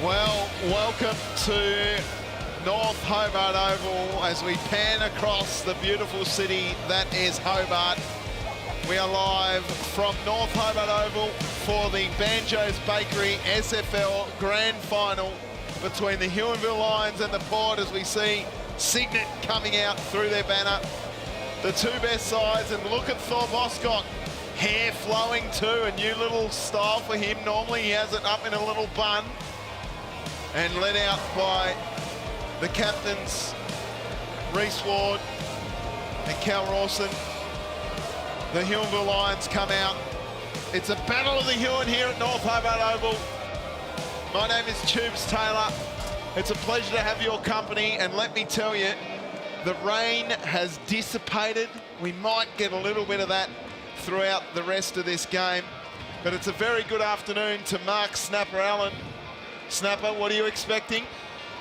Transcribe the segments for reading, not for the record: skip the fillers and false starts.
Well, welcome to North Hobart Oval as we pan across the beautiful city that is Hobart. We are live from North Hobart Oval for the Banjos Bakery SFL Grand Final between the Huonville Lions and the Port, as we see Cygnet coming out through their banner. The two best sides, and look at Thorpe Oscott, hair flowing too, a new little style for him. Normally he has it up in a little bun, and led out by the captains, Reece Ward and Cal Rawson. The Huonville Lions come out. It's a battle of the Huon here at North Hobart Oval. My name is Tubes Taylor. It's a pleasure to have your company, and let me tell you, the rain has dissipated. We might get a little bit of that throughout the rest of this game, but it's a very good afternoon to Mark Snapper Allen. Snapper, what are you expecting?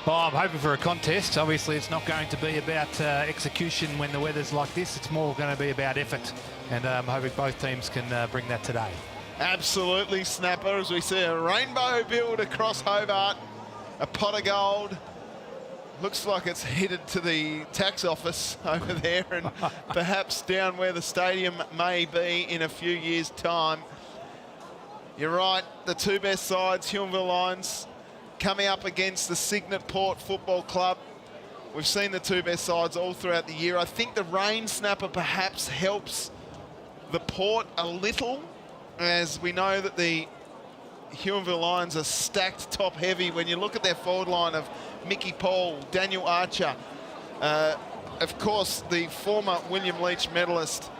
Well, I'm hoping for a contest. Obviously, it's not going to be about execution when the weather's like this. It's more going to be about effort, and I'm hoping both teams can bring that today. Absolutely, Snapper, as we see a rainbow build across Hobart, a pot of gold. Looks like it's headed to the tax office over there and perhaps down where the stadium may be in a few years' time. You're right, the two best sides, Huonville Lions, coming up against the Cygnet Port Football Club. We've seen the two best sides all throughout the year. I think the rain, Snapper, perhaps helps the Port a little, as we know that the Huonville Lions are stacked top heavy. When you look at their forward line of Mickey Paul, Daniel Archer, of course the former William Leach medalist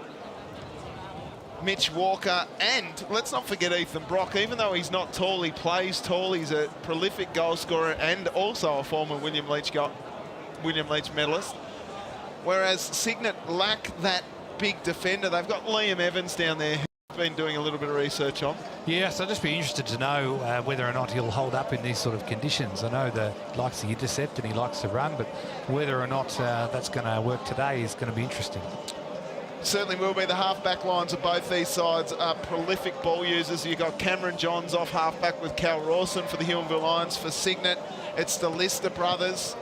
Mitch Walker, and let's not forget Ethan Brock. Even though he's not tall, he plays tall. He's a prolific goal scorer and also a former William Leach medalist. Whereas Cygnet lack that big defender. They've got Liam Evans down there, who's been doing a little bit of research on. Yes, I'd just be interested to know whether or not he'll hold up in these sort of conditions. I know that he likes to intercept and he likes to run, but whether or not that's going to work today is going to be interesting. Certainly will be. The half-back lines of both these sides are prolific ball users. You've got Cameron Johns off half-back with Cal Rawson for the Huonville Lions. For Cygnet, it's the Lister brothers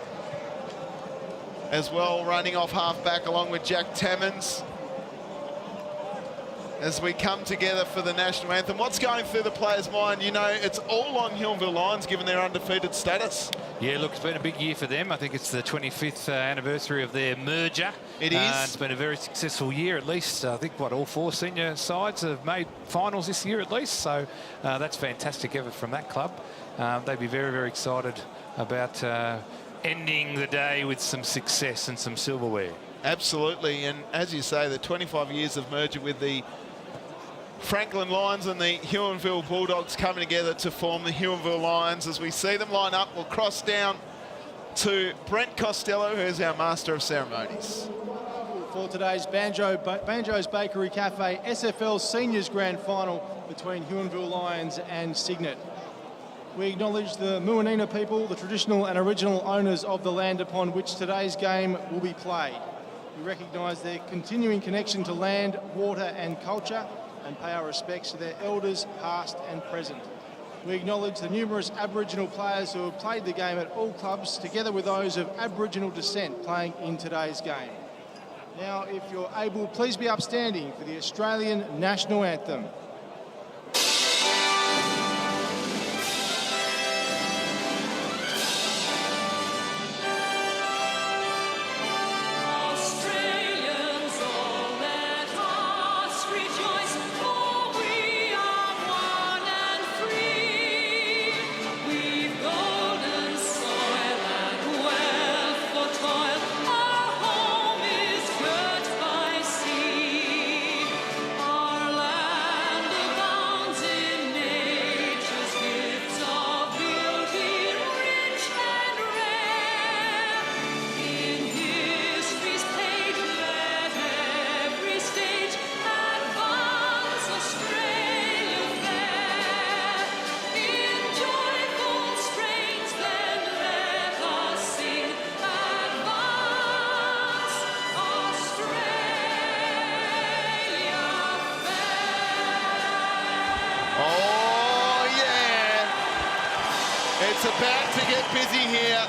as well, running off half-back along with Jack Tammins as we come together for the national anthem. What's going through the players' mind? You know, it's all on Huonville Lions given their undefeated status. Yeah, look, it's been a big year for them. I think it's the 25th anniversary of their merger. It is. It's been a very successful year, at least. I think, all four senior sides have made finals this year at least. So that's fantastic effort from that club. They'd be very, very excited about ending the day with some success and some silverware. Absolutely, and as you say, the 25 years of merger with the Franklin Lions and the Huonville Bulldogs coming together to form the Huonville Lions. As we see them line up, we'll cross down to Brent Costello, who is our Master of Ceremonies. For today's Banjos Bakery Cafe SFL Seniors Grand Final between Huonville Lions and Cygnet. We acknowledge the Muanina people, the traditional and original owners of the land upon which today's game will be played. We recognise their continuing connection to land, water and culture, and pay our respects to their elders, past and present. We acknowledge the numerous Aboriginal players who have played the game at all clubs, together with those of Aboriginal descent playing in today's game. Now, if you're able, please be upstanding for the Australian National Anthem. Our land It's about to get busy here.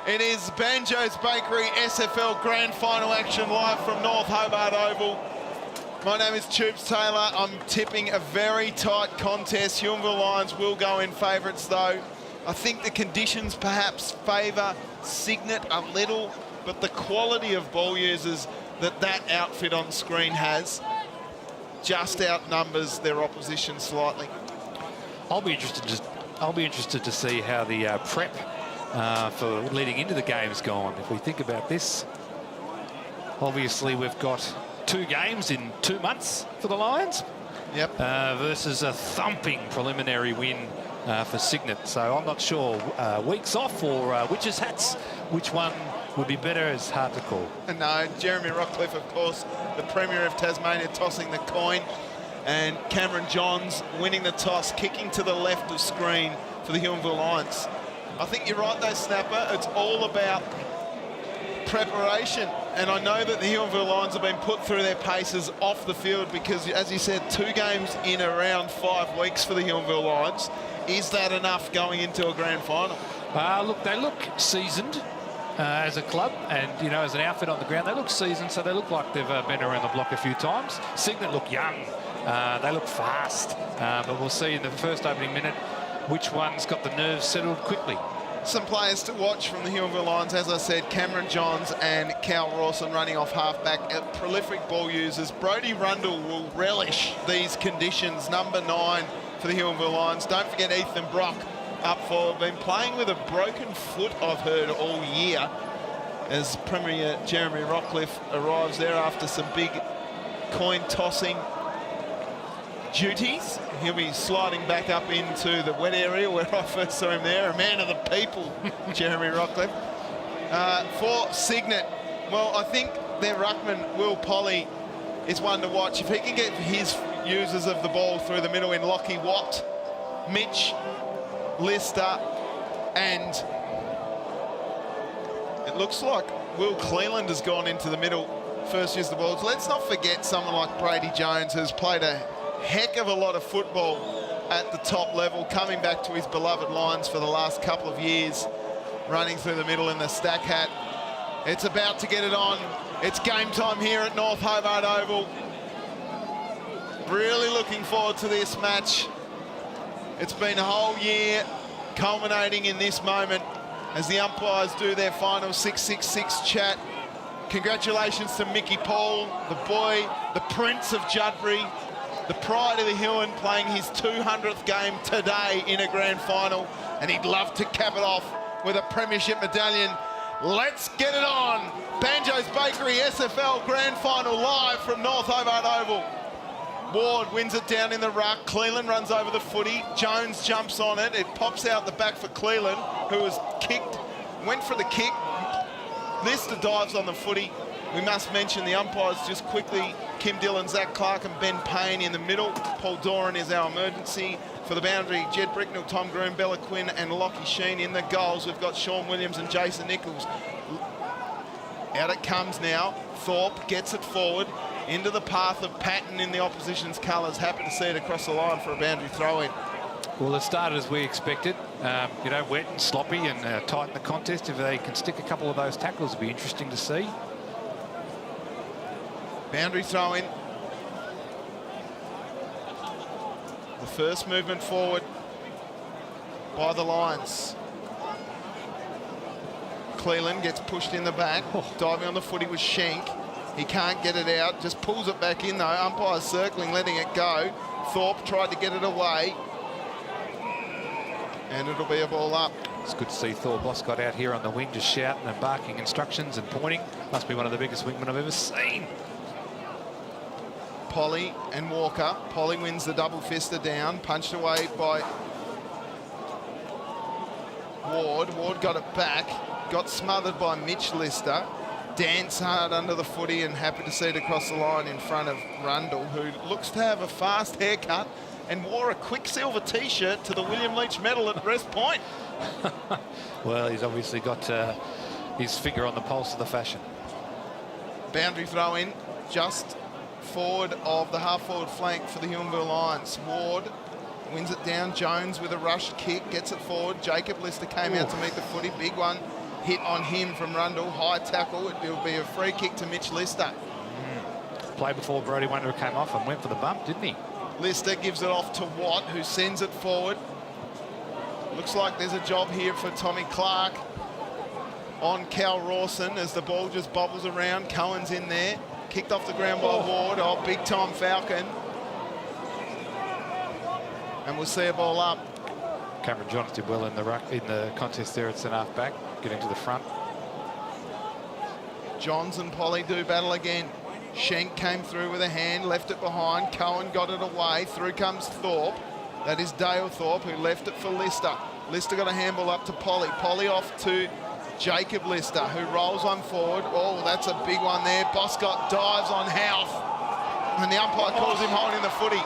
It is Banjos Bakery SFL Grand Final action live from North Hobart Oval. My name is Tubes Taylor. I'm tipping a very tight contest. Huonville Lions will go in favourites though. I think the conditions perhaps favour Cygnet a little, but the quality of ball users that outfit on screen has just outnumbers their opposition slightly. I'll be interested to see how the prep for leading into the game's gone. If we think about this, obviously we've got 2 games in 2 months for the Lions. Yep. Versus a thumping preliminary win for Cygnet. So I'm not sure weeks off or witches' hats, which one would be better is hard to call. No, Jeremy Rockcliffe, of course, the Premier of Tasmania, tossing the coin, and Cameron Johns winning the toss, kicking to the left of screen for the Huonville Lions. I think you're right though, Snapper. It's all about preparation, and I know that the Huonville Lions have been put through their paces off the field because, as you said, 2 games in around 5 weeks for the Huonville Lions. Is that enough going into a grand final? Look, they look seasoned as a club, and you know, as an outfit on the ground, they look seasoned, so they look like they've been around the block a few times. Cygnet look young, they look fast, but we'll see in the first opening minute which one's got the nerves settled quickly. Some players to watch from the Huonville Lions, as I said, Cameron Johns and Cal Rawson running off halfback, prolific ball users. Brodie Rundle will relish these conditions, number 9 for the Huonville Lions. Don't forget Ethan Brock up forward, been playing with a broken foot, I've heard, all year, as Premier Jeremy Rockcliffe arrives there after some big coin tossing duties. He'll be sliding back up into the wet area where I first saw him there, a man of the people, Jeremy Rockcliffe. For Cygnet, well, I think their ruckman, Will Polly, is one to watch. If he can get his users of the ball through the middle in Lockie Watt, Mitch, Lister, and it looks like Will Cleland has gone into the middle, first use the balls. Let's not forget someone like Brady Jones, who's played a heck of a lot of football at the top level, coming back to his beloved Lions for the last couple of years, running through the middle in the stack hat. It's about to get it on. It's game time here at North Hobart Oval. Really looking forward to this match. It's been a whole year culminating in this moment as the umpires do their final 666 chat. Congratulations to Mickey Paul, the boy, the Prince of Judbury, the pride of the Huon, playing his 200th game today in a grand final, and he'd love to cap it off with a premiership medallion. Let's get it on. Banjos Bakery SFL Grand Final live from North Hobart Oval. Ward wins it down in the ruck. Cleland runs over the footy. Jones jumps on it. It pops out the back for Cleland, who was kicked, went for the kick. Lister dives on the footy. We must mention the umpires just quickly. Kim Dillon, Zach Clark and Ben Payne in the middle. Paul Doran is our emergency. For the boundary, Jed Bricknell, Tom Groom, Bella Quinn and Lockie Sheen. In the goals, we've got Sean Williams and Jason Nichols. Out it comes now. Thorpe gets it forward into the path of Patton in the opposition's colours. Happy to see it across the line for a boundary throw-in. Well, it started as we expected. You know, wet and sloppy and tight in the contest. If they can stick a couple of those tackles, it'll be interesting to see. Boundary throw-in. The first movement forward by the Lions. Cleland gets pushed in the back. Diving on the footy was Schenk. He can't get it out, just pulls it back in though. Umpire's circling, letting it go. Thorpe tried to get it away. And it'll be a ball up. It's good to see Thorpe got out here on the wing, just shouting and barking instructions and pointing. Must be one of the biggest wingmen I've ever seen. Polly and Walker. Polly wins the double fister down, punched away by Ward. Ward got it back, got smothered by Mitch Lister. Dance hard under the footy and happy to see it across the line in front of Rundle, who looks to have a fast haircut and wore a Quicksilver t-shirt to the William Leach medal at West Point. Well, he's obviously got his finger on the pulse of the fashion. Boundary throw in just forward of the half-forward flank for the Huonville Lions. Ward wins it down. Jones with a rushed kick, gets it forward. Jacob Lister came out to meet the footy. Big one hit on him from Rundle. High tackle. It will be a free kick to Mitch Lister. Play before Brody Wonder came off and went for the bump, didn't he? Lister gives it off to Watt, who sends it forward. Looks like there's a job here for Tommy Clark on Cal Rawson as the ball just bobbles around. Cohen's in there. Kicked off the ground by Ward. Oh, big time Falcon. And we'll see a ball up. Cameron Johns did well in the contest there at centre half back, getting to the front. Johns and Polly do battle again. Schenk came through with a hand, left it behind. Cohen got it away. Through comes Thorpe. That is Dale Thorpe, who left it for Lister. Lister got a handball up to Polly. Polly off to Jacob Lister, who rolls one forward. Oh, that's a big one there. Boscott dives on Houth. And the umpire calls him holding the footy.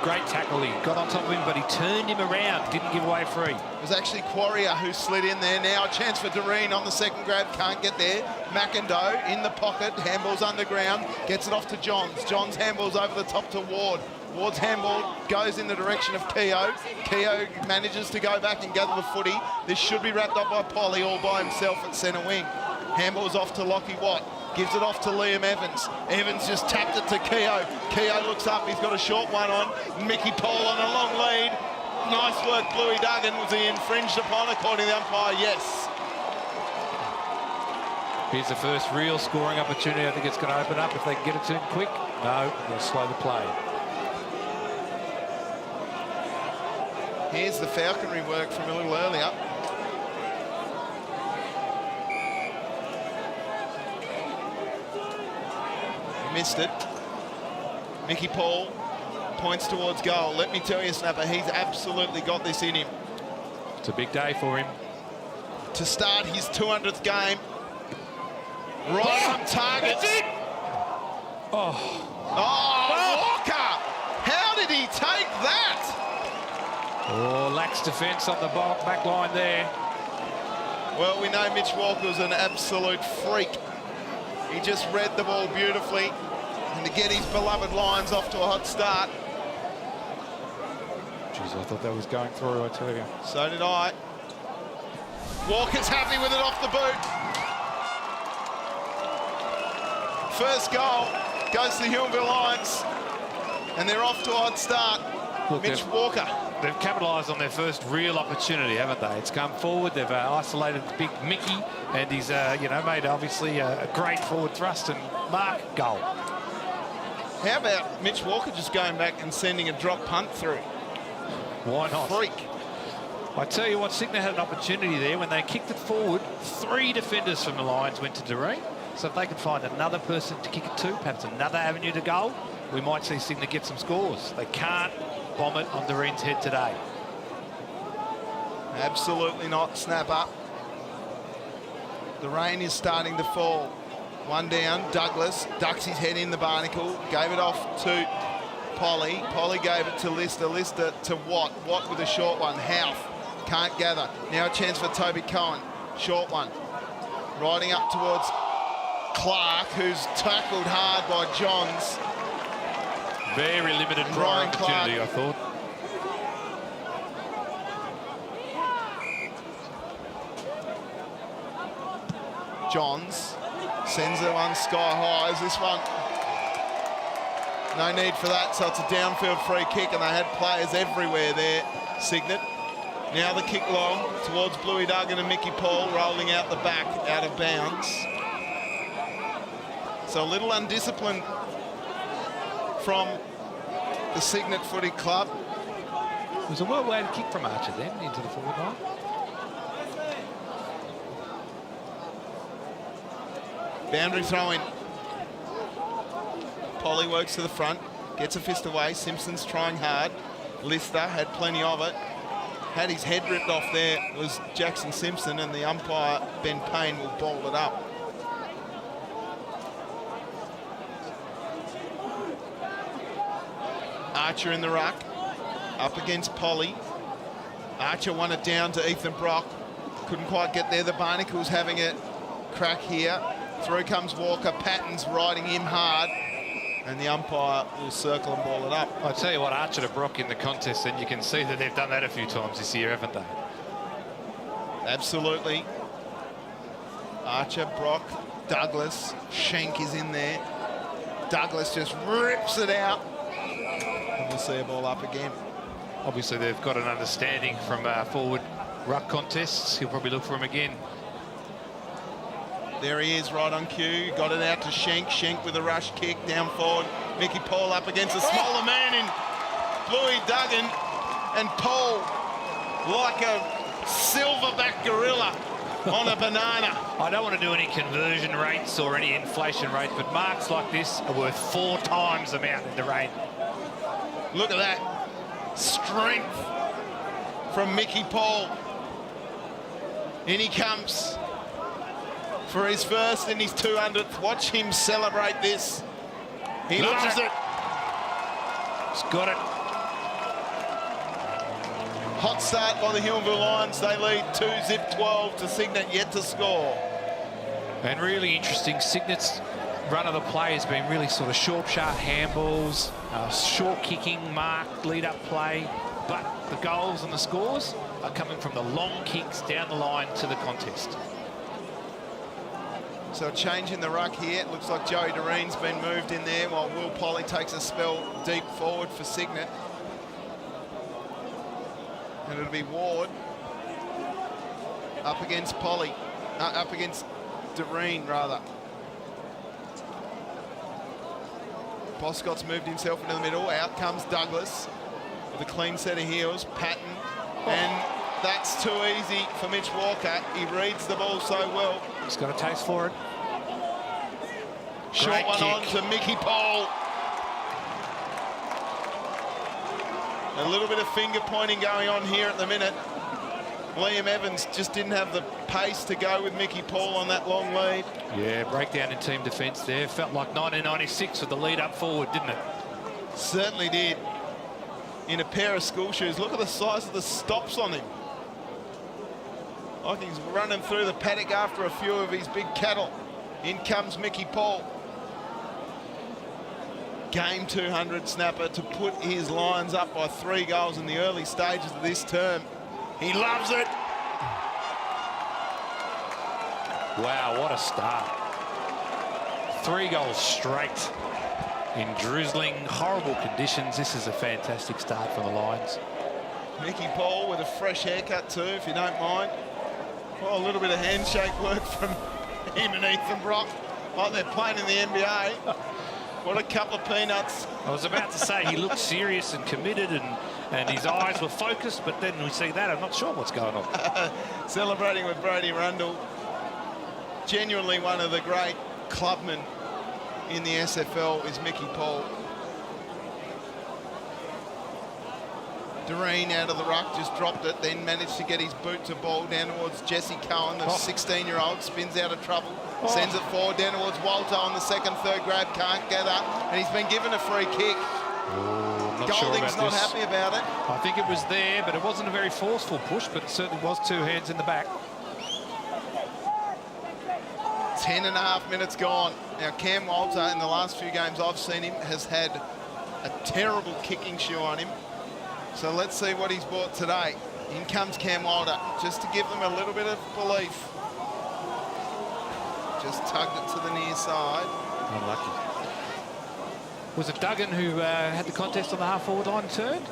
Great tackle. He got on top of him, but he turned him around. Didn't give away free. It was actually Quarrier who slid in there. Now a chance for Doreen on the second grab. Can't get there. McIndoe in the pocket. Handball's underground. Gets it off to Johns. Johns handballs over the top to Ward. Ward's handball goes in the direction of Keogh. Keogh manages to go back and gather the footy. This should be wrapped up by Polly all by himself at centre wing. Handball's off to Lockie Watt. Gives it off to Liam Evans. Evans just tapped it to Keogh. Keogh looks up. He's got a short one on. Mickey Paul on a long lead. Nice work, Bluey Duggan. Was he infringed upon according to the umpire? Yes. Here's the first real scoring opportunity. I think it's going to open up if they can get it to him quick. No, they'll slow the play. Here's the falconry work from a little earlier. Missed it. Mickey Paul points towards goal. Let me tell you, Snapper, he's absolutely got this in him. It's a big day for him. To start his 200th game. Right on target. Oh, Walker! How did he take that? oh, lax defence on the back line there. Well, we know Mitch Walker's an absolute freak. He just read the ball beautifully, and to get his beloved Lions off to a hot start. Jeez, I thought that was going through, I tell you. So did I. Walker's happy with it off the boot. First goal goes to the Huonville Lions, and they're off to a hot start. Look, Mitch Walker. They've capitalised on their first real opportunity, haven't they? It's come forward. They've isolated big Mickey, and he's, made obviously a great forward thrust and mark goal. How about Mitch Walker just going back and sending a drop punt through? Why not? Freak. I tell you what, Cygnet had an opportunity there when they kicked it forward. 3 defenders from the Lions went to Doreen. So if they could find another person to kick it to, perhaps another avenue to goal, we might see Cygnet get some scores. They can't bomb it on Doreen's head today. Absolutely not. Snap up. The rain is starting to fall. One down. Douglas ducks his head in the barnacle. Gave it off to Polly. Polly gave it to Lister. Lister to Watt. Watt with a short one. Houth can't gather. Now a chance for Toby Cohen. Short one. Riding up towards Clark, who's tackled hard by Johns. Very limited prior opportunity, I thought. Johns sends the one sky high. Is this one? No need for that, so it's a downfield free kick, and they had players everywhere there, Cygnet. Now the kick long towards Bluey Duggan and Mickey Paul, rolling out the back, out of bounds. So a little undisciplined from the Cygnet Footy Club. It was a well-weighted kick from Archer then into the forward line. Boundary throw-in. Polly works to the front, gets a fist away. Simpson's trying hard. Lister had plenty of it. Had his head ripped off there was Jackson Simpson, and the umpire, Ben Payne, will ball it up. Archer in the ruck, up against Polly. Archer won it down to Ethan Brock. Couldn't quite get there. The Barnacles having a crack here. Through comes Walker. Patton's riding him hard. and the umpire will circle and ball it up. I tell you what, Archer to Brock in the contest, and you can see that they've done that a few times this year, haven't they? Absolutely. Archer, Brock, Douglas, Schenk is in there. Douglas just rips it out. And we'll see a ball up again. Obviously, they've got an understanding from forward ruck contests. He'll probably look for him again. There he is, right on cue. Got it out to Schenk. Schenk with a rush kick down forward. Mickey Paul up against a smaller man in Bluey Duggan. And Paul, like a silverback gorilla on a banana. I don't want to do any conversion rates or any inflation rates, but marks like this are worth 4 times the amount in the rain. Look at that. Strength from Mickey Paul. In he comes for his first and his 200th. Watch him celebrate this. He loves it. He's got it. Hot start by the Huonville Lions. They lead 2-12 to Cygnet, yet to score. And really interesting, Cygnet's run of the play has been really sort of short, sharp handballs, short kicking, mark, lead-up play, but the goals and the scores are coming from the long kicks down the line to the contest. So a change in the ruck here. It looks like Joey Doreen's been moved in there while Will Polly takes a spell deep forward for Cygnet. And it'll be Ward up against Polly, up against Doreen rather. Boscott's moved himself into the middle. Out comes Douglas with a clean set of heels. Patton, and that's too easy for Mitch Walker. He reads the ball so well. He's got a taste for it. Short one on to Mickey Paul. A little bit of finger pointing going on here at the minute. Liam Evans just didn't have the pace to go with Mickey Paul on that long lead. Yeah, breakdown in team defence there. Felt like 1996 with the lead up forward, didn't it? Certainly did. In a pair of school shoes. Look at the size of the stops on him. Like he's running through the paddock after a few of his big cattle. In comes Mickey Paul. Game 200 snapper to put his Lions up by 3 goals in the early stages of this term. He loves it. Wow, what a start. 3 goals straight in drizzling, horrible conditions. This is a fantastic start for the Lions. Mickey Paul with a fresh haircut too, if you don't mind. Well, a little bit of handshake work from him and Ethan Brock, like they're playing in the NBA. What a couple of peanuts. I was about to say, he looked serious and committed, and his eyes were focused, but then we see that, I'm not sure what's going on. Celebrating with Brody Rundle. Genuinely one of the great clubmen in the SFL is Mickey Paul. Doreen out of the ruck, just dropped it, then managed to get his boot to ball down towards Jesse Cohen, the 16-year-old, spins out of trouble, sends it forward down towards Walter on the second, third grab, can't get up, and he's been given a free kick. Golding's not happy about it. I think it was there, but it wasn't a very forceful push, but it certainly was 2 hands in the back. 10.5 minutes gone. Now, Cam Walter, in the last few games I've seen him, has had a terrible kicking shoe on him. So let's see what he's brought today. In comes Cam Walter, just to give them a little bit of belief. Just tugged it to the near side. Unlucky. Was it Duggan who had the contest on the half-forward line turned?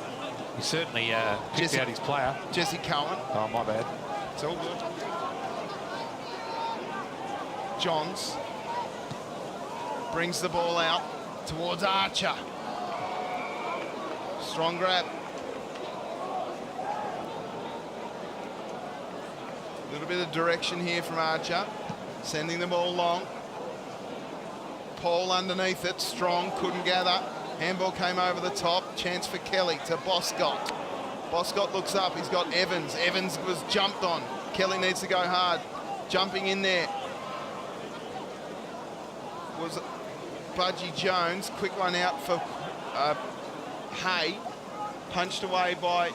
He certainly picked out his player. Jesse Cohen. Oh, my bad. It's all good. Johns brings the ball out towards Archer. Strong grab. A little bit of direction here from Archer. Sending the ball long. Paul underneath it. Strong, couldn't gather. Handball came over the top. Chance for Kelly to Boscott. Boscott looks up. He's got Evans. Evans was jumped on. Kelly needs to go hard. Jumping in there was Budgie Jones. Quick one out for Hay. Punched away by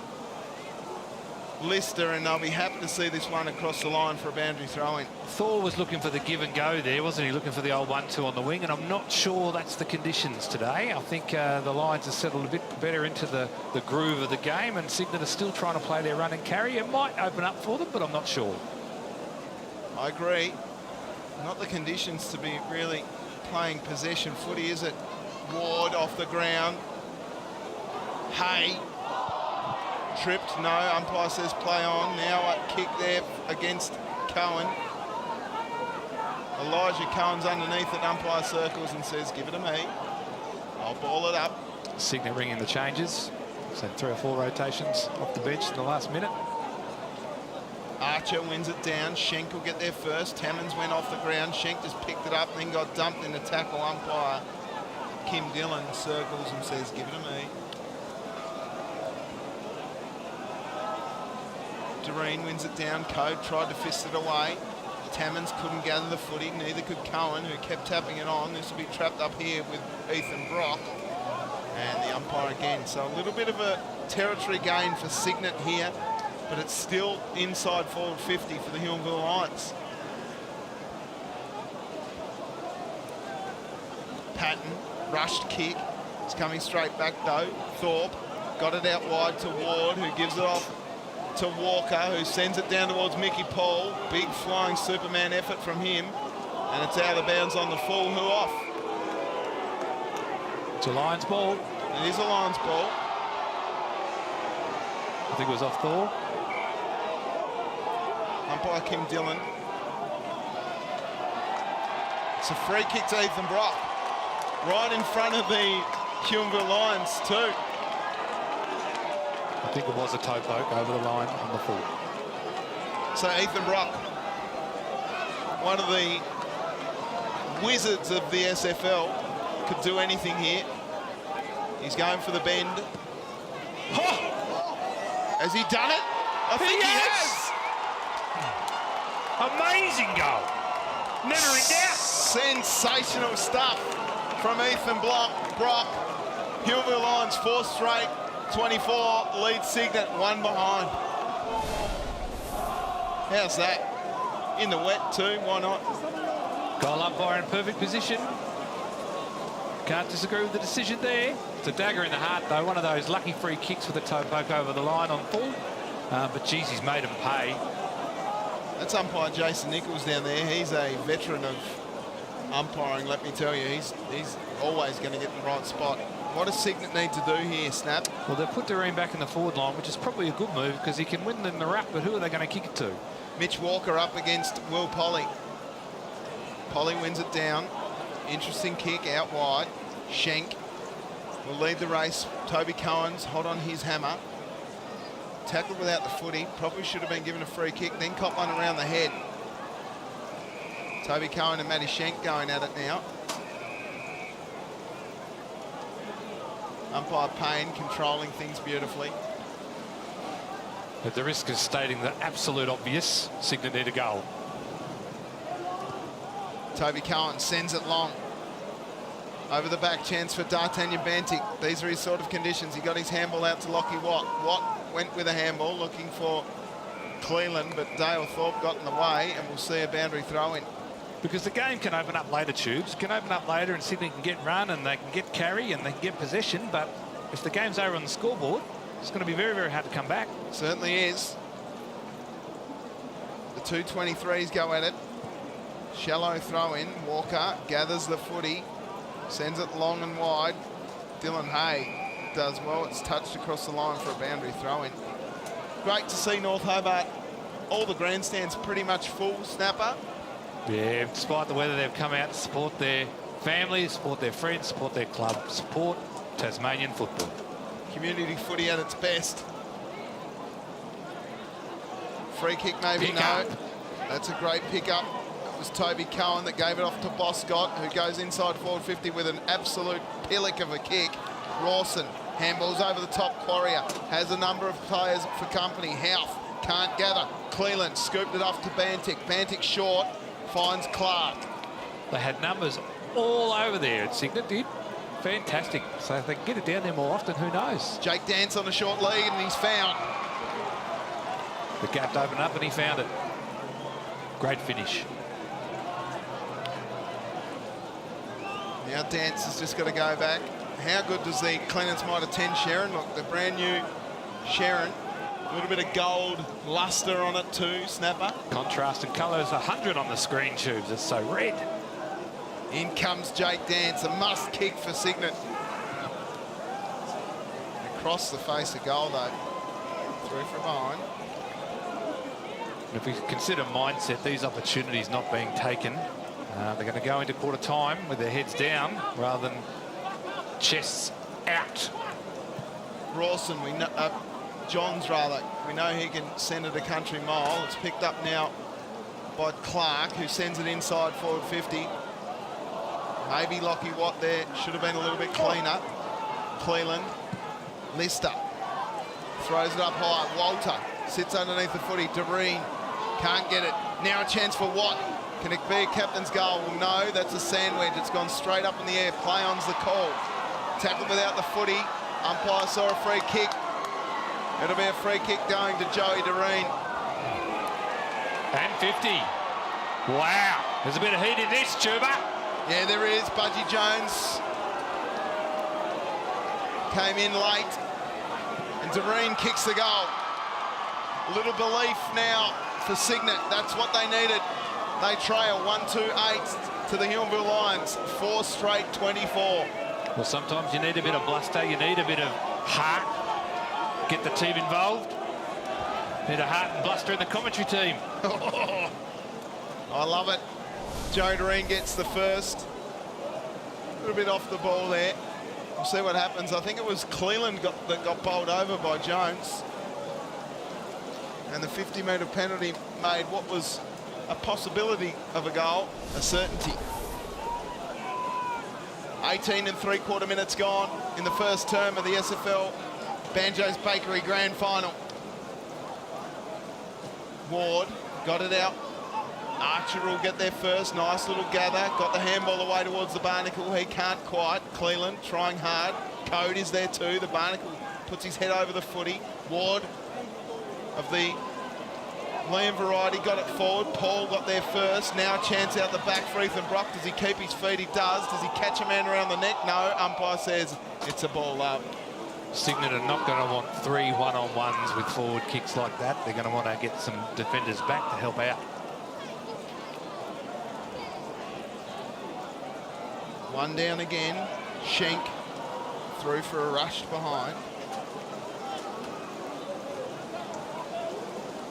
Lister, and they'll be happy to see this one across the line for a boundary throw-in. Thor was looking for the give and go there, wasn't he? Looking for the old 1-2 on the wing, and I'm not sure that's the conditions today. I think the Lions have settled a bit better into the groove of the game, and Cygnet are still trying to play their run and carry. It might open up for them, but I'm not sure. I agree. Not the conditions to be really playing possession footy, is it? Ward off the ground. Hay. Tripped, no, umpire says play on. Now a kick there against Cohen. Elijah Cohen's underneath it, umpire circles and says, give it to me. I'll ball it up. Cygnet ringing the changes. So 3 or 4 rotations off the bench in the last minute. Archer wins it down. Schenk will get there first. Tammins went off the ground. Schenk just picked it up and then got dumped in the tackle. Umpire Kim Dillon circles and says, give it to me. Doreen wins it down. Code tried to fist it away. Tammins couldn't gather the footy. Neither could Cohen, who kept tapping it on. This will be trapped up here with Ethan Brock. And the umpire again. So a little bit of a territory gain for Cygnet here, but it's still inside forward 50 for the Huonville Lions. Patton, rushed kick. It's coming straight back though. Thorpe got it out wide to Ward, who gives it off to Walker, who sends it down towards Mickey Paul. Big flying Superman effort from him. And it's out of bounds on the full. Who off? It's a Lions ball. It is a Lions ball. I think it was off Thor. Umpire Kim Dillon. It's a free kick to Ethan Brock. Right in front of the Huonville Lions too. I think it was a toe poke over the line on the full. So Ethan Brock, one of the wizards of the SFL, could do anything here. He's going for the bend. Oh! Has he done it? I think he has. Amazing goal. Never in doubt. Sensational stuff from Ethan Brock. Huonville Lions 4 straight. 24 lead Cygnet, 1 behind. How's that? In the wet too, why not? Goal umpire in perfect position. Can't disagree with the decision there. It's a dagger in the heart though, one of those lucky free kicks with a toe poke over the line on full. But geez, he's made him pay. That's umpire Jason Nichols down there. He's a veteran of umpiring, let me tell you. He's always going to get in the right spot. What does Cygnet need to do here, Snap? Well, they've put Doreen back in the forward line, which is probably a good move because he can win in the ruck, but who are they going to kick it to? Mitch Walker up against Will Polly. Polly wins it down. Interesting kick out wide. Schenk will lead the race. Toby Cohen's hot on his hammer. Tackled without the footy. Probably should have been given a free kick. Then caught one around the head. Toby Cohen and Matty Schenk going at it now. Umpire Payne controlling things beautifully. At the risk of stating the absolute obvious, Cygnet need a goal. Toby Cohen sends it long. Over the back, chance for D'Artagnan Bantic. These are his sort of conditions. He got his handball out to Lockie Watt. Watt went with a handball looking for Cleland, but Dale Thorpe got in the way, and we'll see a boundary throw in. Because the game can open up later, Tubes. Can open up later and Sydney can get run and they can get carry and they can get possession. But if the game's over on the scoreboard, it's going to be very, very hard to come back. Certainly is. The 223s go at it. Shallow throw in. Walker gathers the footy. Sends it long and wide. Dylan Hay does well. It's touched across the line for a boundary throw in. Great to see North Hobart. All the grandstands pretty much full, Snapper. Yeah, despite the weather, they've come out to support their families, support their friends, support their club, support Tasmanian football. Community footy at its best. Free kick maybe, Pick no. up. That's a great pick-up. It was Toby Cohen that gave it off to Boscott, who goes inside forward 50 with an absolute pillock of a kick. Rawson handballs over the top. Quarrier has a number of players for company. Houth can't gather. Cleland scooped it off to Bantic. Bantic short. Finds Clark. They had numbers all over there. Cygnet did. Fantastic. So if they can get it down there more often, who knows? Jake Dance on a short lead, and he's found. The gap opened up and he found it. Great finish. Now Dance has just got to go back. How good does the Clenance Mitre 10 Sharon look? The brand new Sharon. A little bit of gold luster on it too, Snapper. Contrasted colours, 100 on the screen tubes. It's so red. In comes Jake Dance, a must kick for Cygnet. Across the face of goal though. Through from behind. If we consider mindset, these opportunities not being taken, they're going to go into quarter time with their heads down rather than chests out. Rawson, we know, Johns rather, we know he can send it a country mile. It's picked up now by Clark, who sends it inside forward 50. Maybe Lockie Watt there, should have been a little bit cleaner. Cleland, Lister, throws it up high. Walter sits underneath the footy. Doreen can't get it. Now a chance for Watt. Can it be a captain's goal? Well, no, that's a sandwich. It's gone straight up in the air. Play on's the call. Tackled without the footy. Umpire saw a free kick. It'll be a free kick going to Joey Doreen. And 50. Wow. There's a bit of heat in this, Chuba. Yeah, there is. Budgie Jones came in late. And Doreen kicks the goal. A little belief now for Cygnet. That's what they needed. They trail 1-2-8 to the Huonville Lions. 4 straight 24. Well, sometimes you need a bit of bluster. You need a bit of heart. Get the team involved. Need a heart and bluster in the commentary team. I love it. Joe Doreen gets the first. A little bit off the ball there. We'll see what happens. I think it was Cleland that got bowled over by Jones. And the 50-metre penalty made what was a possibility of a goal a certainty. 18 3/4 minutes gone in the first term of the SFL Banjos Bakery Grand Final. Ward got it out. Archer will get there first. Nice little gather. Got the handball away towards the Barnacle. He can't quite. Cleland trying hard. Code is there too. The Barnacle puts his head over the footy. Ward of the Liam variety got it forward. Paul got there first. Now a chance out the back for Ethan Brock. Does he keep his feet? He does. Does he catch a man around the neck? No. Umpire says it's a ball up. Cygnet are not going to want 3 one-on-ones with forward kicks like that. They're going to want to get some defenders back to help out. One down again. Schenk through for a rush behind.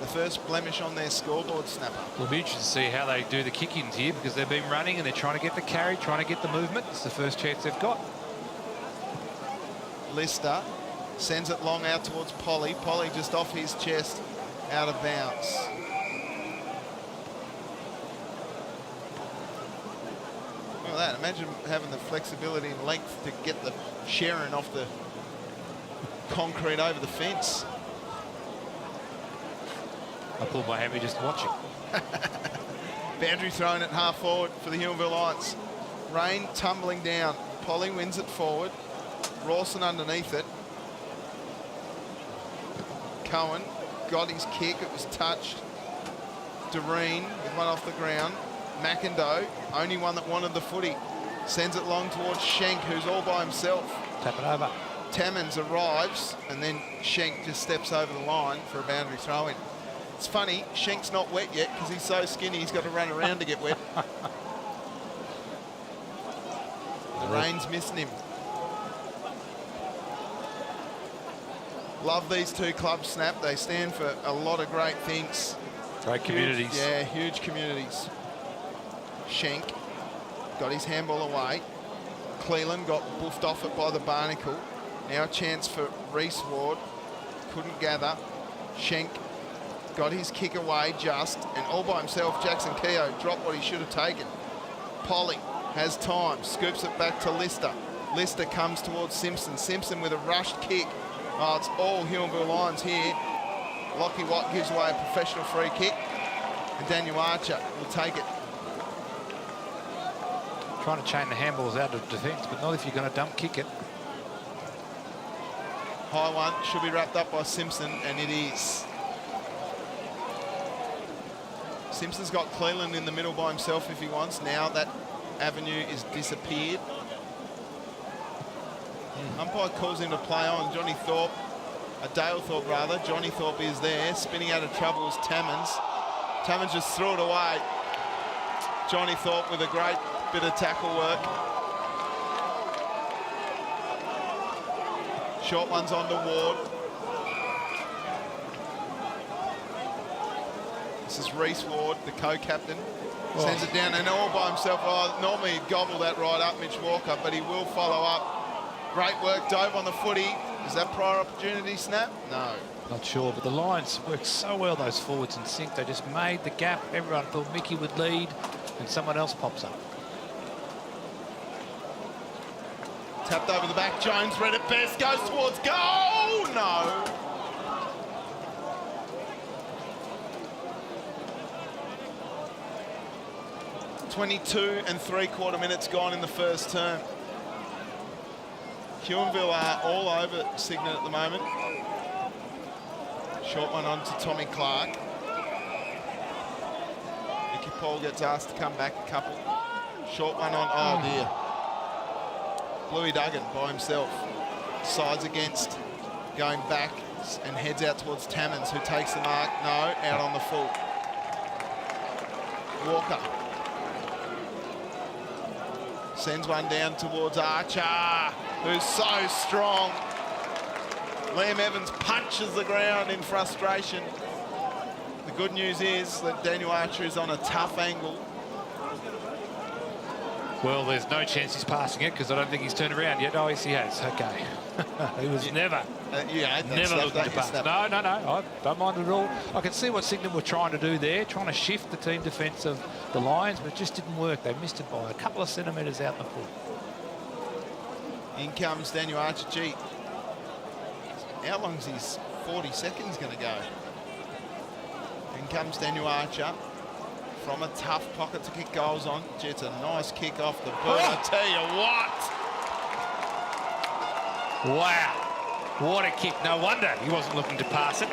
The first blemish on their scoreboard, Snapper. We'll be interested to see how they do the kick-ins here because they've been running and they're trying to get the carry, trying to get the movement. It's the first chance they've got. Lister sends it long out towards Polly. Polly just off his chest, out of bounds. Look at that. Imagine having the flexibility and length to get the Sharon off the concrete over the fence. I pulled my hammy just watching. Boundary thrown at half forward for the Huonville Lions. Rain tumbling down. Polly wins it forward. Rawson underneath it. Cohen got his kick. It was touched. Doreen with one off the ground. McIndoe, only one that wanted the footy, sends it long towards Schenk, who's all by himself. Tap it over. Tammins arrives, and then Schenk just steps over the line for a boundary throw-in. It's funny, Schenk's not wet yet because he's so skinny he's got to run around to get wet. The rain's missing him. Love these two clubs, Snap. They stand for a lot of great things. Great communities. Huge, yeah, huge communities. Schenk got his handball away. Cleland got buffed off it by the Barnacle. Now a chance for Reece Ward. Couldn't gather. Schenk got his kick away just, and all by himself, Jackson Keogh dropped what he should have taken. Polly has time, scoops it back to Lister. Lister comes towards Simpson. Simpson with a rushed kick. Oh, it's all Huonville Lions here. Lockie Watt gives away a professional free kick, and Daniel Archer will take it. Trying to chain the handballs out of defence, but not if you're going to dump kick it. High one, should be wrapped up by Simpson, and it is. Simpson's got Cleland in the middle by himself if he wants. Now that avenue is disappeared. Umpire calls him to play on. Johnny Thorpe, Dale Thorpe rather. Johnny Thorpe is there. Spinning out of trouble is Tammins. Tammins just threw it away. Johnny Thorpe with a great bit of tackle work. Short one's on to Ward. This is Reece Ward, the co-captain. Sends it down and all by himself. Oh, normally he'd gobble that right up, Mitch Walker, but he will follow up. Great work, dove on the footy. Is that prior opportunity snap? No. Not sure, but the Lions worked so well, those forwards in sync. They just made the gap. Everyone thought Mickey would lead, and someone else pops up. Tapped over the back, Jones read it best, goes towards goal! No. .22 3/4 minutes gone in the first term. Huonville are all over Cygnet at the moment. Short one on to Tommy Clark. Nicky Paul gets asked to come back a couple. Short one on, oh dear. Bluey Duggan by himself. Sides against, going back and heads out towards Tammins, who takes the mark. No, out on the full. Walker. Sends one down towards Archer, who's so strong. Liam Evans punches the ground in frustration. The good news is that Daniel Archer is on a tough angle. Well, there's no chance he's passing it because I don't think he's turned around yet. Oh, yes, he has. Okay. He was never looking to pass. No. I don't mind it at all. I can see what Cygnet were trying to do there, trying to shift the team defence of the Lions, but it just didn't work. They missed it by a couple of centimetres out the full. In comes Daniel Archer. Gee, how long's his 40 seconds going to go? In comes Daniel Archer from a tough pocket to kick goals on. Gee, it's a nice kick off the boot. I tell you what. Wow. What a kick. No wonder he wasn't looking to pass it.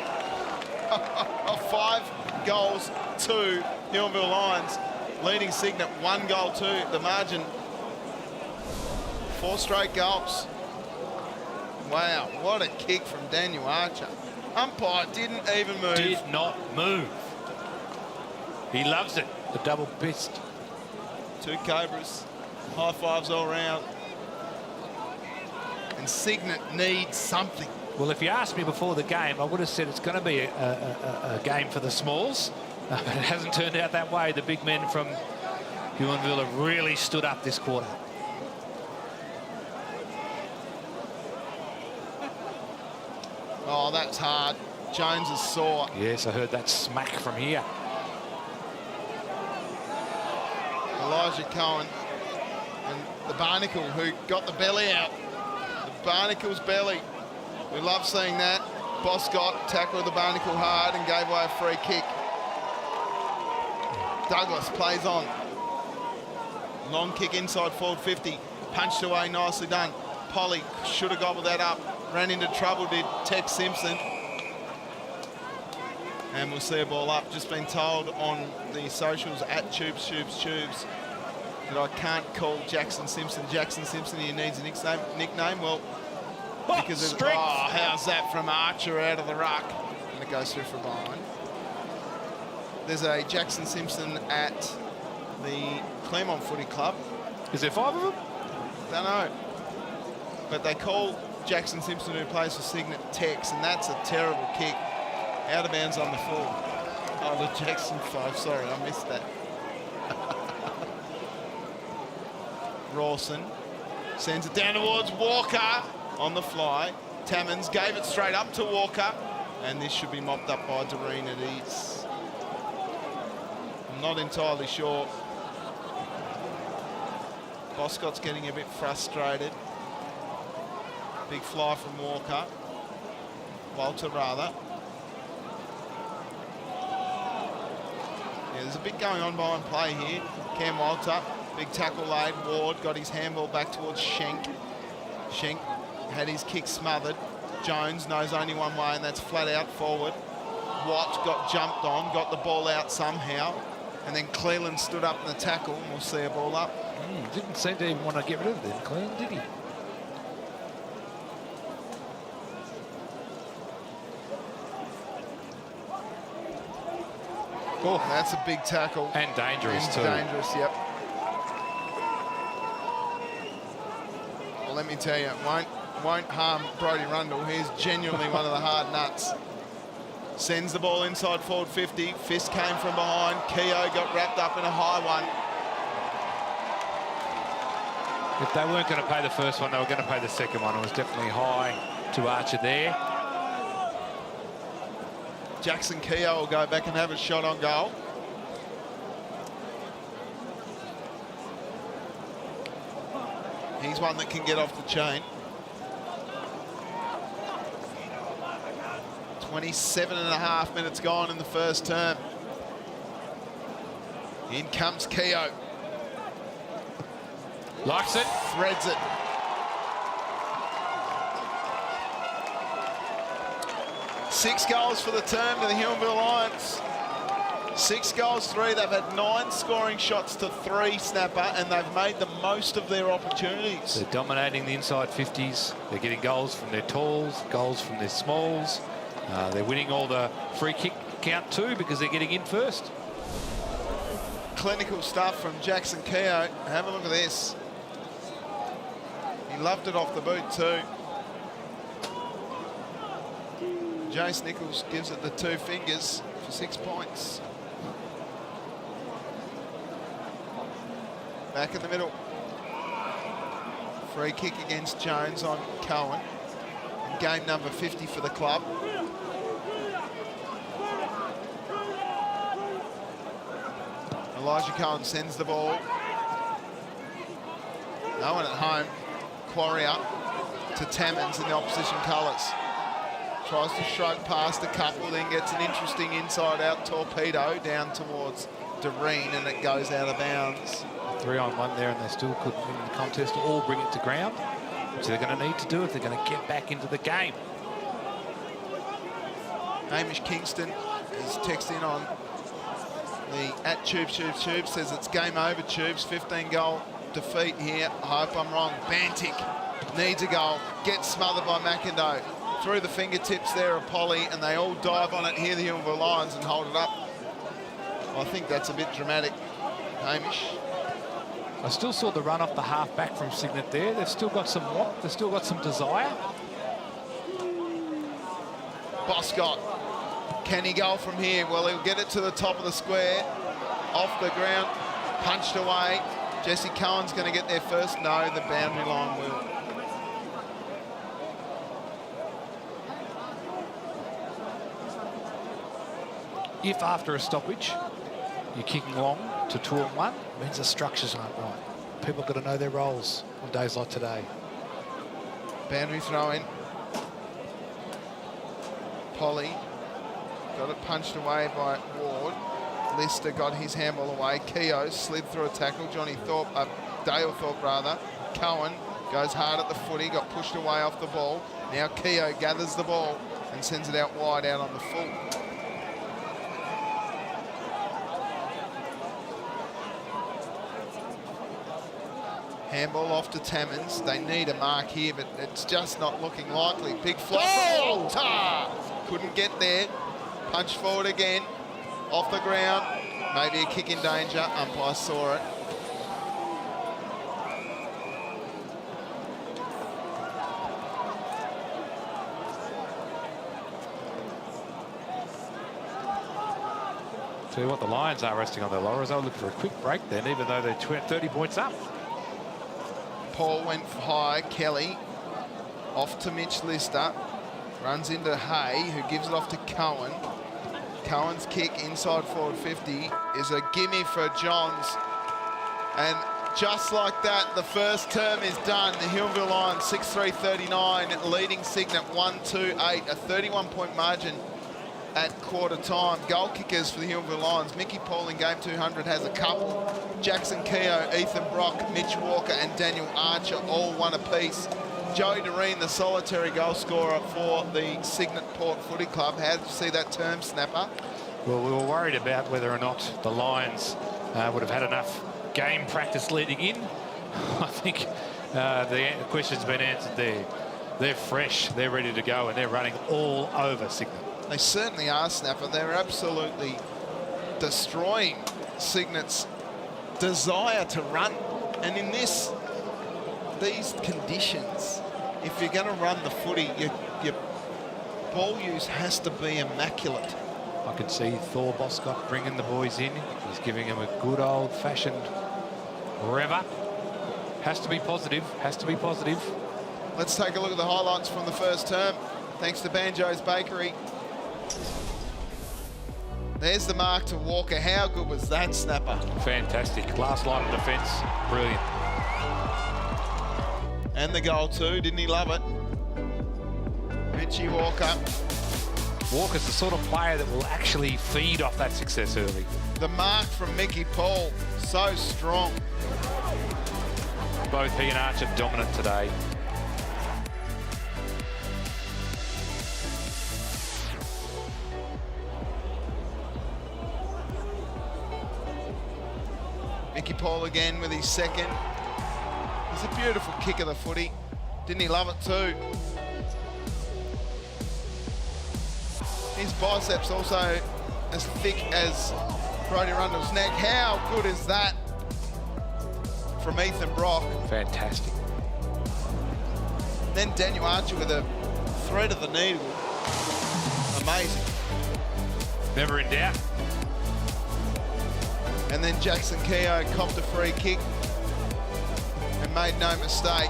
5 goals to Huonville Lions, leading Cygnet 1 goal to the margin. 4 straight goals. Wow, what a kick from Daniel Archer. Umpire didn't even move. Did not move. He loves it, the double fist. 2 Cobras, high fives all round. And Cygnet needs something. Well, if you asked me before the game, I would have said it's going to be a game for the smalls. But it hasn't turned out that way. The big men from Huonville have really stood up this quarter. Oh, that's hard. Jones is sore. Yes, I heard that smack from here. Elijah Cohen and the Barnacle, who got the belly out. The Barnacle's belly. We love seeing that. Boscott tackled the Barnacle hard and gave away a free kick. Douglas plays on. Long kick inside forward 50. Punched away, nicely done. Polly should have gobbled that up. Ran into trouble, did Tex Simpson. And we'll see a ball up. Just been told on the socials at Tubes that I can't call Jackson Simpson. He needs a nickname. Well, because of, how's that from Archer out of the ruck? And it goes through from behind. There's a Jackson Simpson at the Claremont Footy Club. Is there 5 of them? Don't know. But they call Jackson Simpson, who plays for Cygnet, Tex, and that's a terrible kick. Out of bounds on the full. Oh, the Jackson 5, sorry, I missed that. Rawson sends it down towards Walker on the fly. Tammins gave it straight up to Walker, and this should be mopped up by Doreen at ease. I'm not entirely sure. Boscott's getting a bit frustrated. Big fly from Walker. Walter, rather. Yeah, there's a bit going on behind play here. Cam Walter, big tackle laid. Ward got his handball back towards Schenk. Schenk had his kick smothered. Jones knows only one way, and that's flat out forward. Watt got jumped on, got the ball out somehow, and then Cleland stood up in the tackle, and we'll see a ball up. Didn't seem to even want to get rid of it then, Cleland, did he? Oh, that's a big tackle. And dangerous too. Dangerous, yep. Well, let me tell you, it won't harm Brodie Rundle. He's genuinely one of the hard nuts. Sends the ball inside forward 50. Fist came from behind. Keogh got wrapped up in a high one. If they weren't going to pay the first one, they were going to pay the second one. It was definitely high to Archer there. Jackson Keogh will go back and have a shot on goal. He's one that can get off the chain. 27.5 minutes gone in the first term. In comes Keogh. Likes it. Threads it. Six goals for the term to the Huonville Lions. 6 goals, 3. They've had 9 scoring shots to 3, Snapper, and they've made the most of their opportunities. They're dominating the inside 50s. They're getting goals from their talls, goals from their smalls. They're winning all the free kick count too because they're getting in first. Clinical stuff from Jackson Keogh. Have a look at this. He loved it off the boot too. Jace Nichols gives it the 2 fingers for 6 points. Back in the middle. Free kick against Jones on Cohen. And game number 50 for the club. Elijah Cohen sends the ball. No one at home. Quarrier to Tammins in the opposition colours. Tries to shrug past a couple, then gets an interesting inside-out torpedo down towards Doreen, and it goes out of bounds. 3-on-1 there, and they still couldn't win the contest or bring it to ground, which they're going to need to do if they're going to get back into the game. Hamish Kingston is texting on the @Tubes, says it's game over, Tubes. 15-goal defeat here. I hope I'm wrong. Bantic needs a goal. Gets smothered by McIndoe. Through the fingertips there of Polly, and they all dive on it here, the Huonville Lions, and hold it up. I think that's a bit dramatic, Hamish. I still saw the run off the half-back from Cygnet there. They've still got some want. They've still got some desire. Boscott. Can he go from here? Well, he'll get it to the top of the square. Off the ground. Punched away. Jesse Cohen's going to get there first. No, the boundary line will. If after a stoppage you're kicking long to 2-on-1, it means the structures aren't right. People got to know their roles on days like today. Boundary throw in. Polly got it punched away by Ward. Lister got his handball away. Keogh slid through a tackle. Dale Thorpe rather. Cohen goes hard at the footy, got pushed away off the ball. Now Keogh gathers the ball and sends it out wide out on the full. Handball off to Tammins. They need a mark here, but it's just not looking likely. Big flop. Oh! Couldn't get there. Punch forward again. Off the ground. Maybe a kick in danger. Umpire saw it. Tell you what, the Lions are resting on their laurels. They'll look for a quick break then, even though they're 30 points up. Paul went high. Kelly off to Mitch Lister. Runs into Hay, who gives it off to Cohen. Cohen's kick inside forward 50 is a gimme for Johns. And just like that, the first term is done. The Huonville Lions 6-3-39, leading Cygnet 1-2-8, a 31-point margin at quarter time. Goal kickers for the Huonville Lions. Mickey Paul in game 200 has a couple. Jackson Keogh, Ethan Brock, Mitch Walker and Daniel Archer all one apiece. Joey Doreen, the solitary goal scorer for the Cygnet Port Footy Club. How did you see that term, Snapper? Well, we were worried about whether or not the Lions would have had enough game practice leading in. I think the question's been answered there. They're fresh, they're ready to go, and they're running all over Cygnet. They certainly are, Snapper. They're absolutely destroying Cygnet's desire to run. And in these conditions, if you're going to run the footy, your ball use has to be immaculate. I can see Thor Boscott bringing the boys in. He's giving them a good old-fashioned rev up. Has to be positive, has to be positive. Let's take a look at the highlights from the first term, thanks to Banjos Bakery. There's the mark to Walker. How good was that, Snapper? Fantastic. Last line of defence, brilliant. And the goal too, didn't he love it? Richie Walker. Walker's the sort of player that will actually feed off that success early. The mark from Mickey Paul, so strong. Both he and Archer dominant today. Mickey Paul again with his second. It's a beautiful kick of the footy. Didn't he love it too? His biceps also as thick as Brodie Rundle's neck. How good is that from Ethan Brock? Fantastic. Then Daniel Archer with a thread of the needle. Amazing. Never in doubt. And then Jackson Keogh copped a free kick and made no mistake.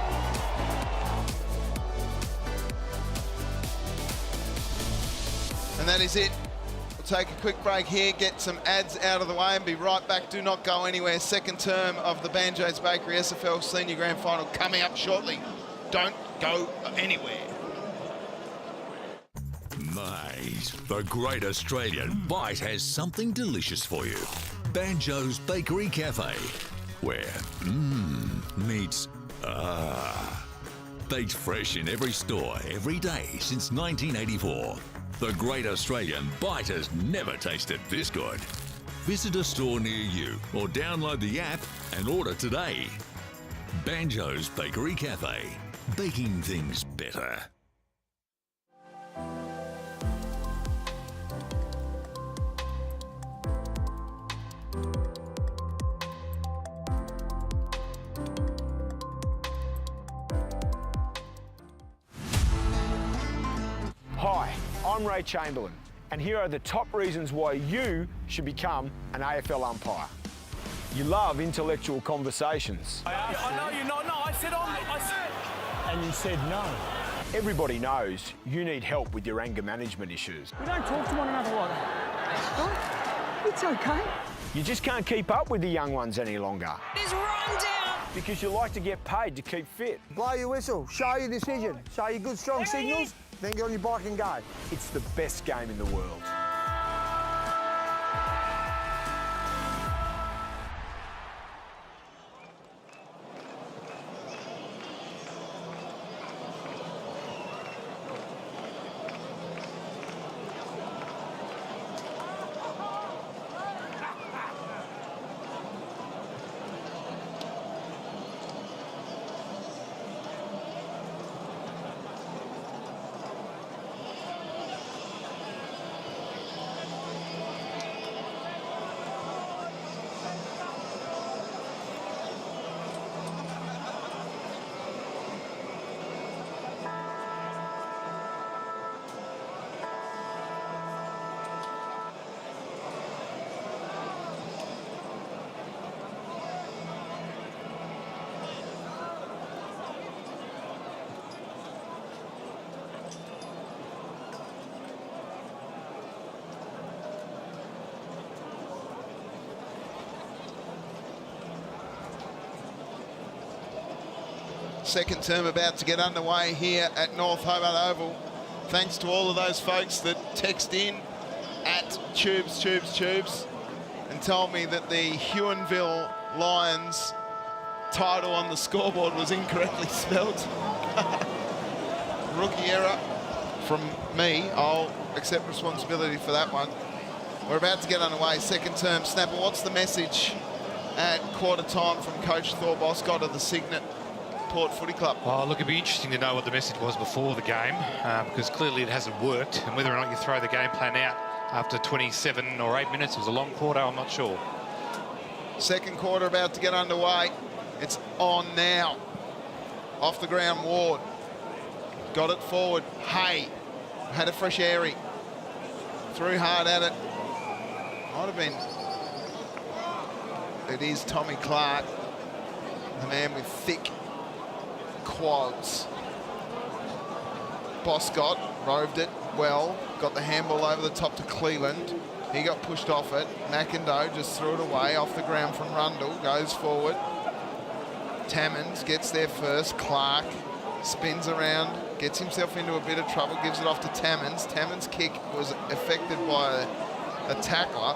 And that is it. We'll take a quick break here, get some ads out of the way and be right back. Do not go anywhere. Second term of the Banjos Bakery SFL Senior Grand Final coming up shortly. Don't go anywhere. Mate, the Great Australian Bite has something delicious for you. Banjos Bakery Cafe, where meets baked fresh in every store every day since 1984. The Great Australian Bite has never tasted this good. Visit a store near you or download the app and order today. Banjos Bakery Cafe, baking things better. Hi, I'm Ray Chamberlain, and here are the top reasons why you should become an AFL umpire. You love intellectual conversations. I know you're not. No, I said. And you said no. Everybody knows you need help with your anger management issues. We don't talk to one another like that. It's okay. You just can't keep up with the young ones any longer. It's run down. Because you like to get paid to keep fit. Blow your whistle, show your decision, show your good strong signals, then get on your bike and go. It's the best game in the world. Second term about to get underway here at North Hobart Oval. Thanks to all of those folks that text in at Tubes and told me that the Huonville Lions title on the scoreboard was incorrectly spelled. rookie error from me. I'll accept responsibility for that one. We're about to get underway. Second term. Snapper, what's the message at quarter time from Coach Thor Boscott of the Cygnet Port Footy Club? Oh, look, it'd be interesting to know what the message was before the game, because clearly it hasn't worked, and whether or not you throw the game plan out after 27 or 8 minutes, it was a long quarter, I'm not sure. Second quarter about to get underway. It's on now. Off the ground, Ward. Got it forward. Hay had a fresh airy. Threw hard at it. Might have been... It is Tommy Clark, the man with thick quads. Boscott roved it well. Got the handball over the top to Cleland. He got pushed off it. McIndoe just threw it away off the ground from Rundle. Goes forward. Tammins gets there first. Clark spins around, gets himself into a bit of trouble, gives it off to Tammins. Tammins' kick was affected by a tackler.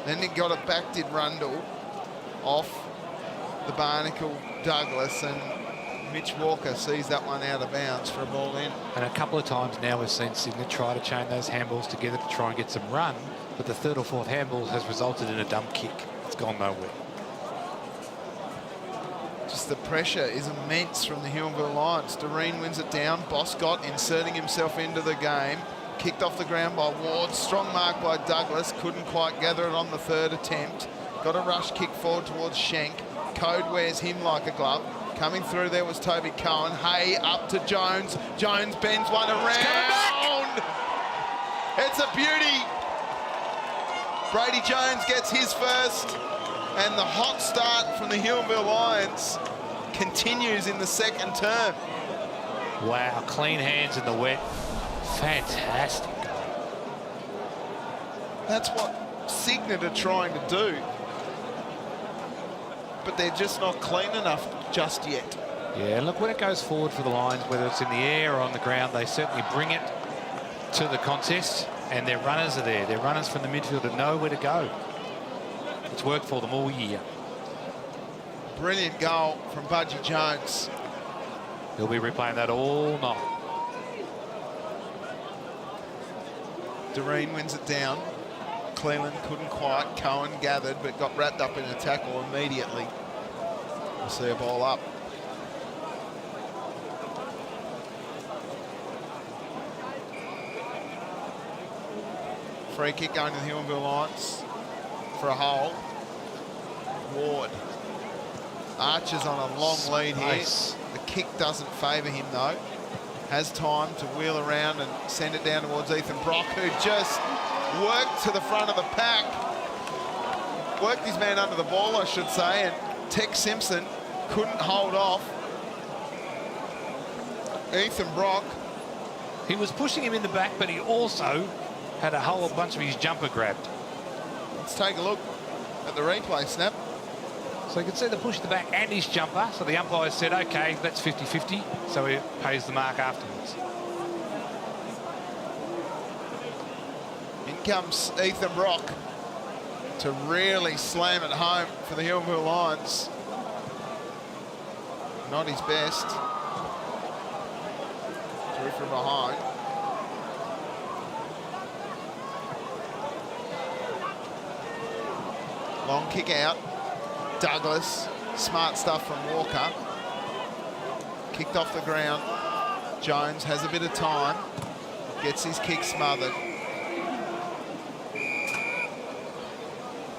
Then he got it back, did Rundle, off the Barnacle Douglas, and Mitch Walker sees that one out of bounds for a ball in. And a couple of times now we've seen Cygnet try to chain those handballs together to try and get some run, but the third or fourth handball has resulted in a dump kick. It's gone nowhere. Just the pressure is immense from the Huonville Lions. Doreen wins it down. Boscott inserting himself into the game. Kicked off the ground by Ward. Strong mark by Douglas. Couldn't quite gather it on the third attempt. Got a rush kick forward towards Schenk. Code wears him like a glove. Coming through there was Toby Cohen. Hay up to Jones. Jones bends one around. It's a beauty. Brady Jones gets his first. And the hot start from the Huonville Lions continues in the second term. Wow, clean hands in the wet. Fantastic. That's what Cygnet are trying to do. But they're just not clean enough just yet. Yeah, look, when it goes forward for the Lions, whether it's in the air or on the ground, they certainly bring it to the contest, and their runners are there. Their runners from the midfield know where to go. It's worked for them all year. Brilliant goal from Budgie Jones. He'll be replaying that all night. Doreen wins it down. Cleland couldn't quite. Cohen gathered, but got wrapped up in a tackle immediately. We'll see a ball up. Free kick going to the Huonville Lions for a hole. Ward. Archer's on a long lead here. The kick doesn't favour him though. Has time to wheel around and send it down towards Ethan Brock, who just worked to the front of the pack. Worked his man under the ball, I should say, and Tex Simpson couldn't hold off Ethan Brock. He was pushing him in the back, but he also had a whole bunch of his jumper grabbed. Let's take a look at the replay, Snap. So you can see the push at the back and his jumper. So the umpire said, OK, that's 50-50. So he pays the mark afterwards. In comes Ethan Brock to really slam it home for the Huonville Lions. Not his best. Through from behind. Long kick out. Douglas. Smart stuff from Walker. Kicked off the ground. Jones has a bit of time. Gets his kick smothered.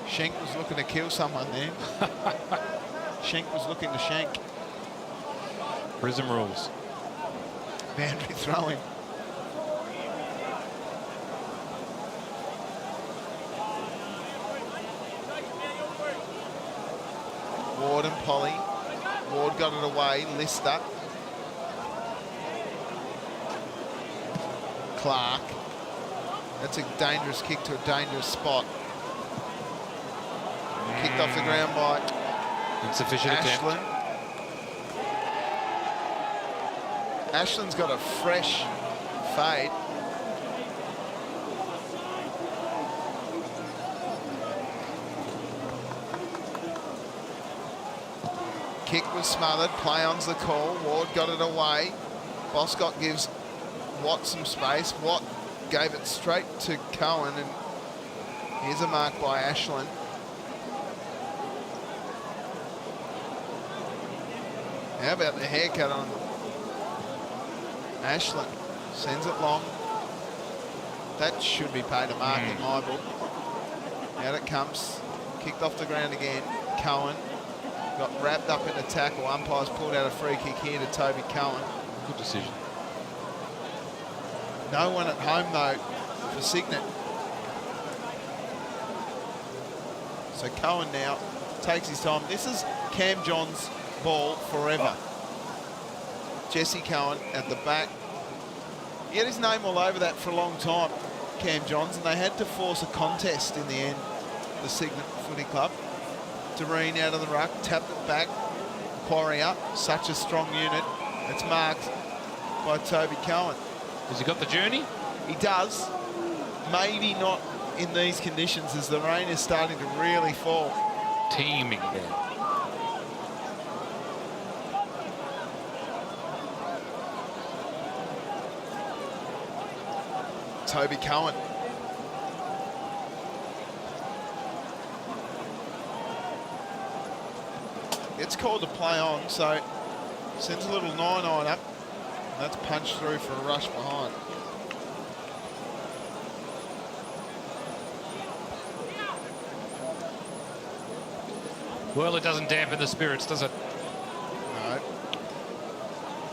Schenk was looking to kill someone there. Schenk was looking to shank. Prism rules. Boundary throwing. Ward and Polly. Ward got it away. Lister. Clark. That's a dangerous kick to a dangerous spot. Kicked off the ground by insufficient Ashland. attempt. Ashland's got a fresh fade. Kick was smothered. Play on's the call. Ward got it away. Boscott gives Watt some space. Watt gave it straight to Cohen, and here's a mark by Ashland. How about the haircut on Ashland? Sends it long. That should be paid a mark in my book. Out it comes. Kicked off the ground again. Cohen got wrapped up in a tackle. Umpires pulled out a free kick here to Toby Cohen. Good decision. No one at home, though, for Cygnet. So Cohen now takes his time. This is Cam John's ball forever. Jesse Cohen at the back. He had his name all over that for a long time, Cam Johns, and they had to force a contest in the end, the Cygnet Footy Club. Doreen out of the ruck, tapped it back. Quarry up, such a strong unit. It's marked by Toby Cohen. Has he got the journey? He does. Maybe not in these conditions as the rain is starting to really fall. Teeming there. Toby Cohen. It's called to play on, so sends a little 9-9 up. That's punched through for a rush behind. Well, it doesn't dampen the spirits, does it? No.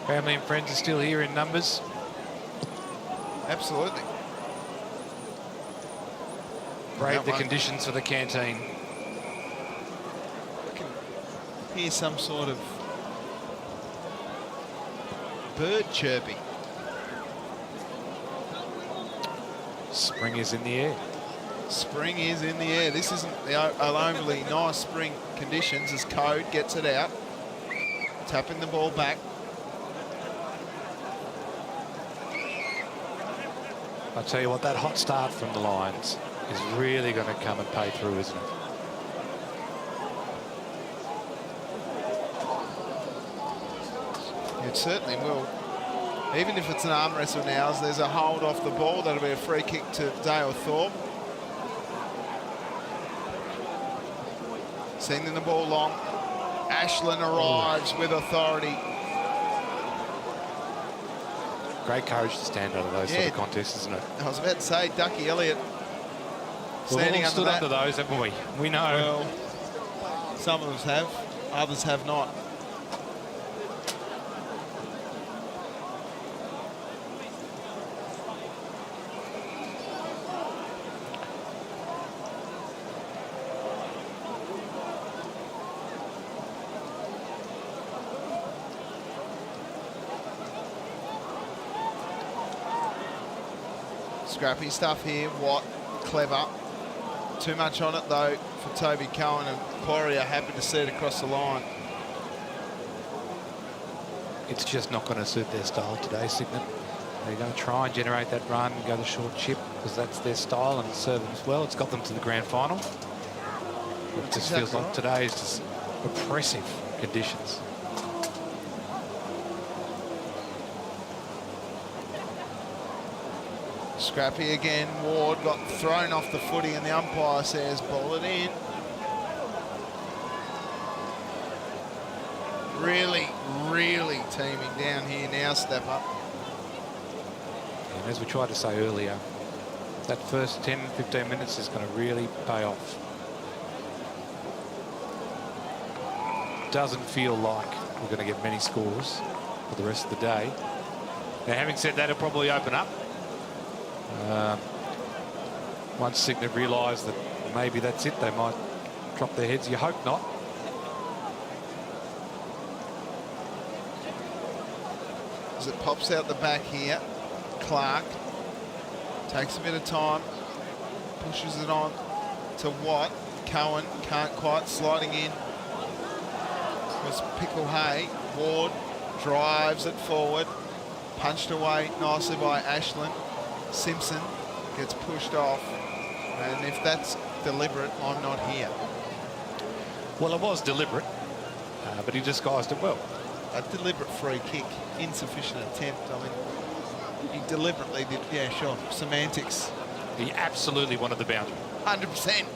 Family and friends are still here in numbers. Absolutely. Brave the conditions for the canteen. I can hear some sort of bird chirping. Spring is in the air. Spring is in the air. This isn't the overly nice spring conditions as Code gets it out. Tapping the ball back. I'll tell you what, that hot start from the Lions is really going to come and pay through, isn't it? It certainly will. Even if it's an arm wrestle now, as there's a hold off the ball, that'll be a free kick to Dale Thorpe. Sending the ball long. Ashland arrives with authority. Great courage to stand under those sort of contests, isn't it? I was about to say, Ducky Elliott standing We've all stood under under those, haven't we? We know. Well, some of us have, others have not. Scrappy stuff here. Watt, clever. Too much on it though for Toby Cohen, and Quarry are happy to see it across the line. It's just not going to suit their style today, Cygnet. They're going to try and generate that run and go the short chip because that's their style and serve them as well. It's got them to the grand final. It just feels like today is just oppressive conditions. Scrappy again. Ward got thrown off the footy and the umpire says ball it in. Really, really teaming down here now, Step Up. And as we tried to say earlier, that first 10-15 minutes is going to really pay off. Doesn't feel like we're going to get many scores for the rest of the day. Now, having said that, it'll probably open up. Once Cygnet realise that maybe that's it, they might drop their heads. You hope not. As it pops out the back here, Clark takes a bit of time, pushes it on to Watt. Cohen can't quite, sliding in was Pickle Hay. Ward drives it forward, punched away nicely by Ashland. Simpson gets pushed off, and if that's deliberate, I'm not here. Well, it was deliberate, but he disguised it well. A deliberate free kick, insufficient attempt. I mean, He deliberately did, yeah, sure, semantics. He absolutely wanted the boundary. 100%.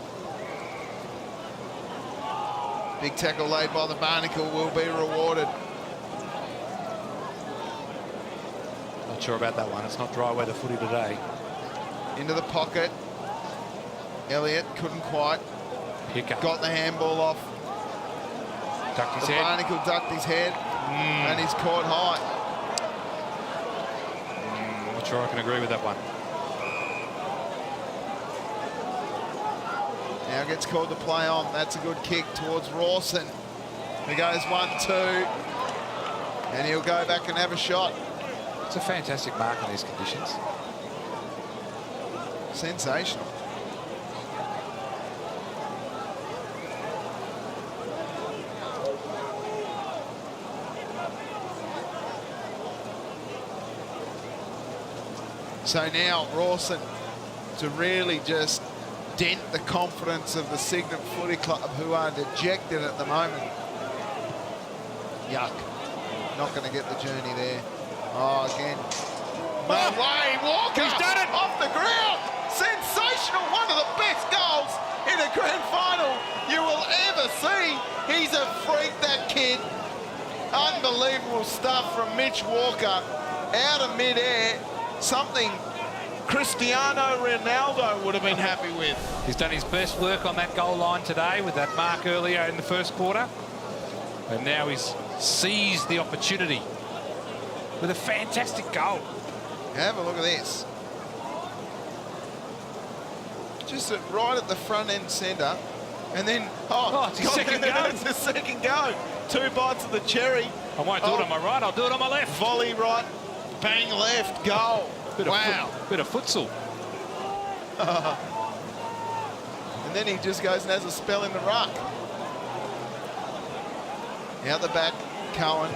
Big tackle laid by the Barnacle will be rewarded. Not sure about that one. It's not dry weather footy today. Into the pocket. Elliott couldn't quite. Hiccup. Got the handball off. Ducked his The head. Barnacle ducked his head and he's caught high. Not sure I can agree with that one. Now gets called to play on. That's a good kick towards Rawson. He goes 1-2. And he'll go back and have a shot. It's a fantastic mark in these conditions. Sensational. So now Rawson to really just dent the confidence of the Cygnet Footy Club, who are dejected at the moment. Yuck. Not going to get the journey there. Oh, again. No way, Walker! He's done it! Off the ground! Sensational! One of the best goals in a grand final you will ever see. He's a freak, that kid. Unbelievable stuff from Mitch Walker. Out of midair. Something Cristiano Ronaldo would have been happy with. He's done his best work on that goal line today with that mark earlier in the first quarter. And now he's seized the opportunity with a fantastic goal. Have a look at this. Just right at the front end centre. And then, it's his second go. It's the second go. 2 bites of the cherry. I won't do it on my right, I'll do it on my left. Volley right, bang left, goal. Wow. Bit of futsal. And then he just goes and has a spell in the ruck. Out the back, Cohen.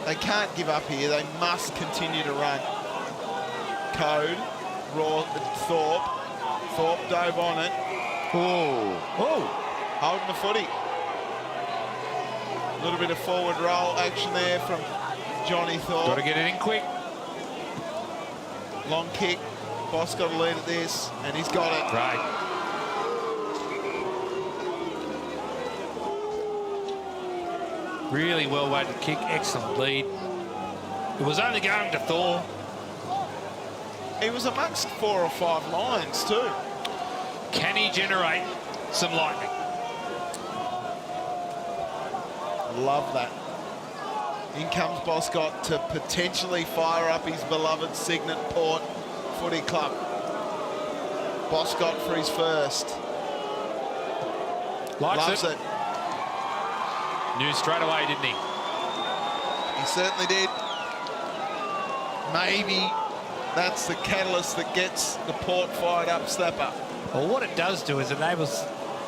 They can't give up here. They must continue to run. Code, Thorpe. Thorpe dove on it. Oh. Holding the footy. A little bit of forward roll action there from Johnny Thorpe. Got to get it in quick. Long kick. Boss got a lead at this, and he's got it. Right. Really well-weighted kick. Excellent lead. It was only going to Thor. He was amongst 4 or 5 lines too. Can he generate some lightning? Love that. In comes Boscott to potentially fire up his beloved Cygnet Port Footy Club. Boscott for his first. Loves it. Knew straight away, didn't he? He certainly did. Maybe that's the catalyst that gets the Port fired up snapper. Well, what it does do is it enables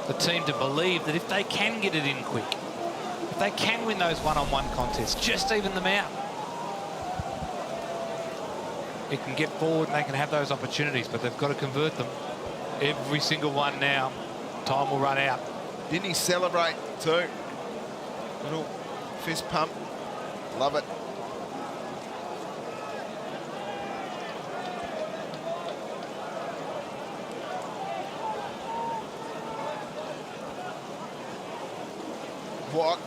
the team to believe that if they can get it in quick, if they can win those one-on-one contests, just even them out, it can get forward and they can have those opportunities, but they've got to convert them. Every single one now. Time will run out. Didn't he celebrate too? Little fist pump. Love it. Watt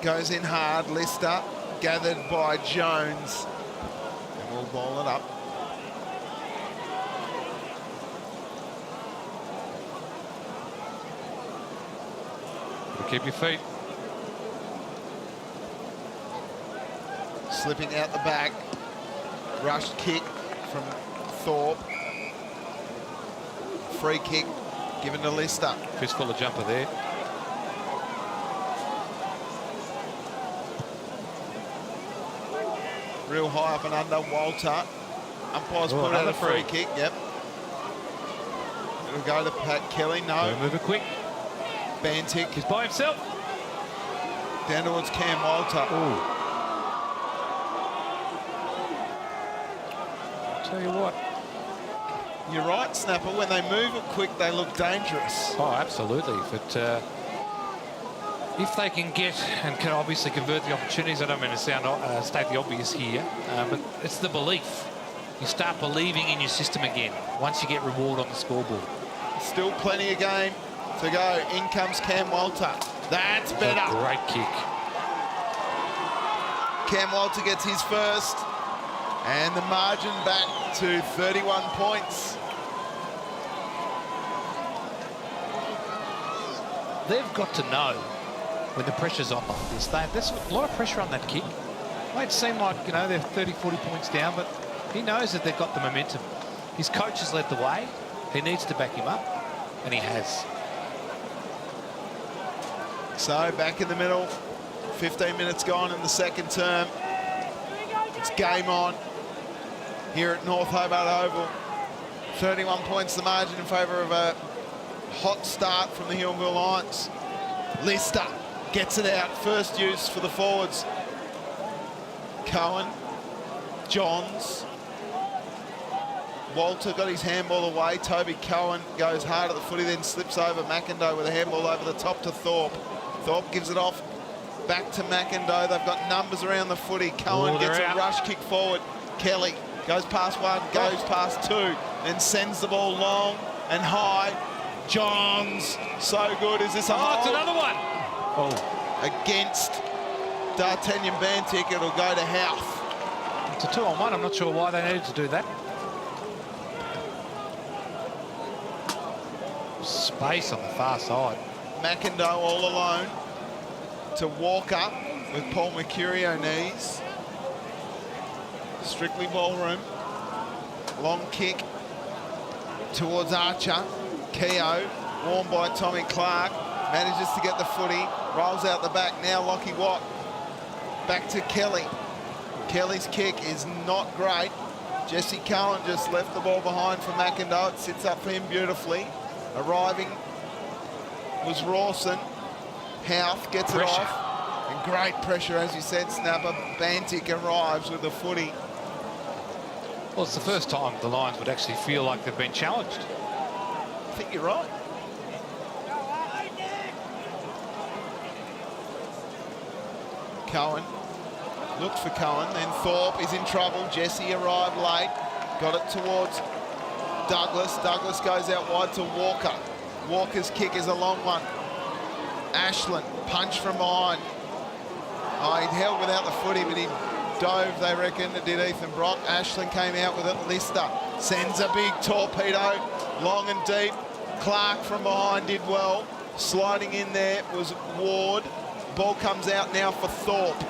goes in hard. Lister gathered by Jones. And we'll ball it up. Keep your feet. Slipping out the back. Rushed kick from Thorpe. Free kick given to Lister. Fistful of jumper there. Real high up and under. Walter. Umpires put out a free kick. Yep. It'll go to Pat Kelly. No. Move it quick. Bantic. He's by himself. Down towards Cam Walter. Ooh. Tell you what. You're right, Snapper. When they move it quick, they look dangerous. Oh, absolutely. But if they can get and can obviously convert the opportunities, I don't mean to sound state the obvious here, but it's the belief. you start believing in your system again once you get reward on the scoreboard. Still plenty of game to go. In comes Cam Walter. That's better. Great kick. Cam Walter gets his first, and the margin back to 31 points. They've got to know when the pressure's on like this. There's a lot of pressure on that kick. It might seem like, you know, they're 30, 40 points down, but he knows that they've got the momentum. His coach has led the way. He needs to back him up, and he has. So back in the middle, 15 minutes gone in the second term. It's game on here at North Hobart Oval. 31 points the margin in favour of a hot start from the Huonville Lions. Lister gets it out, first use for the forwards. Cohen, Johns. Walter got his handball away. Toby Cohen goes hard at the footy, then slips over McIndoe with a handball over the top to Thorpe. Thorpe gives it off back to McIndoe. They've got numbers around the footy. Cohen gets a rush kick forward. Kelly goes past one, goes past two, and sends the ball long and high. Johns, so good. Is this a hold? It's another one. Against D'Artagnan Bantic, it'll go to Houth. It's a 2-on-1. I'm not sure why they needed to do that. Space on the far side. McIndoe all alone to Walker with Paul Mercurio knees. Strictly ballroom. Long kick towards Archer. Keogh, warned by Tommy Clark, manages to get the footy, rolls out the back now. Lockie Watt back to Kelly. Kelly's kick is not great. Jesse Cohen just left the ball behind for McIndoe. It sits up for him beautifully. Arriving was Rawson. Houth gets it off. And great pressure, as you said, Snapper. Bantic arrives with the footy. Well, it's the first time the Lions would actually feel like they've been challenged. I think you're right. Cohen looked for Cohen, then Thorpe is in trouble. Jesse arrived late, got it towards Douglas. Douglas goes out wide to Walker. Walker's kick is a long one. Ashland, punch from behind. Oh, he'd held without the footy, but he dove, they reckon. It did Ethan Brock. Ashland came out with it. Lister sends a big torpedo, long and deep. Clark from behind did well. Sliding in there was Ward. Ball comes out now for Thorpe.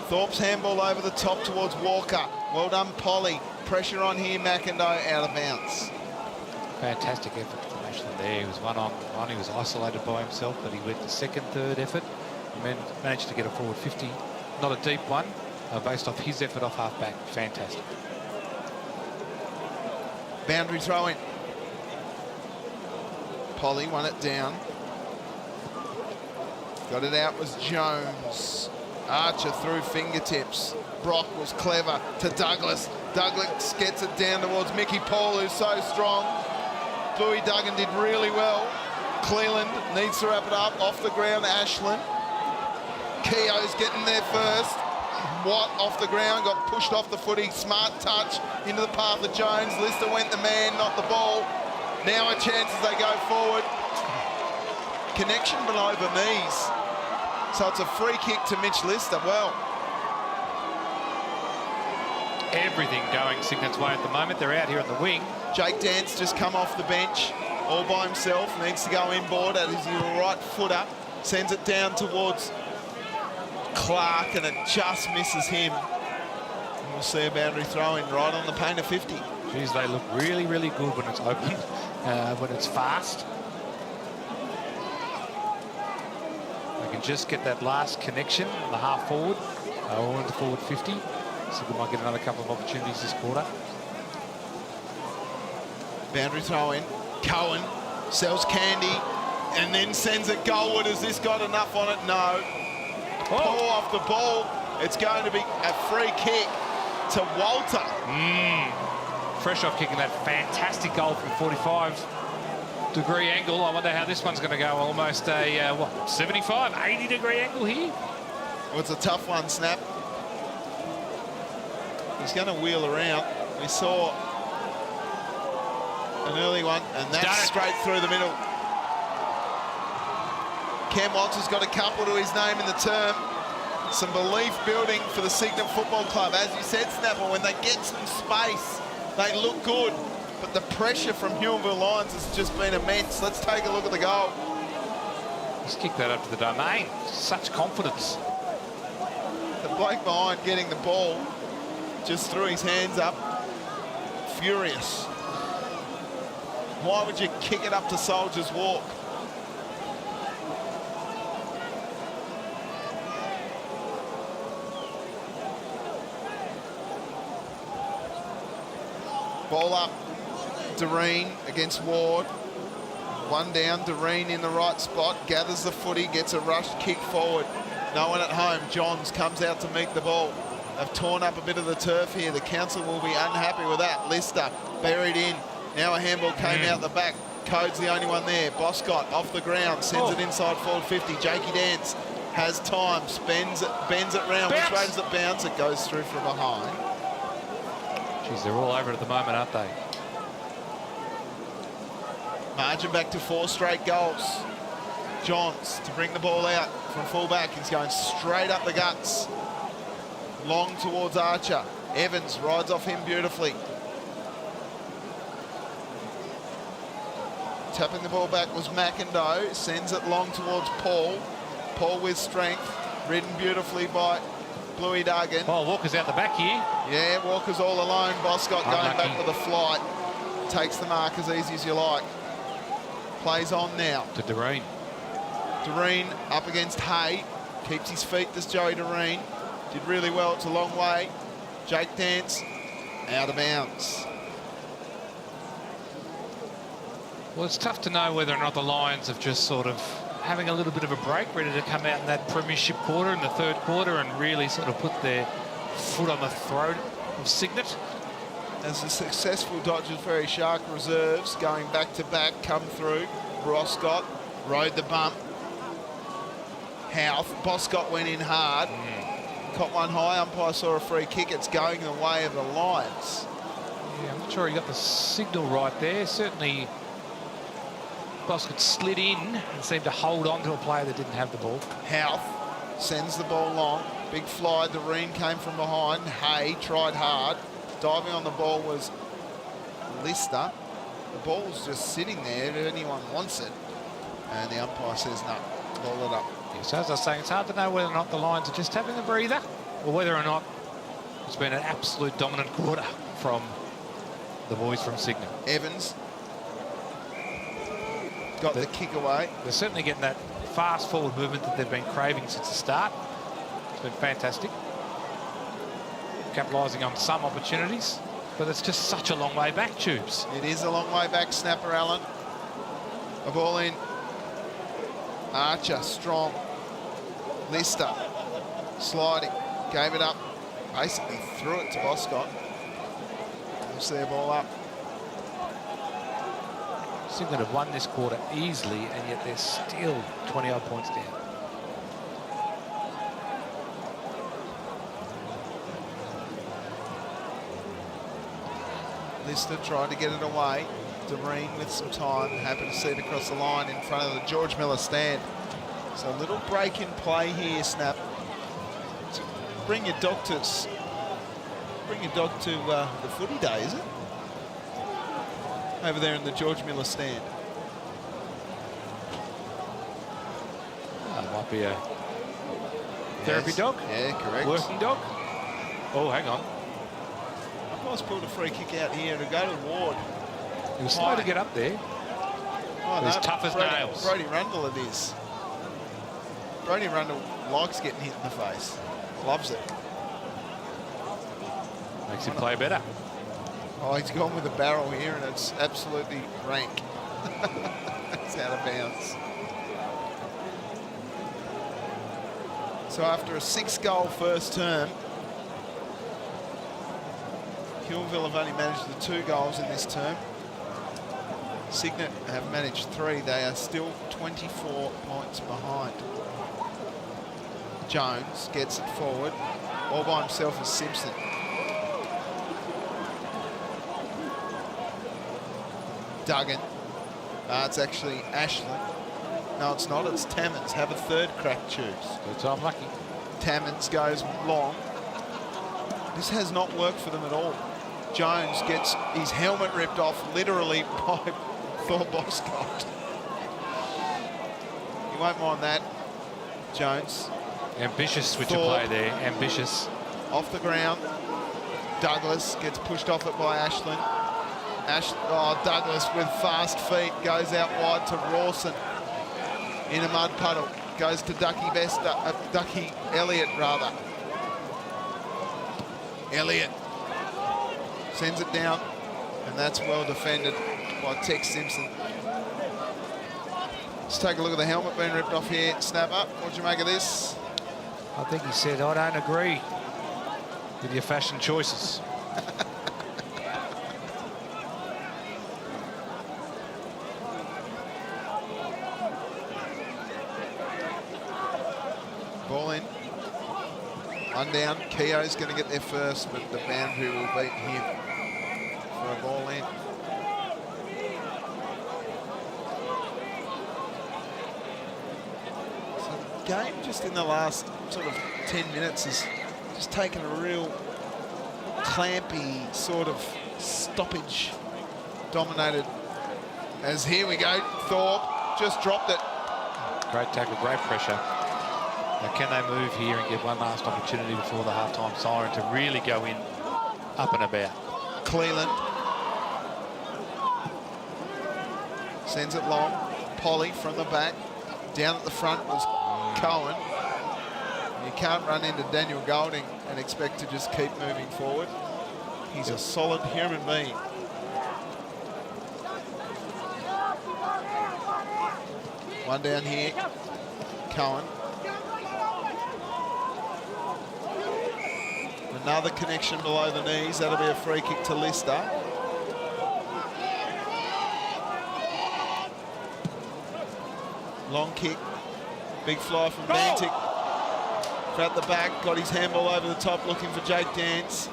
Thorpe's handball over the top towards Walker. Well done, Polly. Pressure on here, McIndoe out of bounds. Fantastic effort from Ashland there. He was one on one. He was isolated by himself, but he went the second, third effort and managed to get a forward 50. Not a deep one, based off his effort off half-back. Fantastic. Boundary throw in. Polly won it down. Got it out was Jones. Archer through fingertips. Brock was clever to Douglas. Douglas gets it down towards Mickey Paul, who's so strong. Bluey Duggan did really well. Cleland needs to wrap it up. Off the ground, Ashland. Keogh's getting there first. Watt off the ground, got pushed off the footy. Smart touch into the path of Jones. Lister went the man, not the ball. Now a chance as they go forward. Connection below the knees. So it's a free kick to Mitch Lister. Well, Everything going Cygnet's way at the moment. They're out here on the wing. Jake Dance just come off the bench all by himself. Needs to go inboard at his right footer. Sends it down towards Clark and it just misses him. And we'll see a boundary throw in right on the paint of 50. Geez, they look really, really good when it's open, when it's fast. They can just get that last connection on the half forward or into forward 50. So we might get another couple of opportunities this quarter. Boundary throw in. Cohen sells Candy and then sends it goalward. Has this got enough on it? No. Pull off the ball. It's going to be a free kick to Walter. Fresh off kicking that fantastic goal from 45-degree angle. I wonder how this one's going to go. Almost a, 75, 80-degree angle here. Well, it's a tough one, Snap. He's going to wheel around. We saw an early one, and that's straight through the middle. Cam Walters got a couple to his name in the term. Some belief building for the Cygnet Football Club. As you said, Snapper, when they get some space, they look good. But the pressure from Huonville Lions has just been immense. Let's take a look at the goal. Just kick that up to the domain. Such confidence. The bloke behind getting the ball just threw his hands up. Furious. Why would you kick it up to Soldiers Walk? Ball up. Doreen against Ward. One down, Doreen in the right spot, gathers the footy, gets a rushed kick forward. No one at home. Johns comes out to meet the ball. They've torn up a bit of the turf here. The council will be unhappy with that. Lister buried in. Now a handball came out the back. Code's the only one there. Boscott off the ground, sends it inside forward 50. Jakey Dance has time, bends it round. Which way does it bounce? It goes through from behind. Geez, they're all over it at the moment, aren't they? Margin back to 4 straight goals. Johns to bring the ball out from full-back. He's going straight up the guts. Long towards Archer. Evans rides off him beautifully. Tapping the ball back was McIndoe. Sends it long towards Paul. Paul with strength. Ridden beautifully by Bluey Duggan. Oh, Walker's out the back here. Yeah, Walker's all alone. Boscott going back with a flight. Takes the mark as easy as you like. Plays on now. To Doreen. Doreen up against Hay. Keeps his feet, this Joey Doreen. Did really well, it's a long way. Jake Dance, out of bounds. Well, it's tough to know whether or not the Lions have just sort of having a little bit of a break, ready to come out in that premiership quarter, in the third quarter, and really sort of put their foot on the throat of Cygnet. As the successful Dodgers Ferry Shark reserves going back-to-back come through. Broscott rode the bump. Houth. Boscott went in hard. Caught one high. Umpire saw a free kick. It's going the way of the Lions. Yeah, I'm not sure he got the signal right there. Certainly, Boscott slid in and seemed to hold on to a player that didn't have the ball. Houth sends the ball long. Big fly. Doreen came from behind. Hay tried hard. Diving on the ball was Lister. The ball's just sitting there if anyone wants it. And the umpire says, no, ball it up. Yeah, so as I was saying, it's hard to know whether or not the Lions are just having a breather or whether or not it's been an absolute dominant quarter from the boys from Cygnet. Evans got the kick away. They're certainly getting that fast forward movement that they've been craving since the start. It's been fantastic. Capitalising on some opportunities, but it's just such a long way back, Tubes. It is a long way back, Snapper Allen. A ball in. Archer, strong. Lister, sliding. Gave it up. Basically threw it to Boscott. We'll see a ball up. Cygnet have won this quarter easily, and yet they're still 20-odd points down. Lister tried to get it away. Doreen with some time, happy to see it across the line in front of the George Miller stand. So a little break in play here, Snap. So bring your dog to the footy day, is it? Over there in the George Miller stand. Might be a therapy dog. Yeah, correct. Working dog. Oh, hang on. Umpire's pulled a free kick out here to go to Ward. He was slow to get up there. Oh, He's tough as nails. Brody Rundle it is. Brody Rundle likes getting hit in the face. Loves it. Makes him play better. Oh, he's gone with a barrel here and it's absolutely rank. It's out of bounds. So after a 6-goal first term, Huonville have only managed the 2 goals in this term. Cygnet have managed 3. They are still 24 points behind. Jones gets it forward. All by himself is Simpson. Duggan. It's actually Ashland. No, it's not. It's Tammins. Have a third crack, choose. Good time, lucky. Tammins goes long. This has not worked for them at all. Jones gets his helmet ripped off literally by Thor Boscott. You won't mind that, Jones. Ambitious switch of play there, ambitious. Off the ground. Douglas gets pushed off it by Ashland. Douglas with fast feet goes out wide to Rawson in a mud puddle. Goes to Ducky Elliott rather. Elliott sends it down, and that's well defended by Tex Simpson. Let's take a look at the helmet being ripped off here. Snapper, what'd you make of this? I think he said, I don't agree with your fashion choices. Ball in. One down. Keogh's going to get there first, but the boundary will beat him for a ball in. So the game just in the last sort of 10 minutes has just taken a real clampy sort of stoppage dominated. As here we go, Thorpe just dropped it. Great tackle, great pressure. Now, can they move here and get one last opportunity before the halftime siren to really go in up and about? Cleland sends it long. Polly from the back. Down at the front was Cohen. You can't run into Daniel Golding and expect to just keep moving forward. He's a solid human being. One down here. Cohen. Another connection below the knees. That'll be a free kick to Lister. Long kick. Big fly from Bantic. At the back, got his handball over the top, looking for Jake Dance.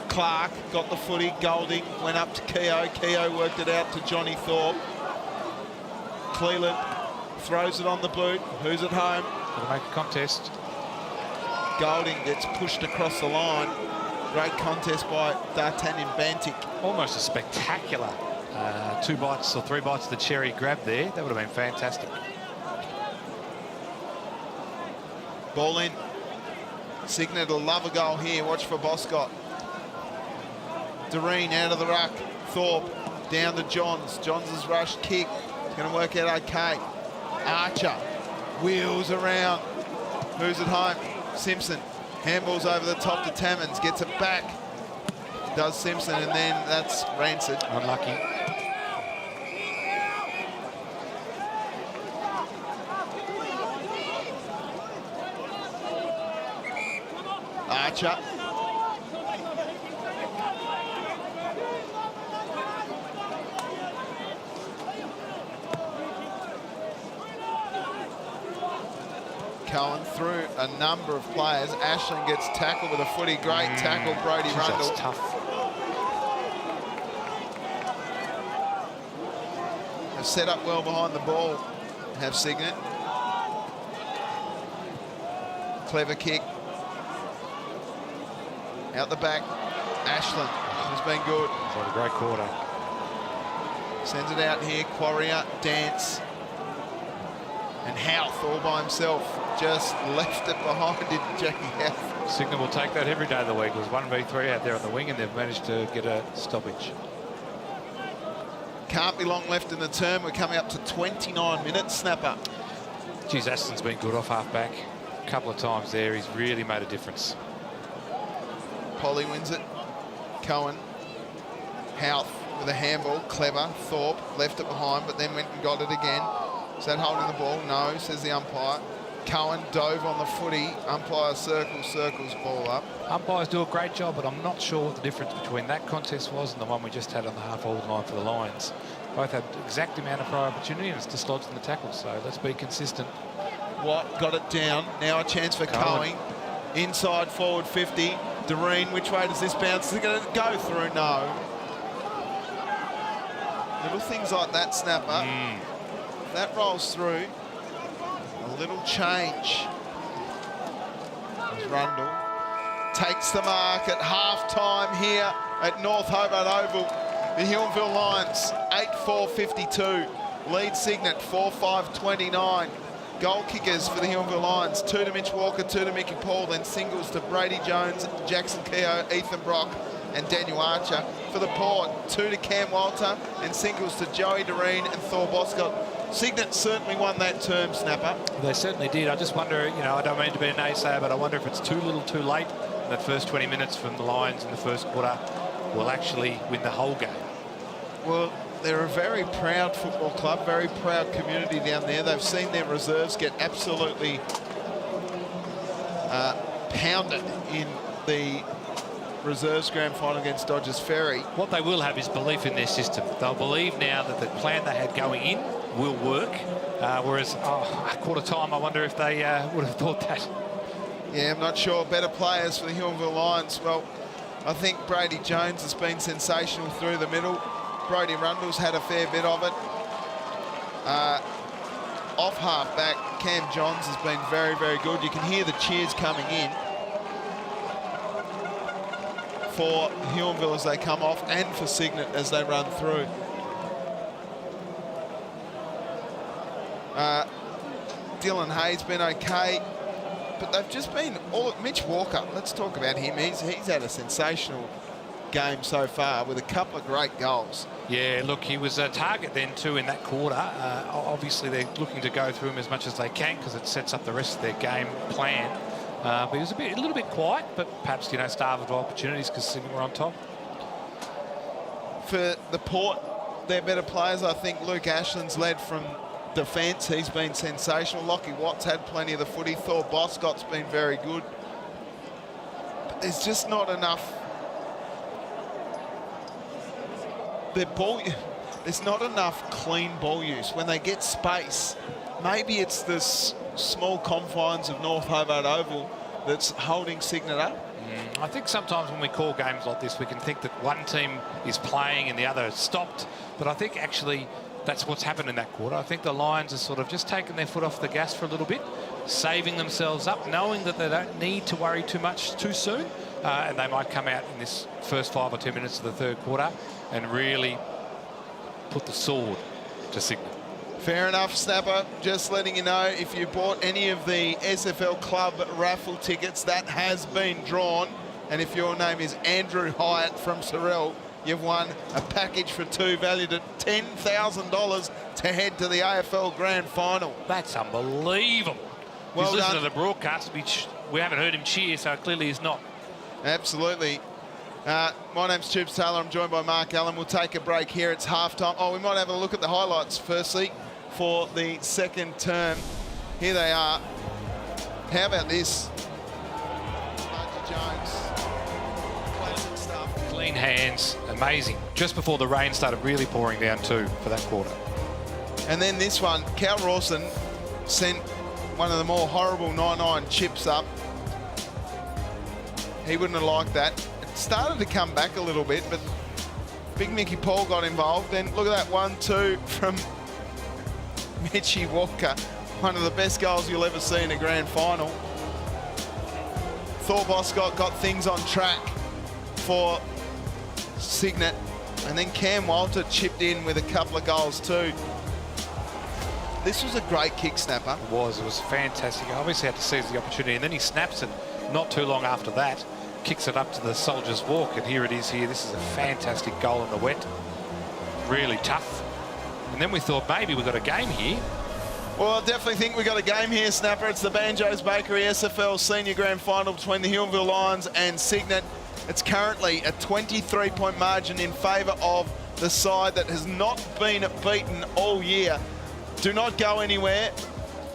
Clark got the footy. Golding went up to Keogh. Keogh worked it out to Johnny Thorpe. Cleland throws it on the boot. Who's at home? Got to make a contest. Golding gets pushed across the line. Great contest by D'Artagnan Bantic. Almost a spectacular 2 bites or 3 bites of the cherry grab there. That would have been fantastic. Ball in. Cygnet will love a goal here. Watch for Boscott. Doreen out of the ruck. Thorpe down to Johns. Johns' rush kick. It's going to work out okay. Archer wheels around. Who's at home? Simpson. Handballs over the top to Tammins. Gets it back. Does Simpson, and then that's Rancid. Unlucky. Archer. Cohen through a number of players. Ashland gets tackled with a footy. Great tackle, Brody Rundle. That's tough. Have set up well behind the ball. Have Cygnet. Clever kick. Out the back. Ashland has been good. He's had a great quarter. Sends it out here. Quarrier, Dance. And Houth all by himself. Just left it behind him, Jackie Houth. Cygnet will take that every day of the week. It was 1v3 out there on the wing, and they've managed to get a stoppage. Can't be long left in the term. We're coming up to 29 minutes. Snapper. Geez, Aston's been good off half-back. A couple of times there, he's really made a difference. Polly wins it. Cohen. Houth with a handball. Clever. Thorpe left it behind, but then went and got it again. Is that holding the ball? No, says the umpire. Cohen dove on the footy. Umpire circles ball up. Umpires do a great job, but I'm not sure what the difference between that contest was and the one we just had on the half-forward line for the Lions. Both had exact amount of prior opportunity, and it's dislodged in the tackle, so let's be consistent. Watt got it down. Now a chance for Cohen. Inside forward 50. Doreen, which way does this bounce? Is it going to go through? No. Little things like that, Snapper. That rolls through. A little change. As Rundle takes the mark at half-time here at North Hobart Oval. The Huonville Lions, 8-4-52. Lead Cygnet, 4-5-29. Goal kickers for the Huonville Lions, 2 to Mitch Walker, 2 to Mickey Paul, then singles to Brady Jones, Jackson Keogh, Ethan Brock and Daniel Archer. For the Port, 2 to Cam Walter and singles to Joey Doreen and Thor Boscott. Cygnet certainly won that term, Snapper. They certainly did. I just wonder, you know, I don't mean to be a naysayer, but I wonder if it's too little too late. That first 20 minutes from the Lions in the first quarter will actually win the whole game. Well, they're a very proud football club, very proud community down there. They've seen their reserves get absolutely pounded in the reserves grand final against Dodgers Ferry. What they will have is belief in their system. They'll believe now that the plan they had going in will work. Whereas, at quarter time, I wonder if they would have thought that. Yeah, I'm not sure. Better players for the Huonville Lions. Well, I think Brady Jones has been sensational through the middle. Brody Rundle's had a fair bit of it. Off half-back, Cam Johns has been very, very good. You can hear the cheers coming in for Huonville as they come off and for Cygnet as they run through. Dylan Hay's been okay, but they've just been all... Mitch Walker, let's talk about him. He's had a sensational game so far with a couple of great goals. Yeah, look, he was a target then too in that quarter. Obviously, they're looking to go through him as much as they can because it sets up the rest of their game plan. But he was a little bit quiet, but perhaps, you know, starved of opportunities because Sydney were on top. For the Port, they're better players. I think Luke Ashland's led from defence. He's been sensational. Lockie Watts had plenty of the footy. Thor Boscott's been very good. But there's just not enough. There's not enough clean ball use. When they get space, maybe it's the small confines of North Hobart Oval that's holding Cygnet up. I think sometimes when we call games like this, we can think that one team is playing and the other has stopped. But I think actually that's what's happened in that quarter. I think the Lions are sort of just taking their foot off the gas for a little bit, saving themselves up, knowing that they don't need to worry too much too soon. And they might come out in this first 5 or 10 minutes of the third quarter and really put the sword to Cygnet. Fair enough, Snapper. Just letting you know, if you bought any of the SFL Club raffle tickets, that has been drawn. And if your name is Andrew Hyatt from Sorrel, you've won a package for 2 valued at $10,000 to head to the AFL Grand Final. That's unbelievable. Well he's done. listening to the broadcast, which we haven't heard him cheer, so clearly he's not. Absolutely. My name's Tubes Taylor. I'm joined by Mark Allen. We'll take a break here. It's halftime. Oh, we might have a look at the highlights firstly for the second term. Here they are. How about this? Brady Jones. Classic stuff. Clean hands, amazing. Just before the rain started really pouring down too for that quarter. And then this one, Cal Rawson sent one of the more horrible 9-9 chips up. He wouldn't have liked that. It started to come back a little bit, but Big Mickey Paul got involved. Then look at that 1-2 from Mitchy Walker. One of the best goals you'll ever see in a grand final. Thor Boscott got things on track for Cygnet. And then Cam Walter chipped in with a couple of goals too. This was a great kick, Snapper. It was fantastic. I obviously had to seize the opportunity, and then he snaps it not too long after that, kicks it up to the Soldier's Walk, and here it is here. This is a fantastic goal in the wet. Really tough. And then we thought maybe we got a game here. Well, I definitely think we got a game here, Snapper. It's the Banjos Bakery SFL Senior Grand Final between the Huonville Lions and Cygnet. It's currently a 23-point margin in favour of the side that has not been beaten all year. Do not go anywhere.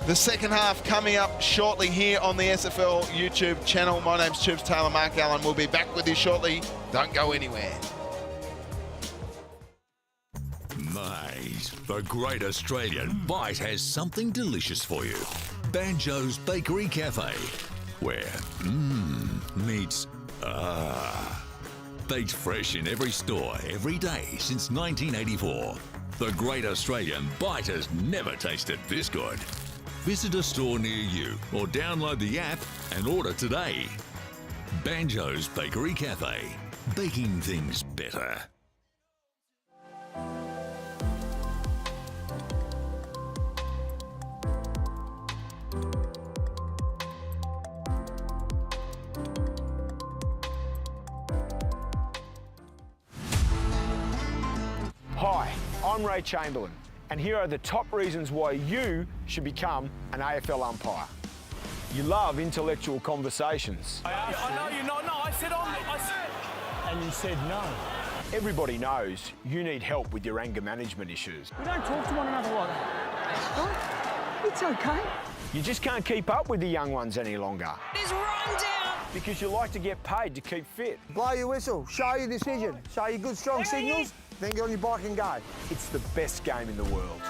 The second half coming up shortly here on the SFL YouTube channel. My name's Tubes Taylor. Mark Allen will be back with you shortly. Don't go anywhere. Mate, the Great Australian Bite has something delicious for you. Banjos Bakery Cafe, where meets baked fresh in every store every day since 1984. The great Australian bite has never tasted this good. Visit a store near you or download the app and order today. Banjos Bakery Cafe, baking things better. Hi, I'm Ray Chamberlain, and here are the top reasons why you should become an AFL umpire. You love intellectual conversations. I know you're not. No, I said And you said no. Everybody knows you need help with your anger management issues. We don't talk to one another like that. Oh, it's okay. You just can't keep up with the young ones any longer. It's run down. Because you like to get paid to keep fit. Blow your whistle, show your decision, show your good strong signals, then get on your bike and go. It's the best game in the world.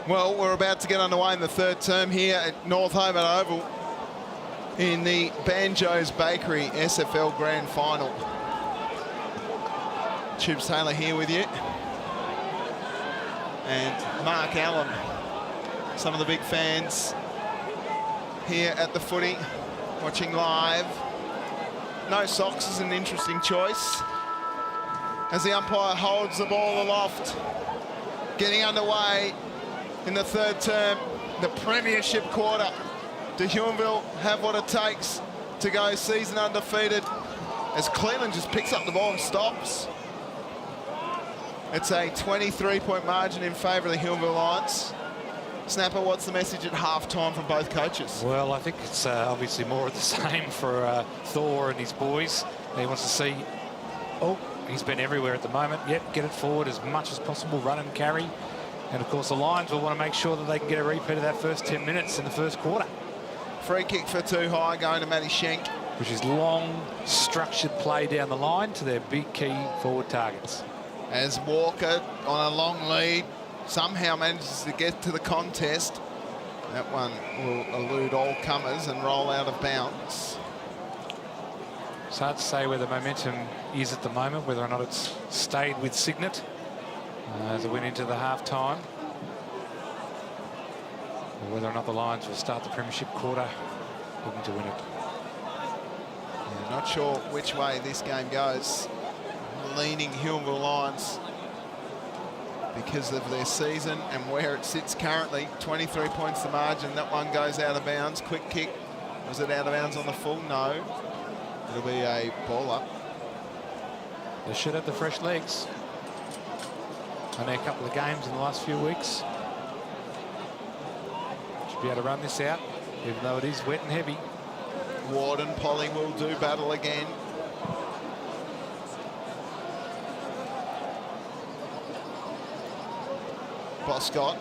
Well, we're about to get underway in the third term here at North Hobart Oval in the Banjos Bakery SFL Grand Final. Tubes Taylor here with you. And Mark Allen, some of the big fans here at the footy, watching live. No socks is an interesting choice as the umpire holds the ball aloft. Getting underway in the third term, the premiership quarter. Do Huonville have what it takes to go season undefeated as Cleveland just picks up the ball and stops? It's a 23-point margin in favour of the Huonville Lions. Snapper, what's the message at half-time from both coaches? Well, I think it's obviously more of the same for Thor and his boys. He wants to see, he's been everywhere at the moment. Yep, get it forward as much as possible, run and carry. And of course, the Lions will want to make sure that they can get a repeat of that first 10 minutes in the first quarter. Free kick for too high going to Matty Schenk. Which is long, structured play down the line to their big key forward targets. As Walker on a long lead somehow manages to get to the contest. That one will elude all comers and roll out of bounds. It's hard to say where the momentum is at the moment, whether or not it's stayed with Cygnet as it went into the half-time, or whether or not the Lions will start the premiership quarter looking to win it. Yeah, not sure which way this game goes. Leaning Huonville Lions because of their season and where it sits currently. 23 points the margin. That one goes out of bounds. Quick kick. Was it out of bounds on the full? No. It'll be a ball up. They should have the fresh legs. Only a couple of games in the last few weeks. Should be able to run this out, even though it is wet and heavy. Ward and Polly will do battle again. Boscott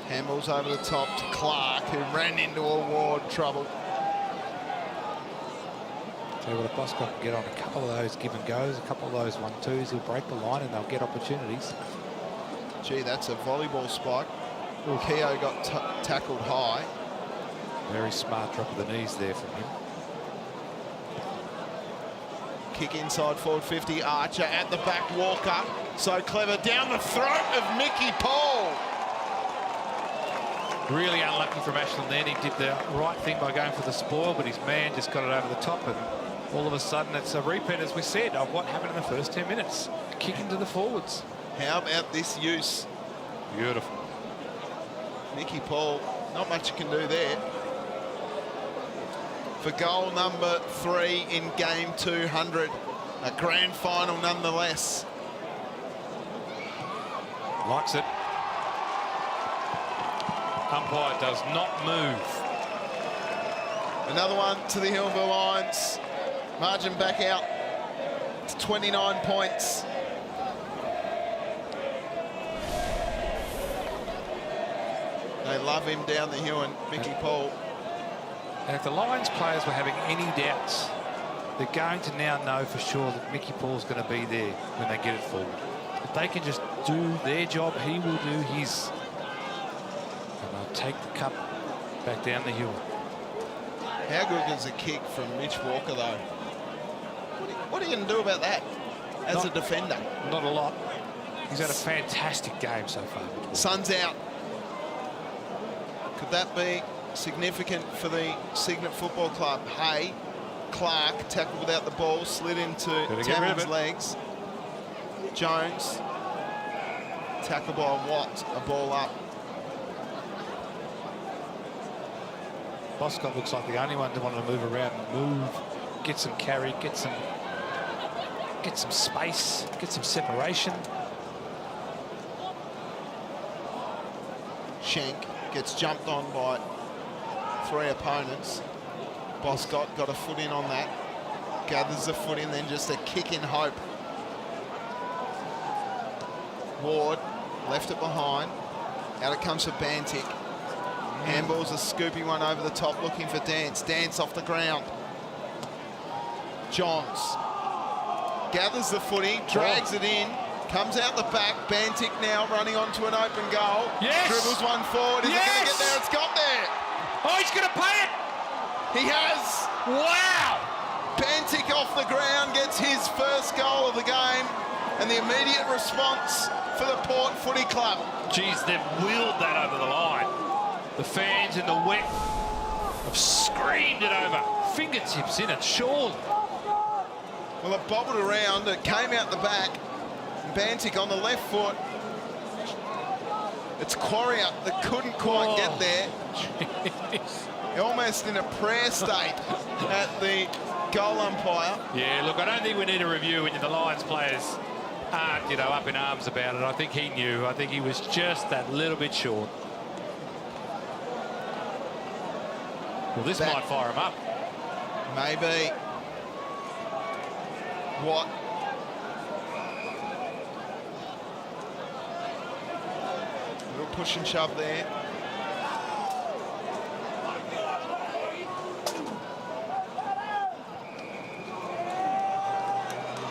handballs over the top to Clark, who ran into a Ward trouble. Tell you what, if Boscott can get on a couple of those give and goes, a couple of those 1-2s, he'll break the line and they'll get opportunities. Gee, that's a volleyball spike. Keogh got tackled high. Very smart drop of the knees there from him. Kick inside forward 50. Archer at the back. Walker. So clever. Down the throat of Mickey Paul. Really unlucky from Ashland then. He did the right thing by going for the spoil, but his man just got it over the top, and all of a sudden it's a repeat, as we said, of what happened in the first 10 minutes. Kick into the forwards. How about this use? Beautiful. Mickey Paul, not much you can do there. For goal number 3 in game 200. A grand final nonetheless. Likes it. Umpire does not move. Another one to the Huonville Lions. Margin back out to 29 points. They love him down the hill, and Mickey Paul. And if the Lions players were having any doubts, they're going to now know for sure that Mickey Paul's going to be there when they get it forward. If they can just do their job, he will do his. And they'll take the cup back down the hill. How good is a kick from Mitch Walker, though? What are you going to do about that as a defender? Not a lot. He's had a fantastic game so far. Sun's out. Could that be significant for the Cygnet Football Club? Hay, Clark tackled without the ball, slid into Tammins' legs. Jones, tackle by Watt, a ball up. Boscott looks like the only one to want to move around and move, get some carry, get some space, get some separation. Schenk gets jumped on by 3 opponents. Boscott got a foot in on that. Gathers the foot in, then just a kick in hope. Ward left it behind. Out it comes for Bantic. Handball's a scoopy one over the top, looking for Dance. Dance off the ground. Johns gathers the footy, drags it in. Comes out the back. Bantic now running onto an open goal. Yes. Dribbles one forward. Is it going to get there? It's got there. Oh, he's going to pay it. He has. Wow. Bantic off the ground gets his first goal of the game, and the immediate response for the Port Footy Club. Geez, they've wheeled that over the line. The fans in the wet have screamed it over. Fingertips in it, surely. Well, it bobbled around. It came out the back. Bantic on the left foot. It's Quarrier that couldn't quite get there. Almost in a prayer state at the goal umpire. Yeah, look, I don't think we need a review when the Lions players aren't, you know, up in arms about it. I think he knew. I think he was just that little bit short. Well, this might fire him up. Maybe. What? Little push and shove there.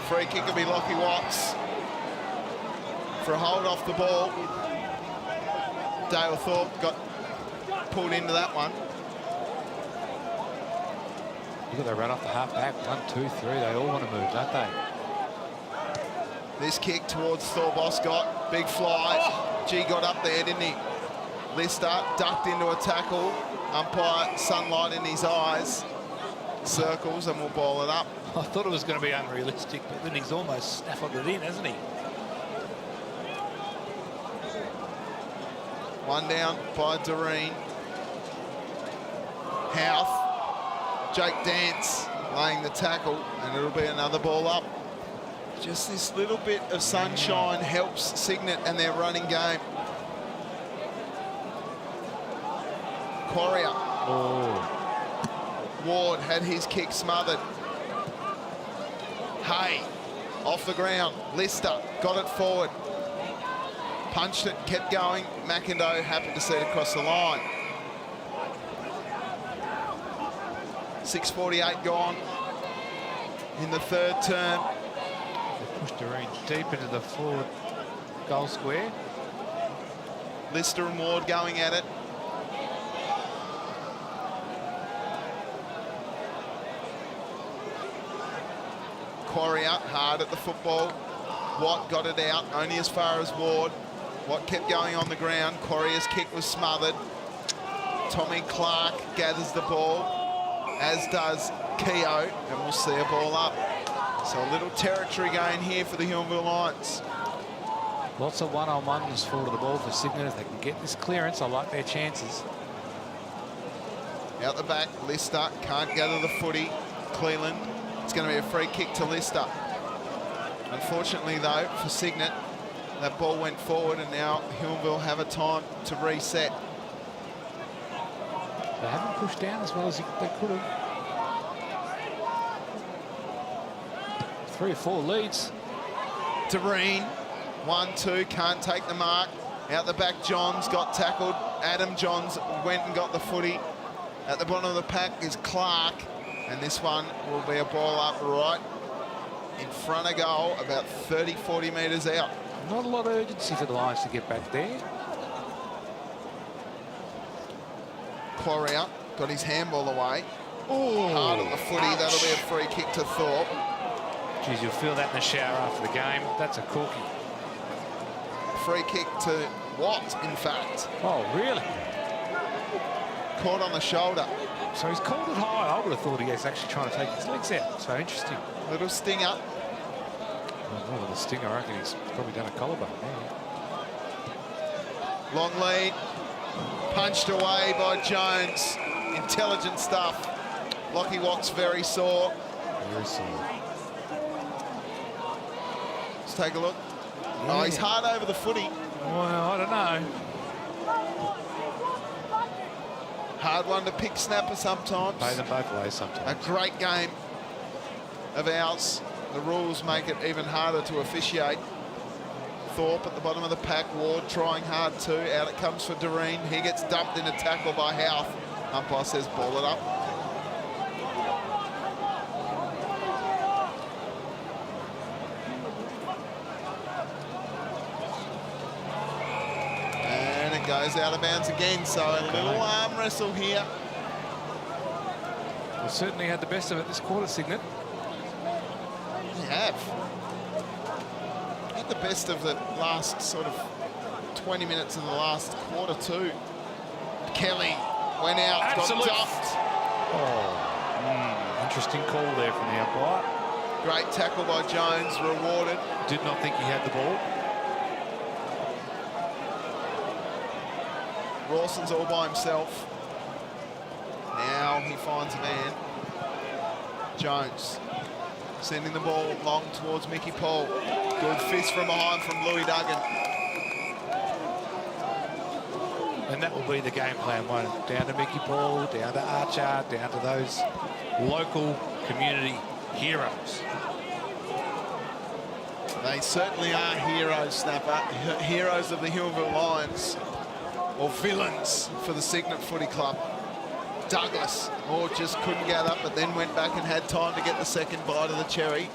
Free kick will be Lockie Watts for a hold off the ball. Dale Thorpe got pulled into that one. Look at they run off the half back. 1, 2, 3. They all want to move, don't they? This kick towards Thorpe Oscott. Big fly. Oh. G got up there, didn't he? Lister ducked into a tackle. Umpire, sunlight in his eyes. Circles and we'll ball it up. I thought it was going to be unrealistic, but then he's almost snaffled it in, hasn't he? One down by Doreen. Houth. Jake Dance laying the tackle, and it'll be another ball up. Just this little bit of sunshine helps Cygnet and their running game. Quarrier. Oh. Ward had his kick smothered. Hay off the ground. Lister got it forward. Punched it, kept going. McIndoe happened to see it across the line. 6:48 gone in the third term. They pushed Doreen deep into the forward goal square. Lister and Ward going at it. Quarrier hard at the football. Watt got it out only as far as Ward. Watt kept going on the ground. Quarrier's kick was smothered. Tommy Clark gathers the ball, as does Keogh, and we'll see a ball up. So a little territory gain here for the Huonville Lions. Lots of one-on-ones forward of the ball for Cygnet. If they can get this clearance, I like their chances. Out the back, Lister can't gather the footy. Cleland, it's going to be a free kick to Lister. Unfortunately, though, for Cygnet, that ball went forward, and now Huonville have a time to reset. They haven't pushed down as well as they could have. 3 or 4 leads. Doreen, 1-2, can't take the mark. Out the back, Johns got tackled. Adam Johns went and got the footy. At the bottom of the pack is Clark, and this one will be a ball up right in front of goal, about 30-40 metres out. Not a lot of urgency for the Lions to get back there. Quarrier got his handball away. Oh, hard at the footy. ouch. That'll be a free kick to Thorpe. Geez, you'll feel that in the shower after the game. That's a corky. Free kick to Watt, in fact. Oh, really? Caught on the shoulder. So he's called it high. I would have thought he was actually trying to take his legs out. So interesting. Little stinger. Well, with the stinger, I reckon he's probably done a collarbone there. Long lead. Punched away by Jones. Intelligent stuff. Lockie Watts very sore. Very sore. Let's take a look. Oh, he's hard over the footy. Well, I don't know. Hard one to pick snapper sometimes. Play them both ways A sometimes. great game of ours. The rules make it even harder to officiate. Thorpe at the bottom of the pack. Ward trying hard too. Out it comes for Doreen. He gets dumped in a tackle by Houth. Umpire says ball it up. goes out of bounds again, so a little arm wrestle here. Well, certainly had the best of it this quarter, Cygnet. They have. Had the best of the last sort of 20 minutes of the last quarter too. Kelly went out, Absolute. got dumped. Interesting call there from the umpire. Great tackle by Jones, rewarded. Did not think he had the ball. Rawson's all by himself. Now he finds a man. Jones sending the ball long towards Mickey Paul. Good fist from behind from Louis Duggan. And that will be the game plan, won't it? Down to Mickey Paul, down to Archer, down to those local community heroes. They certainly are heroes, Snapper. Heroes of the Huonville Lions, or villains for the Cygnet Footy Club. Douglas, just couldn't get up, but then went back and had time to get the second bite of the cherry.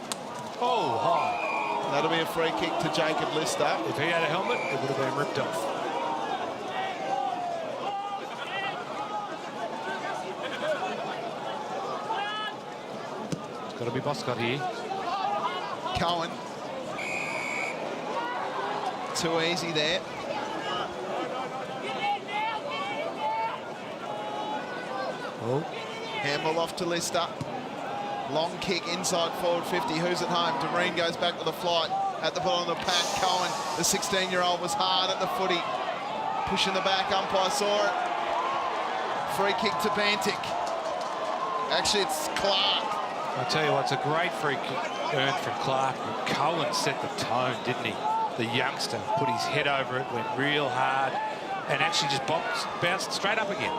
Oh, high. That'll be a free kick to Jacob Lister. If he had a helmet, it would have been ripped off. It's got to be Boscott here. Cohen. Too easy there. Oh. Handball off to Lister. Long kick inside forward 50. Who's at home? Doreen goes back with a flight. At the bottom of the pack, Cohen, the 16-year-old, was hard at the footy. Pushing the back, umpire saw it. Free kick to Bantic. Actually, it's Clark. I tell you what, it's a great free kick earned from Clark. Cohen set the tone, didn't he? The youngster put his head over it, went real hard, and actually just bounced straight up again.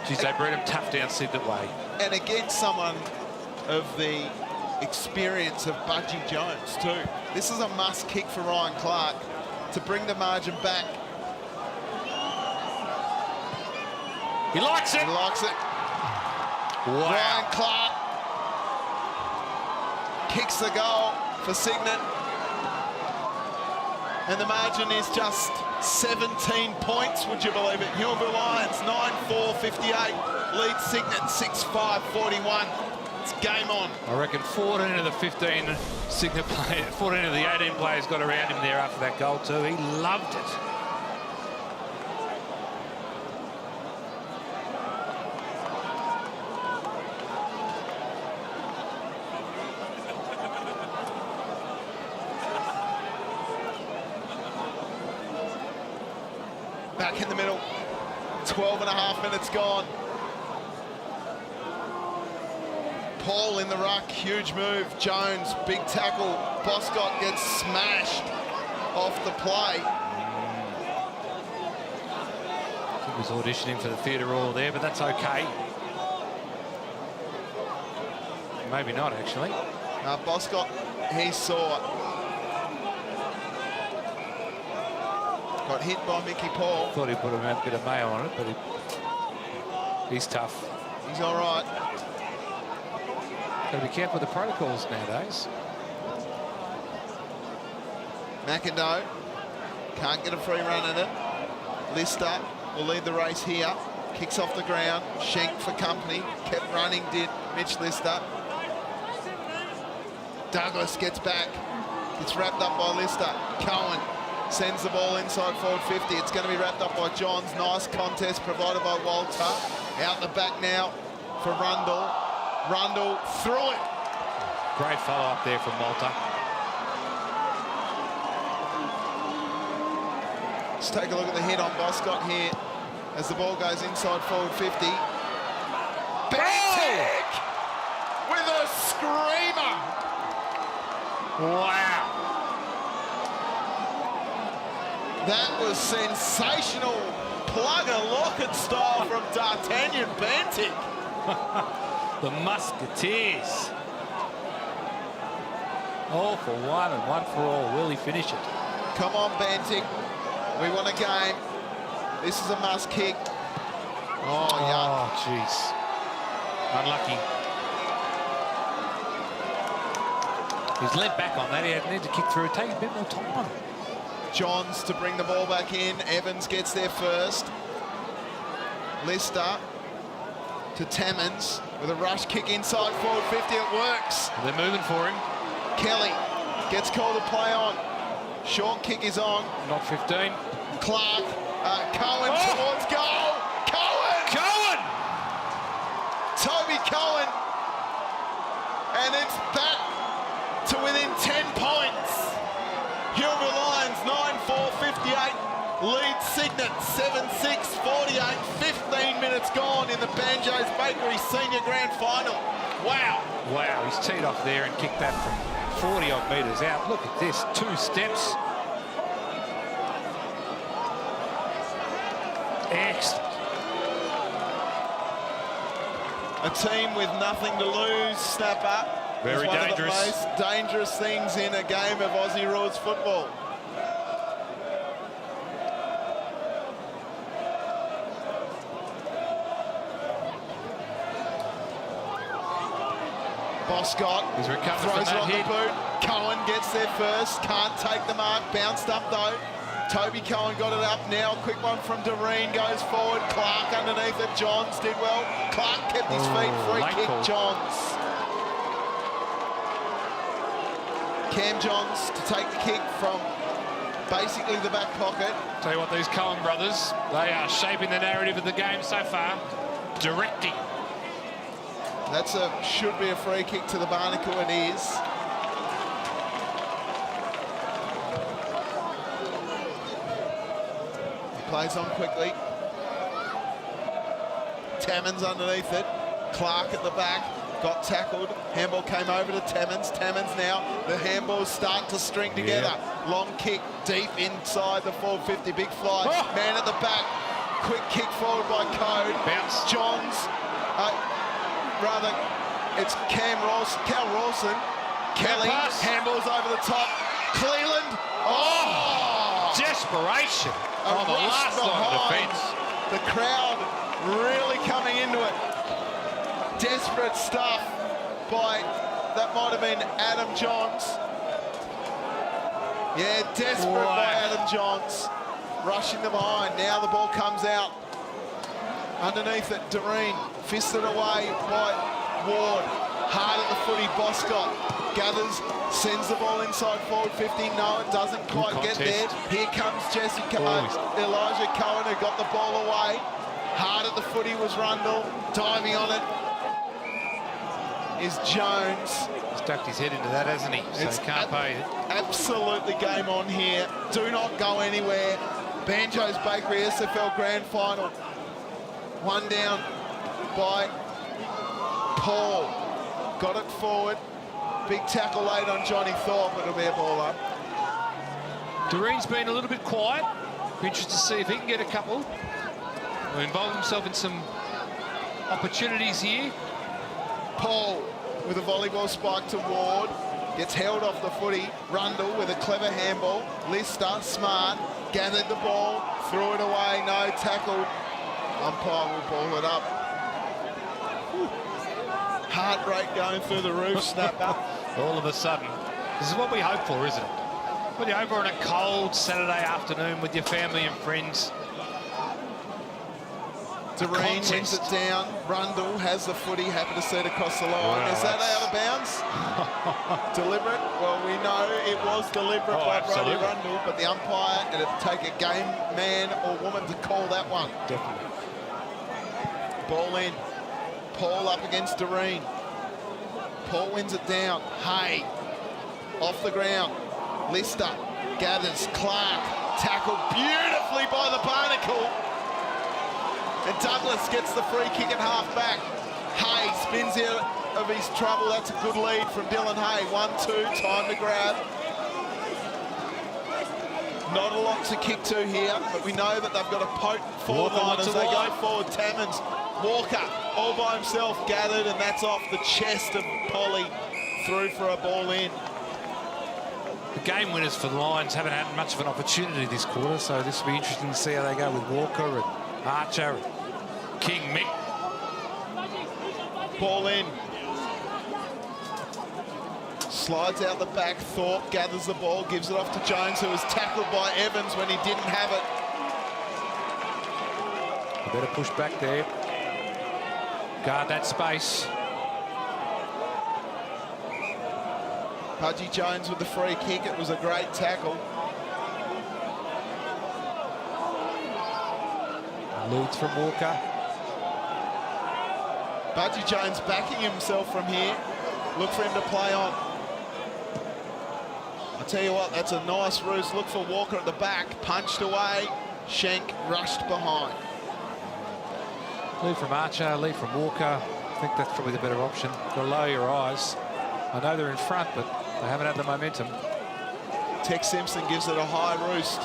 Geez, they bred him tough down Cygnet way. And against someone of the experience of Budgie Jones too. This is a must kick for Ryan Clark to bring the margin back. He likes it. He likes it. Wow. Ryan Clark kicks the goal for Cygnet. And the margin is just 17 points, would you believe it? Huonville Lions 9-4-58, lead Cygnet 6-5-41. It's game on. I reckon 14 of the 15 Cygnet players, 14 of the 18 players got around him there after that goal too. He loved it. Back in the middle, 12 and a half minutes gone. Paul in the ruck, huge move. Jones, big tackle. Boscott gets smashed off the play. He was auditioning for the Theatre Royal there, but that's okay. Maybe not, actually. Boscott, he saw it. Got hit by Mickey Paul. Thought he put a bit of mayo on it, but he's tough. He's all right. Got to be careful with the protocols nowadays. McIndoe can't get a free run at it. Lister will lead the race here. Kicks off the ground. Schenk for company. Kept running, did Mitch Lister. Douglas gets back. Gets wrapped up by Lister. Cohen sends the ball inside forward 50. It's going to be wrapped up by Johns. Nice contest provided by Walter. Out the back now for Rundle. Rundle through it. Great follow-up there from Walter. Let's take a look at the hit on Boscott here as the ball goes inside forward 50. Bantic with a screamer. Wow. That was sensational. Plug and locket style from D'Artagnan Bantic. The Musketeers. All for one and one for all. Will he finish it? Come on, Bantic. We want a game. This is a must kick. Oh, yuck. Oh, jeez. Unlucky. He's led back on that. He had need to kick through. Take a bit more time. Johns to bring the ball back in. Evans gets there first. Lister to Tammins with a rush kick inside forward 50. It works. They're moving for him. Kelly gets called to play on. Short kick is on. Not 15. Clark, Cohen towards goal. Cohen! Cohen! Toby Cohen. And it's back to within 10 points. Huonville Lions 9-4-58. Lead Cygnet 7-6, 48. 15 minutes gone in the Banjos Bakery Senior Grand Final. Wow. Wow, he's teed off there and kicked that from 40-odd metres out. Look at this, 2 steps. Excellent. A team with nothing to lose, Snapper. Very It's dangerous. one of the most dangerous things in a game of Aussie rules football. Boscott He's recovered throws from it on that hit. the boot. Cohen gets there first, can't take the mark, bounced up though. Toby Cohen got it up now, quick one from Doreen, goes forward, Clark underneath it, Johns did well. Clark kept his feet, free late kick, call. Johns. Cam Johns to take the kick from basically the back pocket. Tell you what, these Cohen brothers, they are shaping the narrative of the game so far. Directing. That's should be a free kick to the Barnacle, it is. He plays on quickly. Tammins underneath it. Clark at the back, got tackled. Handball came over to Tammins. Tammins now, the handballs start to string together. Long kick deep inside the 450, big fly. Man at the back, quick kick forward by Code. Bounce. Johns. Rather, it's Cal Rawson. Kelly, pass. handballs over the top. Cleland, Desperation a on the rush last line of behind. defence. The crowd really coming into it. Desperate stuff by, that might have been Adam Johns. Yeah, desperate by Adam Johns. Rushing the behind, now the ball comes out. Underneath it, Doreen, fisted away by Ward. Hard at the footy, Boscott gathers, sends the ball inside forward 50. No, it doesn't quite get there. Here comes Elijah Cohen, who got the ball away. Hard at the footy was Rundle. Diving on it is Jones. He's ducked his head into that, hasn't he? So he can't pay it. Absolutely game on here. Do not go anywhere. Banjos Bakery SFL Grand Final. One down by Paul. Got it forward. Big tackle late on Johnny Thorpe. It'll be a ball up. Doreen's been a little bit quiet. Be interested to see if he can get a couple. Will involve himself in some opportunities here. Paul with a volleyball spike to Ward. Gets held off the footy. Rundle with a clever handball. Lister, smart, gathered the ball, threw it away, no tackle. Umpire will ball it up. Whew. Heart rate going through the roof, Snapper. All of a sudden. This is what we hope for, isn't it? What you hope for on a cold Saturday afternoon with your family and friends. Doreen wins it down. Rundle has the footy, happy to see it across the line. Is that out of bounds? Deliberate? Well, we know it was deliberate by Brody Rundle, but the umpire, it'd take a game man or woman to call that one. Definitely. Ball in. Paul up against Doreen. Paul wins it down. Hay off the ground. Lister gathers. Clark tackled beautifully by the Barnacle. And Douglas gets the free kick at half back. Hay spins out of his trouble. That's a good lead from Dylan Hay. 1-2, time to grab. Not a lot to kick to here, but we know that they've got a potent forward line as they go forward. Tammins, Walker, all by himself, gathered, and that's off the chest of Polly. Through for a ball in. The game winners for the Lions haven't had much of an opportunity this quarter, so this will be interesting to see how they go with Walker and Archer and King Mick. Ball in. Slides out the back. Thorpe gathers the ball, gives it off to Jones, who was tackled by Evans when he didn't have it. A better push back there. Guard that space. Pudgy Jones with the free kick. It was a great tackle. Leads from Walker. Pudgy Jones backing himself from here. Look for him to play on. I tell you what, that's a nice roost. Look for Walker at the back. Punched away. Schenk rushed behind. Lead from Archer, lead from Walker. I think that's probably the better option. Got to lower your eyes. I know they're in front, but they haven't had the momentum. Tex Simpson gives it a high roost.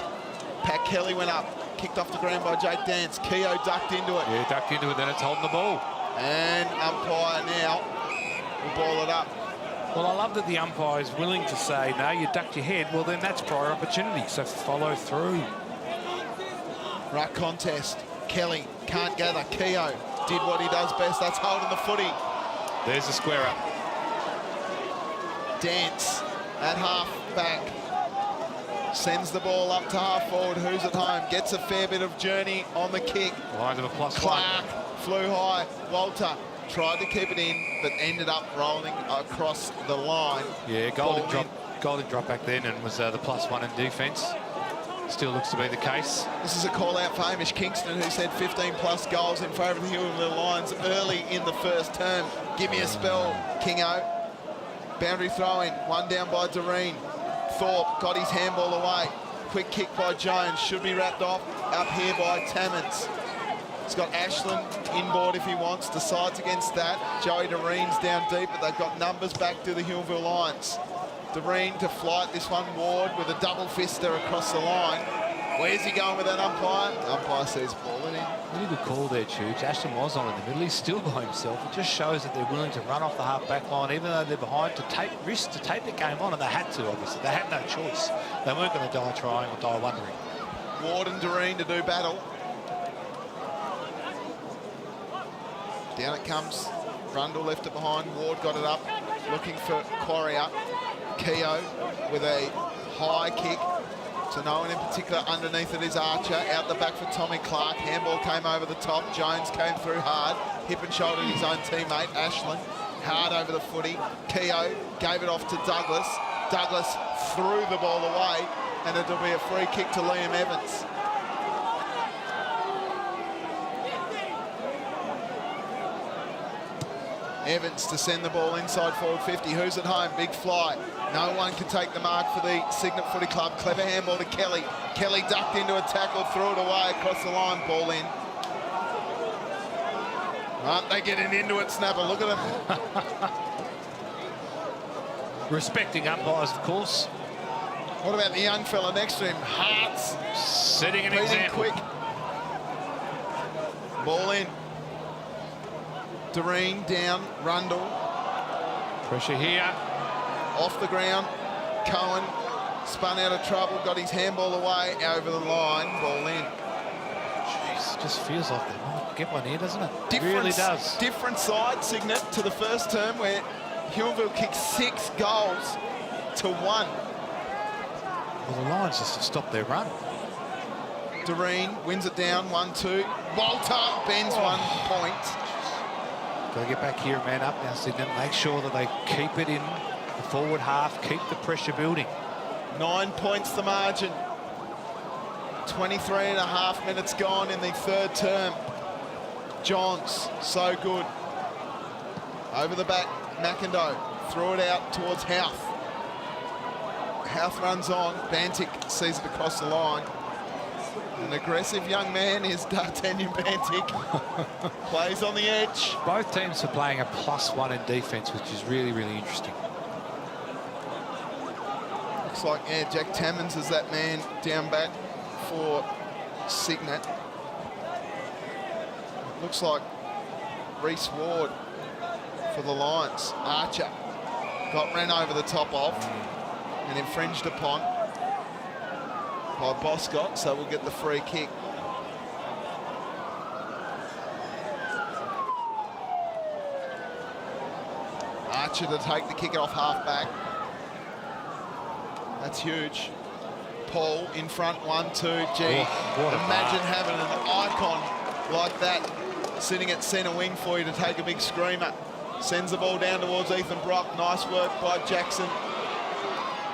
Pat Kelly went up. Kicked off the ground by Jake Dance. Keogh ducked into it. Yeah, ducked into it, then it's holding the ball. And umpire now will ball it up. Well, I love that the umpire is willing to say, no, you ducked your head. Well, then that's prior opportunity, so follow through. Ruck contest. Kelly can't gather. Keogh did what he does best. That's holding the footy. There's the square up. Dance at half back. Sends the ball up to half forward. Who's at home? Gets a fair bit of journey on the kick. Lines of a +1. Clark flew high. Walter tried to keep it in, but ended up rolling across the line. Yeah, golden drop back then, and was the +1 in defence. Still looks to be the case. This is a call out for Hamish Kingston, who said 15+ goals in favour of the Huonville Lions early in the first term. Give me a spell, Kingo. Boundary throw in, one down by Doreen. Thorpe got his handball away. Quick kick by Jones, should be wrapped off up here by Tammins. He's got Ashland inboard if he wants, decides against that. Joey Doreen's down deep, but they've got numbers back to the Huonville Lions. Doreen to flight this one, Ward with a double fister across the line. Where's he going with that umpire? The umpire says ball it in. Really good call there, Tubes. Ashton was on in the middle. He's still by himself. It just shows that they're willing to run off the half-back line, even though they're behind, to take risks, to take the game on, and they had to, obviously. They had no choice. They weren't going to die trying or die wondering. Ward and Doreen to do battle. Down it comes. Brundle left it behind. Ward got it up, looking for Quarrier. Keogh with a high kick to no one in particular. Underneath it is Archer. Out the back for Tommy Clark. Handball came over the top. Jones came through hard. Hip and shouldered his own teammate, Ashland. Hard over the footy. Keogh gave it off to Douglas. Douglas threw the ball away, and it'll be a free kick to Liam Evans. Evans to send the ball inside forward 50. Who's at home? Big fly. No one can take the mark for the Cygnet Footy Club. Clever handball to Kelly. Kelly ducked into a tackle, threw it away across the line, ball in. Aren't they getting into it, Snapper? Look at them. Respecting umpires, of course. What about the young fella next to him? Hearts. Setting an example. Quick. Ball in. Doreen down, Rundle. Pressure here. Off the ground. Cohen spun out of trouble, got his handball away, over the line, ball in. Jeez, just feels like they might get one here, doesn't it? It really does. Different side, Cygnet, to the first term where Huonville kicked 6 goals to 1. Well, the Lions just have stopped their run. Doreen wins it down, 1-2. Walter bends 1 point. Got to get back here, man up now, Cygnet. Make sure that they keep it in the forward half, keep the pressure building. 9 points the margin. 23.5 minutes gone in the third term. Johns, so good. Over the back, McIndoe threw it out towards Houth. Houth runs on, Bantic sees it across the line. An aggressive young man is D'Artagnan Bantic. Plays on the edge. Both teams are playing a +1 in defence, which is really, really interesting. Looks like, yeah, Jack Tammins is that man down back for Cygnet. Looks like Reece Ward for the Lions. Archer got ran over the top of and infringed upon by Boscott, so we'll get the free kick. Archer to take the kick off half back. That's huge. Paul in front, 1-2. Gee, what a imagine mark. having an icon like that sitting at centre wing for you to take a big screamer. Sends the ball down towards Ethan Brock. Nice work by Jackson.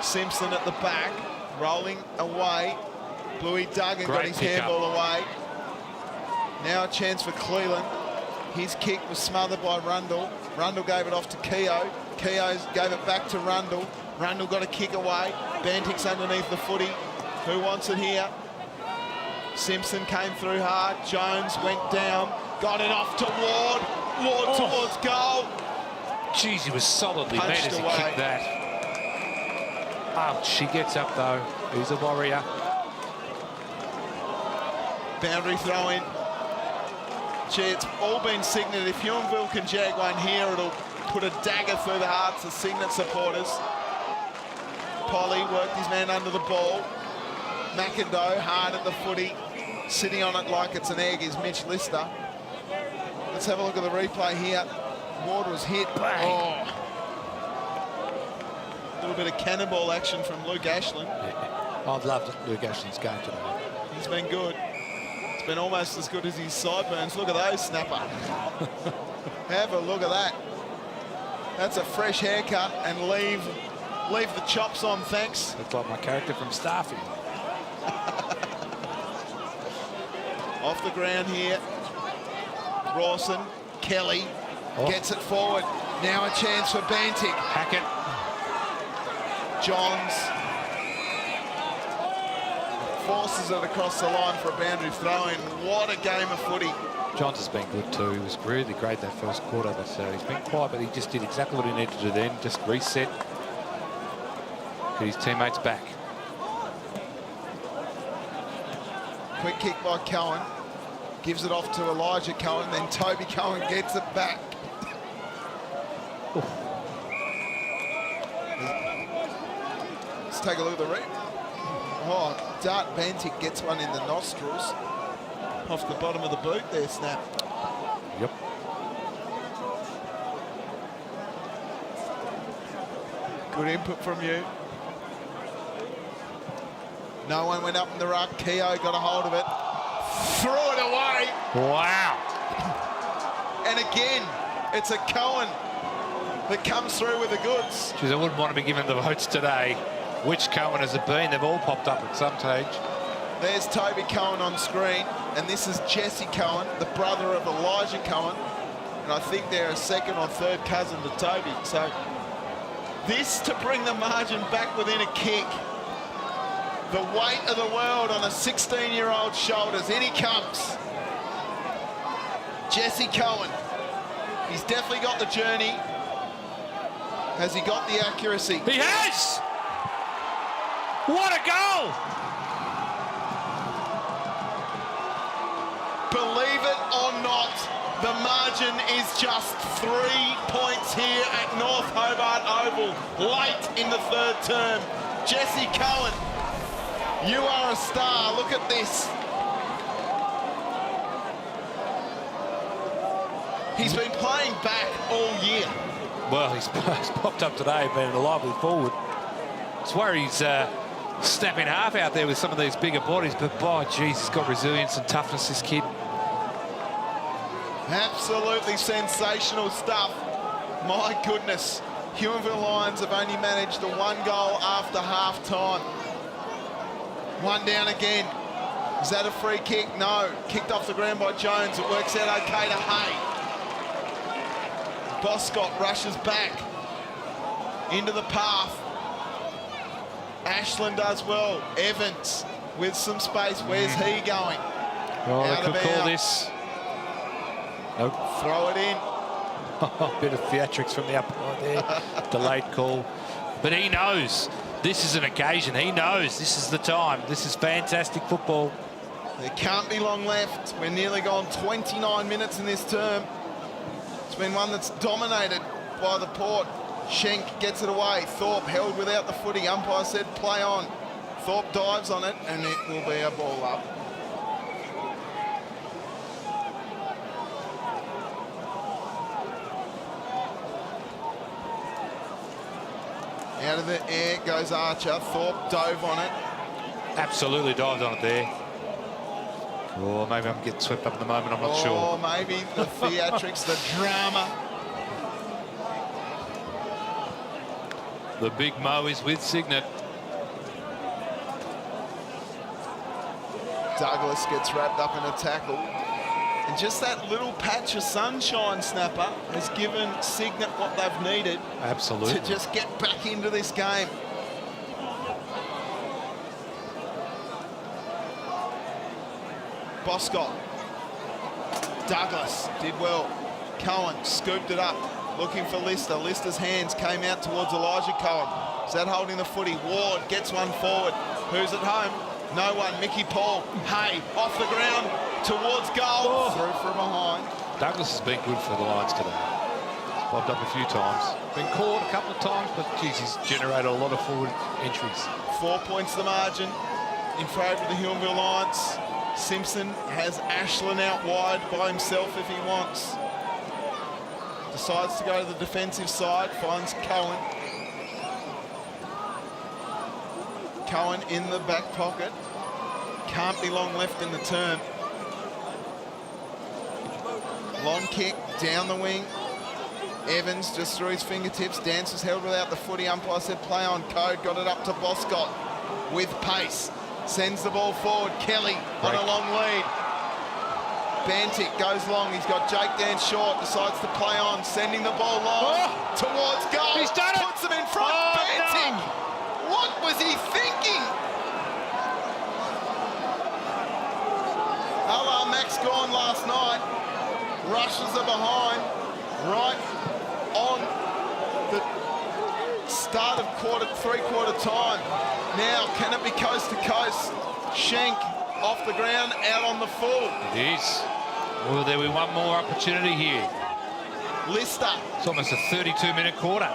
Simpson at the back, rolling away. Bluey Duggan got his handball away. Now a chance for Cleland. His kick was smothered by Rundle. Rundle gave it off to Keogh. Keogh gave it back to Rundle. Rundle got a kick away. Bantick's underneath the footy. Who wants it here? Simpson came through hard. Jones went down. Got it off to Ward. Ward towards goal. Jeez, he was solidly met Punched as he away. kicked that. Ouch, he gets up though. He's a warrior. Boundary throw in. Gee, it's all been Cygnet. If Huonville can jag one here, it'll put a dagger through the hearts of Cygnet supporters. Polly worked his man under the ball. McIndoe hard at the footy. Sitting on it like it's an egg is Mitch Lister. Let's have a look at the replay here. Ward was hit. Oh. A little bit of cannonball action from Luke Ashland. I've loved Luke Ashland's game today. He's been good. It's been almost as good as his sideburns. Look at those, Snapper. Have a look at that. That's a fresh haircut and leave the chops on, thanks. Looks like my character from Starfield. Off the ground here. Rawson, Kelly gets it forward. Now a chance for Bantic. Hackett. Johns forces it across the line for a boundary throw-in. What a game of footy. Johns has been good too. He was really great that first quarter, but he's been quiet, but he just did exactly what he needed to do then. Just reset. Get his teammates back. Quick kick by Cohen. Gives it off to Elijah Cohen, then Toby Cohen gets it back. Let's take a look at the read. Oh, Dart Bantic gets one in the nostrils. Off the bottom of the boot there, Snap. Yep. Good input from you. No one went up in the ruck. Keogh got a hold of it. Threw it away. Wow. And again, it's a Cohen that comes through with the goods. Geez, I wouldn't want to be given the votes today. Which Cohen has it been? They've all popped up at some stage. There's Toby Cohen on screen, and this is Jesse Cohen, the brother of Elijah Cohen. And I think they're a second or third cousin to Toby. So this to bring the margin back within a kick. The weight of the world on a 16-year-old's shoulders. In he comes. Jesse Cohen. He's definitely got the journey. Has he got the accuracy? He has! What a goal! Believe it or not, the margin is just 3 points here at North Hobart Oval, late in the third term. Jesse Cohen, you are a star. Look at this. He's been playing back all year. Well, he's popped up today, been a lively forward. It's where he's snapping half out there with some of these bigger bodies, but by geez, he's got resilience and toughness, this kid. Absolutely sensational stuff. My goodness. Huonville Lions have only managed the 1 goal after half-time. One down again. Is that a free kick? No. Kicked off the ground by Jones. It works out okay to Hay. Boscott rushes back into the path. Ashland does well. Evans with some space. Where's he going? Oh, Out they could of call out. this. Nope. Throw it in. Bit of theatrics from the umpire there. Delayed call. But he knows this is an occasion. He knows this is the time. This is fantastic football. There can't be long left. We're nearly gone 29 minutes in this term. It's been one that's dominated by the Port. Schenk gets it away. Thorpe held without the footy. Umpire said play on. Thorpe dives on it and it will be a ball up. Out of the air goes Archer. Thorpe dove on it. Absolutely dived on it there. Or maybe I'm getting swept up at the moment, I'm not sure. Or maybe the theatrics, the drama. The big Mo is with Cygnet. Douglas gets wrapped up in a tackle. And just that little patch of sunshine, Snapper, has given Cygnet what they've needed. Absolutely. To just get back into this game. Boscott. Douglas did well. Cohen scooped it up, looking for Lister. Lister's hands came out towards Elijah Cohen. Is that holding the footy? Ward gets one forward. Who's at home? No one. Mickey Paul. Hay off the ground towards goal. Through from behind. Douglas has been good for the Lions today. He's bobbed up a few times. Been caught a couple of times, but geez, he's generated a lot of forward entries. 4 points the margin in favour of the Huonville Lions. Simpson has Ashland out wide by himself if he wants. Decides to go to the defensive side, finds Cohen. Cohen in the back pocket. Can't be long left in the term. Long kick down the wing. Evans just through his fingertips. Dances held without the footy. Umpire said play on code. Got it up to Boscott with pace. Sends the ball forward. Kelly on a long lead. Bantic goes long. He's got Jake Dan short. Decides to play on. Sending the ball long towards goal. He's done it. Puts him in front. Bantic. No. What was he thinking? A la Max Gorn last night. Rushes are behind. Right on the start of three-quarter time. Now, can it be coast to coast? Schenk off the ground, out on the full. It is. Will there be one more opportunity here? Lister. It's almost a 32-minute quarter.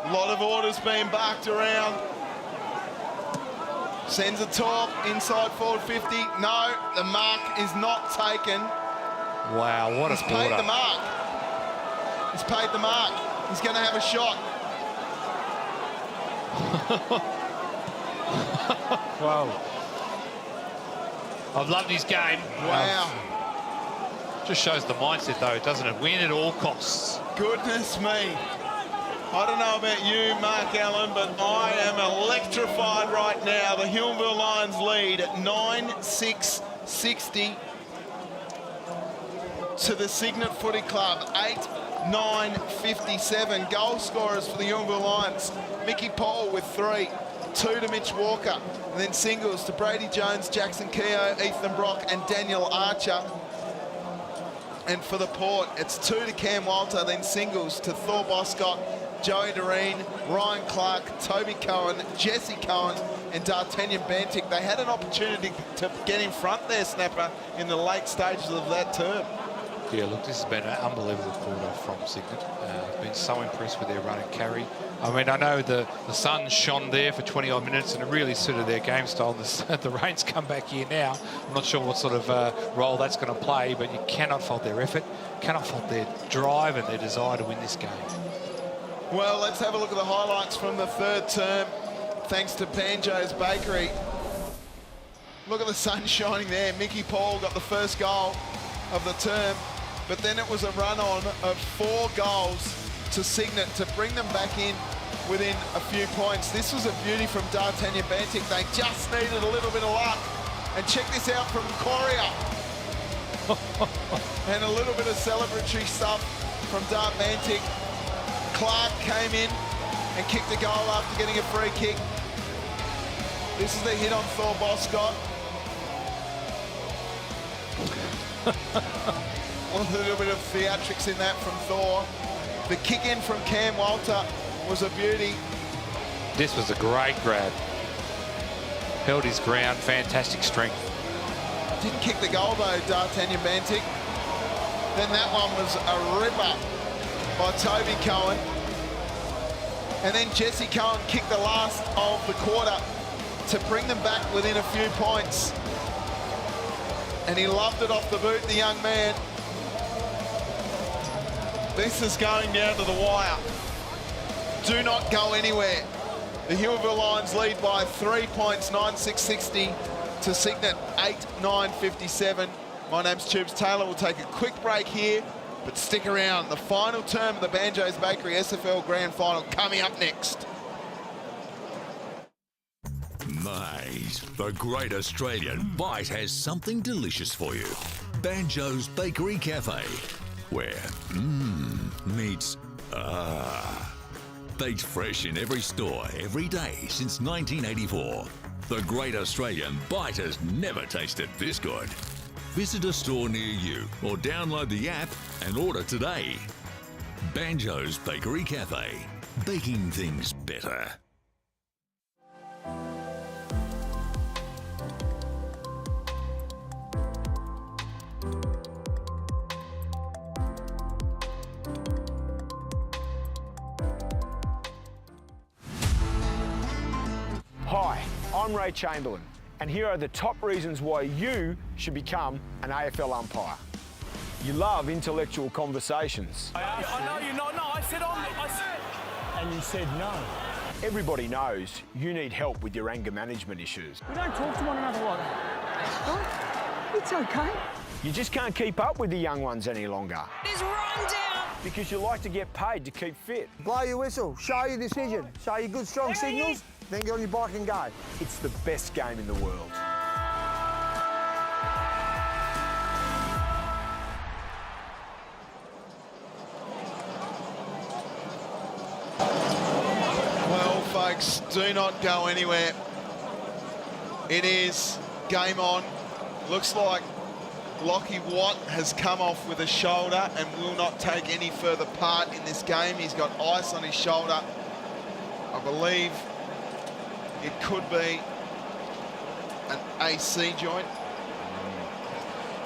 A lot of orders being barked around. Sends a talk inside forward 50. No, the mark is not taken. Wow, what a quarter. He's paid the mark. He's paid the mark. He's going to have a shot. Wow. I've loved his game. Wow. Just shows the mindset, though, doesn't it? Win at all costs. Goodness me. I don't know about you, Mark Allen, but I am electrified right now. The Huonville Lions lead at 9-6-60 to the Cygnet Footy Club. 8-9-57. Goal scorers for the Huonville Lions. Mickey Paul with 3. 2 to Mitch Walker. And then singles to Brady Jones, Jackson Keogh, Ethan Brock and Daniel Archer. And for the Port, it's 2 to Cam Walter, then singles to Thor Boscott, Joey Doreen, Ryan Clark, Toby Cohen, Jesse Cohen and D'Artagnan Bantic. They had an opportunity to get in front there, Snapper, in the late stages of that term. Yeah, look, this has been an unbelievable quarter from Cygnet. I've been so impressed with their run and carry. I mean, I know the sun shone there for 20-odd minutes and it really suited their game style. The rain's come back here now. I'm not sure what sort of role that's going to play, but you cannot fault their effort, cannot fault their drive and their desire to win this game. Well, let's have a look at the highlights from the third term, thanks to Banjos Bakery. Look at the sun shining there. Mickey Paul got the first goal of the term, but then it was a run-on of 4 goals to Cygnet to bring them back in within a few points. This was a beauty from D'Artagnan Bantic. They just needed a little bit of luck. And check this out from Coria. And a little bit of celebratory stuff from Dart Bantic. Clark came in and kicked the goal after getting a free kick. This is the hit on Thor Boscott. A little bit of theatrics in that from Thor. The kick in from Cam Walter was a beauty. This was a great grab. Held his ground, fantastic strength. Didn't kick the goal though, D'Artagnan Bantic. Then that one was a ripper by Toby Cohen. And then Jesse Cohen kicked the last of the quarter to bring them back within a few points. And he loved it off the boot, the young man. This is going down to the wire. Do not go anywhere. The Huonville Lions lead by 3 points, 9-6-60 to Cygnet, 8-9-57. My name's Tubes Taylor. We'll take a quick break here, but stick around. The final term of the Banjos Bakery SFL Grand Final coming up next. Mate, the Great Australian Bite has something delicious for you. Banjos Bakery Cafe, where meets baked fresh in every store every day since 1984. The Great Australian Bite has never tasted this good. Visit a store near you or download the app and order today. Banjos Bakery Cafe, baking things better. Hi, I'm Ray Chamberlain, and here are the top reasons why you should become an AFL umpire. You love intellectual conversations. I know you're not. No, I said And you said no. Everybody knows you need help with your anger management issues. We don't talk to one another like that. Oh, it's okay. You just can't keep up with the young ones any longer. It's run down. Because you like to get paid to keep fit. Blow your whistle, show your decision, show your good strong signals, then get on your bike and go. It's the best game in the world. Well, folks, do not go anywhere. It is game on. Looks like Lockie Watt has come off with a shoulder and will not take any further part in this game. He's got ice on his shoulder. I believe it could be an AC joint.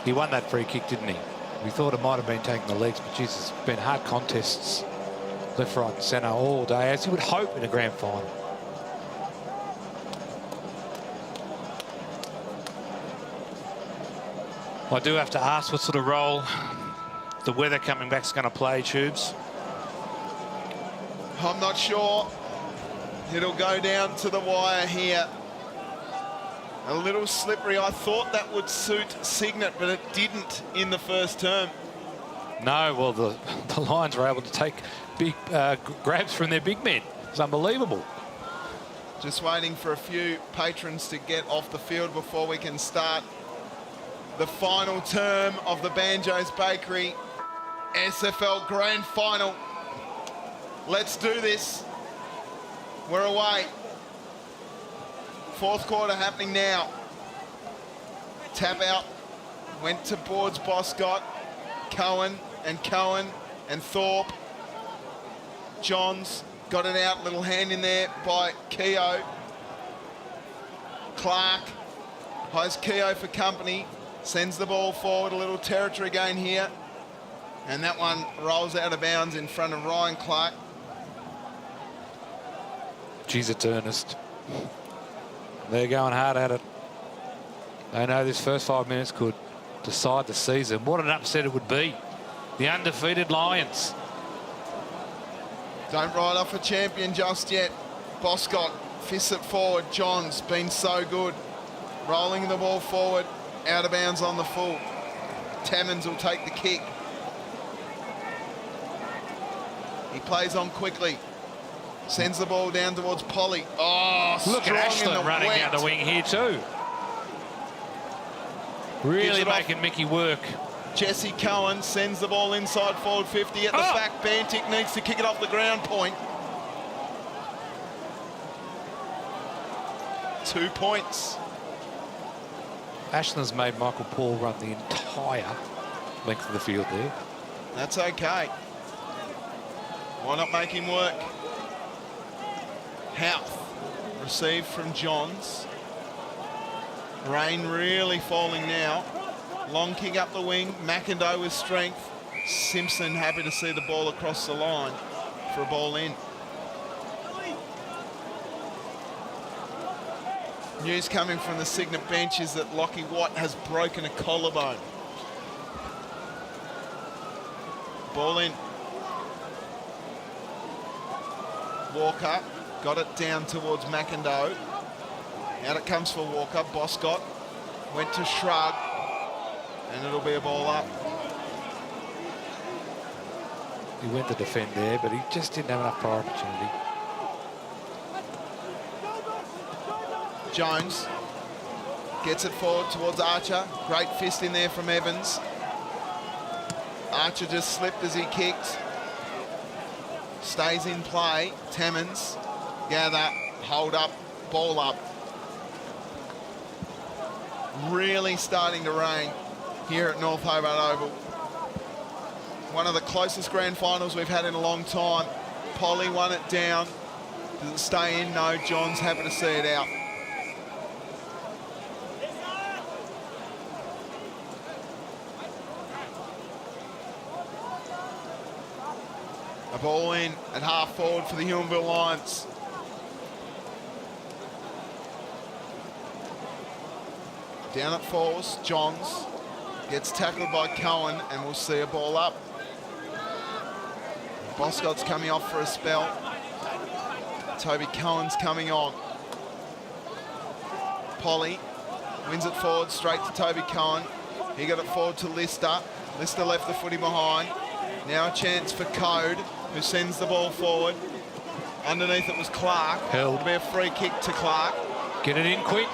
He won that free kick, didn't he? We thought it might have been taking the legs, but Jesus, it's been hard contests left, right and centre all day, as you would hope in a grand final. I do have to ask what sort of role the weather coming back is going to play, Tubes. I'm not sure. It'll go down to the wire here. A little slippery. I thought that would suit Cygnet, but it didn't in the first term. No, well, the Lions were able to take big grabs from their big men. It's unbelievable. Just waiting for a few patrons to get off the field before we can start the final term of the Banjos Bakery SFL Grand Final. Let's do this. We're away. Fourth quarter happening now. Tap out. Went towards Boscott. Cohen and Thorpe. Johns got it out. Little hand in there by Keogh. Clark has Keogh for company. Sends the ball forward. A little territory gain here. And that one rolls out of bounds in front of Ryan Clark. Geez, it's earnest. They're going hard at it. They know this first 5 minutes could decide the season. What an upset it would be. The undefeated Lions. Don't ride off a champion just yet. Boscott fists it forward. John's been so good. Rolling the ball forward. Out of bounds on the full. Tammins will take the kick. He plays on quickly. Sends the ball down towards Polly. Oh, look at Ashland running down the wing here too. Really making Mickey work. Jesse Cohen sends the ball inside forward 50 at the back. Bantic needs to kick it off the ground point. 2 points. Ashland's made Michael Paul run the entire length of the field there. That's okay. Why not make him work? Houth received from Johns. Rain really falling now. Long kick up the wing. McIndoe with strength. Simpson happy to see the ball across the line for a ball in. News coming from the Cygnet bench is that Lockie Watt has broken a collarbone. Ball in. Walker got it down towards McIndoe. Out it comes for Walker. Boscott went to shrug, and it'll be a ball up. He went to defend there, but he just didn't have enough prior opportunity. Jones gets it forward towards Archer. Great fist in there from Evans. Archer just slipped as he kicked. Stays in play. Tammins, gather, hold up, ball up. Really starting to rain here at North Hobart Oval. One of the closest grand finals we've had in a long time. Polly won it down. Does it stay in? No. John's happy to see it out. A ball in at half forward for the Huonville Lions. Down at force, Johns gets tackled by Cohen, and we'll see a ball up. Boscott's coming off for a spell. Toby Cohen's coming on. Polly wins it forward straight to Toby Cohen. He got it forward to Lister. Lister left the footy behind. Now a chance for Code, who sends the ball forward. Underneath it was Clark. Held. It'll be a free kick to Clark. Get it in quick.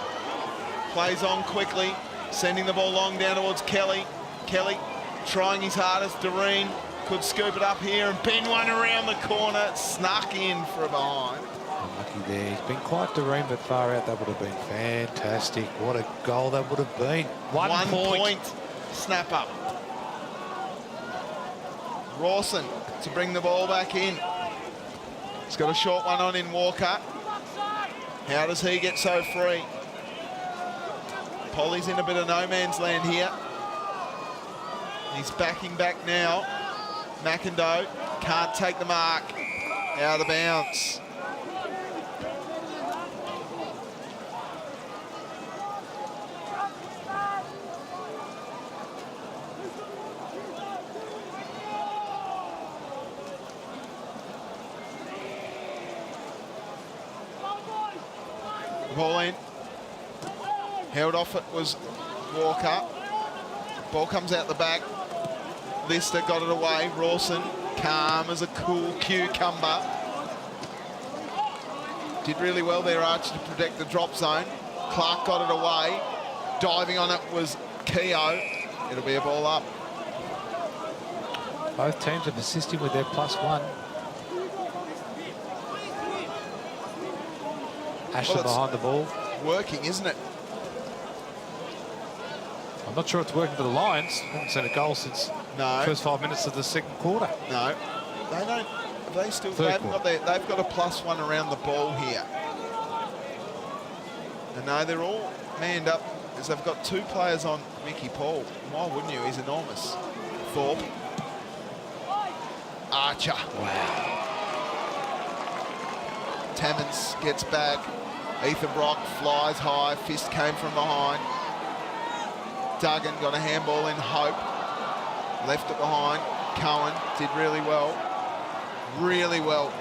Plays on quickly, sending the ball long down towards Kelly. Kelly trying his hardest. Doreen could scoop it up here and bend one around the corner. Snuck in for a behind. Unlucky there. He's been quite Doreen, but far out. That would have been fantastic. What a goal that would have been. One point. Snap up. Rawson to bring the ball back in. He's got a short one on in Walker. How does he get so free? Polly's in a bit of no man's land here. He's backing back now. McIndoe can't take the mark. Out of bounds. Ball in. Held off it was Walker. Ball comes out the back. Lister got it away. Rawson, calm as a cool cucumber. Did really well there, Archer, to protect the drop zone. Clark got it away. Diving on it was Keogh. It'll be a ball up. Both teams have assisted with their +1. Ashton behind the ball. Working, isn't it? I'm not sure it's working for the Lions. Haven't seen a goal since No. the first 5 minutes of the second quarter. No. They don't. They still. They've got a +1 around the ball here. And no, they're all manned up because they've got 2 players on Mickey Paul. Why wouldn't you? He's enormous. Thorpe. Archer. Wow. Tammins gets back. Ethan Brock flies high. Fist came from behind. Duggan got a handball in. Hope left it behind. Cohen did really well. Really well.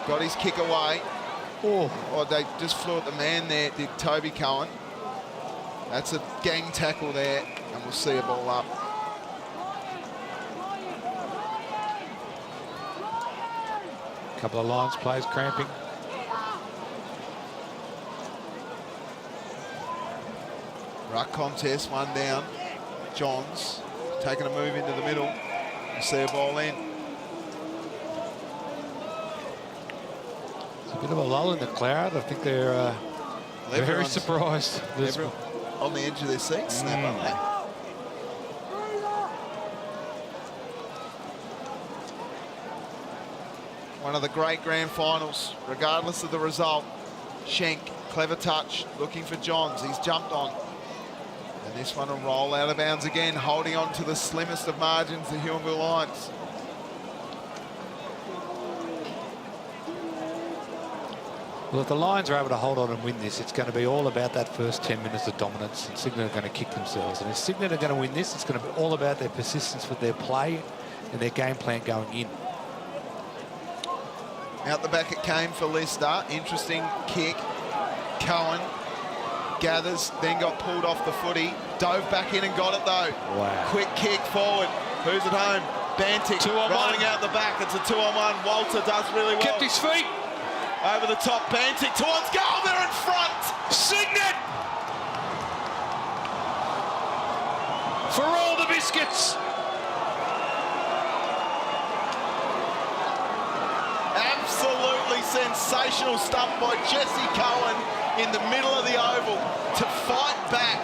Got his kick away. Oh, they just flew at the man there, did Toby Cohen. That's a gang tackle there, and we'll see a ball up. Couple of Lions players cramping. Ruck contest, one down. Johns taking a move into the middle. We'll see a ball in. It's a bit of a lull in the cloud. I think they're very surprised. On the edge of their seats, snap, aren't they? One of the great grand finals, regardless of the result. Schenk, clever touch, looking for Johns. He's jumped on. And this one will roll out of bounds again, holding on to the slimmest of margins, the Huonville Lions. Well, if the Lions are able to hold on and win this, it's going to be all about that first 10 minutes of dominance, and Cygnet are going to kick themselves. And if Cygnet are going to win this, it's going to be all about their persistence with their play and their game plan going in. Out the back it came for Lister. Interesting kick. Cohen gathers, then got pulled off the footy. Dove back in and got it though. Wow. Quick kick forward. Who's at home? Bantic rolling out the back. It's a 2-on-1. Walter does really well. Kept his feet. Over the top, Bantic towards goal. They're in front. Cygnet! For all the biscuits. Absolutely sensational stuff by Jesse Cohen in the middle of the oval to fight back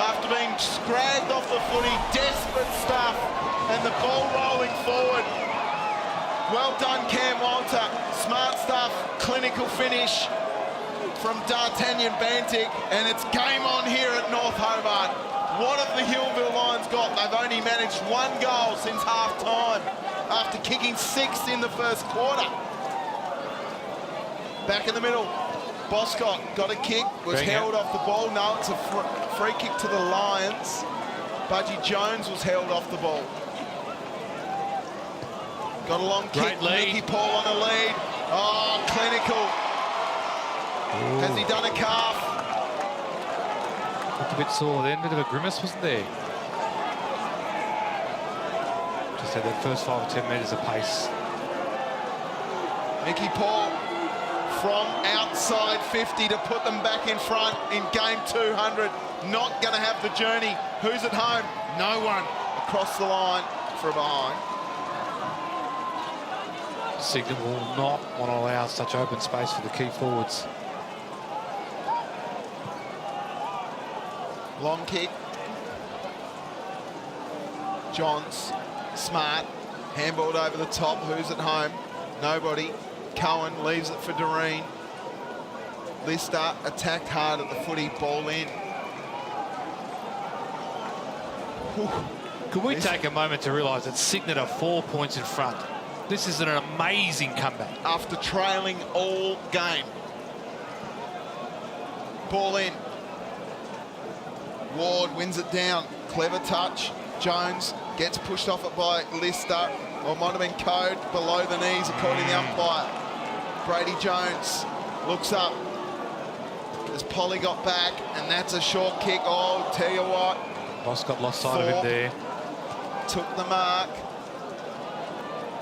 after being scragged off the footy. Desperate stuff, and the ball rolling forward. Well done, Cam Walter. Smart stuff, clinical finish from D'Artagnan Bantic, and it's game on here at North Hobart. What have the Huonville Lions got? They've only managed 1 goal since half-time after kicking 6 in the first quarter. Back in the middle, Boscott got a kick, was held off the ball. No, it's a free kick to the Lions. Budgie Jones was held off the ball. Got a long kick, Mickey Paul on the lead. Oh, clinical. Ooh. Has he done a calf? Looked a bit sore then, bit of a grimace, wasn't there? Just had that first 5 or 10 metres of pace. Mickey Paul from outside 50 to put them back in front in game 200. Not going to have the journey. Who's at home? No one. Across the line for a behind. Cygnet will not want to allow such open space for the key forwards. Long kick. Johns, smart. Handballed over the top. Who's at home? Nobody. Cohen leaves it for Doreen. Lister attacked hard at the footy. Ball in. Could we take a moment to realise that Cygnet are 4 points in front? This is an amazing comeback. After trailing all game. Ball in. Ward wins it down. Clever touch. Jones gets pushed off it by Lister. Or might have been Code below the knees according to the umpire. Brady Jones looks up. As Polly got back, and that's a short kick. Oh, tell you what. Boscott lost sight of him there. Took the mark.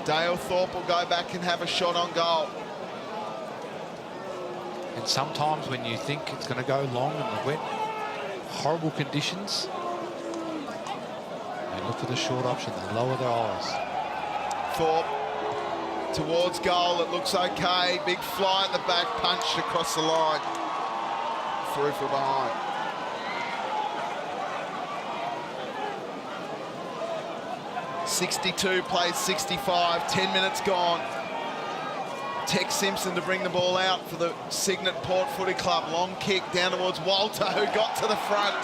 Dale Thorpe will go back and have a shot on goal. And sometimes when you think it's going to go long in the wet, horrible conditions, they look for the short option. They lower their eyes. Thorpe towards goal. It looks okay. Big fly at the back, punched across the line. Through for behind. .62 plays 65. 10 minutes gone. Tex Simpson to bring the ball out for the Cygnet Port Footy Club. Long kick down towards Walter, who got to the front.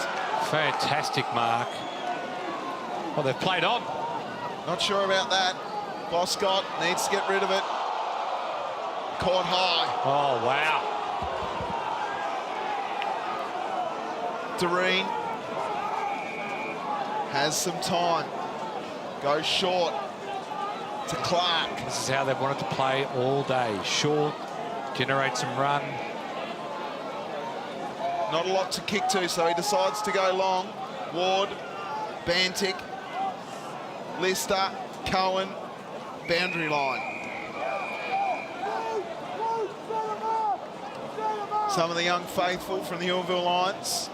Fantastic mark. Well, they've played on. Not sure about that. Boscott needs to get rid of it. Caught high. Oh, wow. Doreen has some time. Goes short to Clark. This is how they've wanted to play all day. Short, generate some run. Not a lot to kick to, so he decides to go long. Ward, Bantic, Lister, Cohen, boundary line. Some of the young faithful from the Huonville Lions.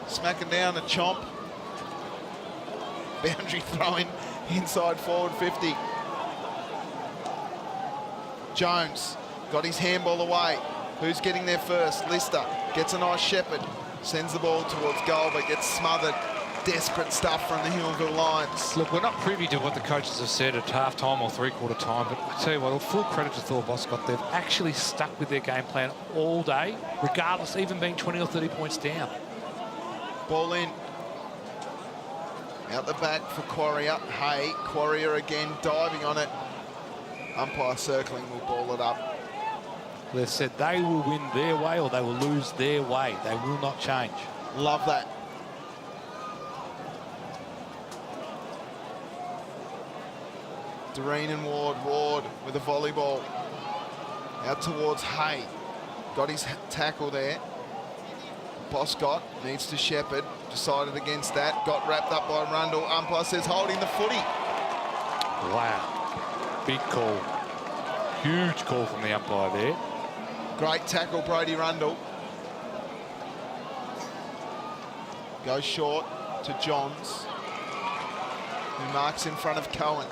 Smacking down a chomp. Boundary throwing inside forward 50. Jones got his handball away. Who's getting there first? Lister gets a nice shepherd. Sends the ball towards goal, but gets smothered. Desperate stuff from the Huonville Lions. Look, we're not privy to what the coaches have said at half-time or three-quarter time, but I tell you what, full credit to Thor Boscott. They've actually stuck with their game plan all day, regardless, even being 20 or 30 points down. Ball in. Out the back for Quarrier. Hey, Quarrier again diving on it. Umpire circling will ball it up. They've said they will win their way or they will lose their way. They will not change. Love that. Doreen and Ward. Ward with a volleyball. Out towards Hay. Got his tackle there. Boscott needs to shepherd. Decided against that. Got wrapped up by Rundle. Umpire says holding the footy. Wow. Big call. Huge call from the umpire there. Great tackle, Brodie Rundle. Goes short to Johns, who marks in front of Cohen.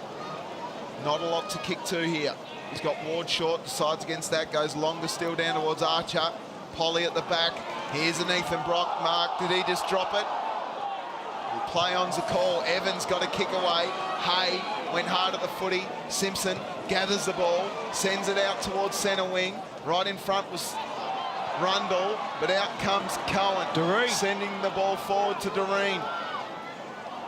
Not a lot to kick to here. He's got Ward short, decides against that, goes longer still down towards Archer. Polly at the back. Here's an Ethan Brock mark. Did he just drop it? The play on's a call. Evans got a kick away. Hay went hard at the footy. Simpson gathers the ball, sends it out towards centre wing. Right in front was Rundle, but out comes Cohen. Doreen. Sending the ball forward to Doreen.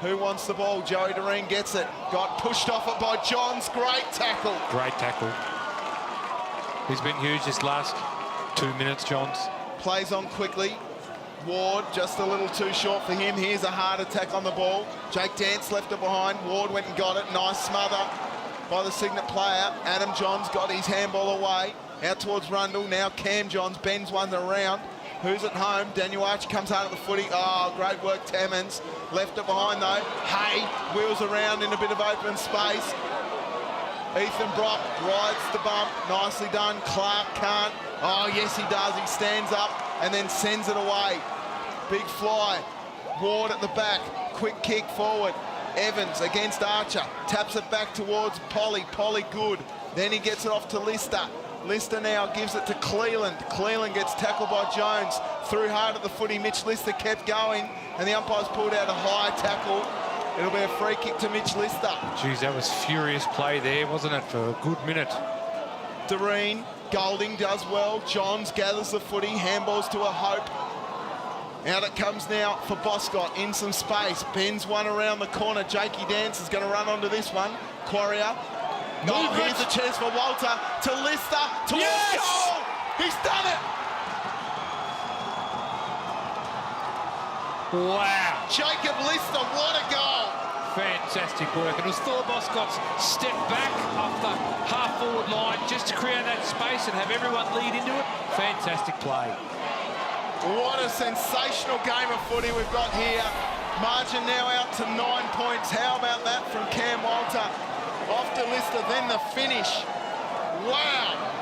Who wants the ball? Joey Doreen gets it. Got pushed off it by Johns. Great tackle. Great tackle. He's been huge this last 2 minutes, Johns. Plays on quickly. Ward just a little too short for him. Here's a hard attack on the ball. Jake Dance left it behind. Ward went and got it. Nice smother by the Cygnet player. Adam Johns got his handball away. Out towards Rundle. Now Cam Johns bends one around. Who's at home? Daniel Archer comes hard at the footy. Oh, great work, Tammins. Left it behind, though. Hay wheels around in a bit of open space. Ethan Brock rides the bump. Nicely done. Clark can't. Oh, yes, he does. He stands up and then sends it away. Big fly. Ward at the back. Quick kick forward. Evans against Archer. Taps it back towards Polly. Polly good. Then he gets it off to Lister. Lister now gives it to Cleland. Cleland gets tackled by Jones. Threw hard at the footy. Mitch Lister kept going. And the umpire's pulled out a high tackle. It'll be a free kick to Mitch Lister. Geez, that was furious play there, wasn't it, for a good minute? Doreen, Golding does well. Johns gathers the footy. Handballs to a Hope. Out it comes now for Boscott in some space. Bends one around the corner. Jakey Dance is going to run onto this one. Quarrier. Oh, here's a chance for Walter to Lister. Towards goal. He's done it. Wow. Jacob Lister, what a goal. Fantastic work. And it was Thor Boscott's step back off the half-forward line just to create that space and have everyone lead into it. Fantastic play. What a sensational game of footy we've got here. Margin now out to 9 points. How about that from Cam Walter? Off to Lister, then the finish. Wow.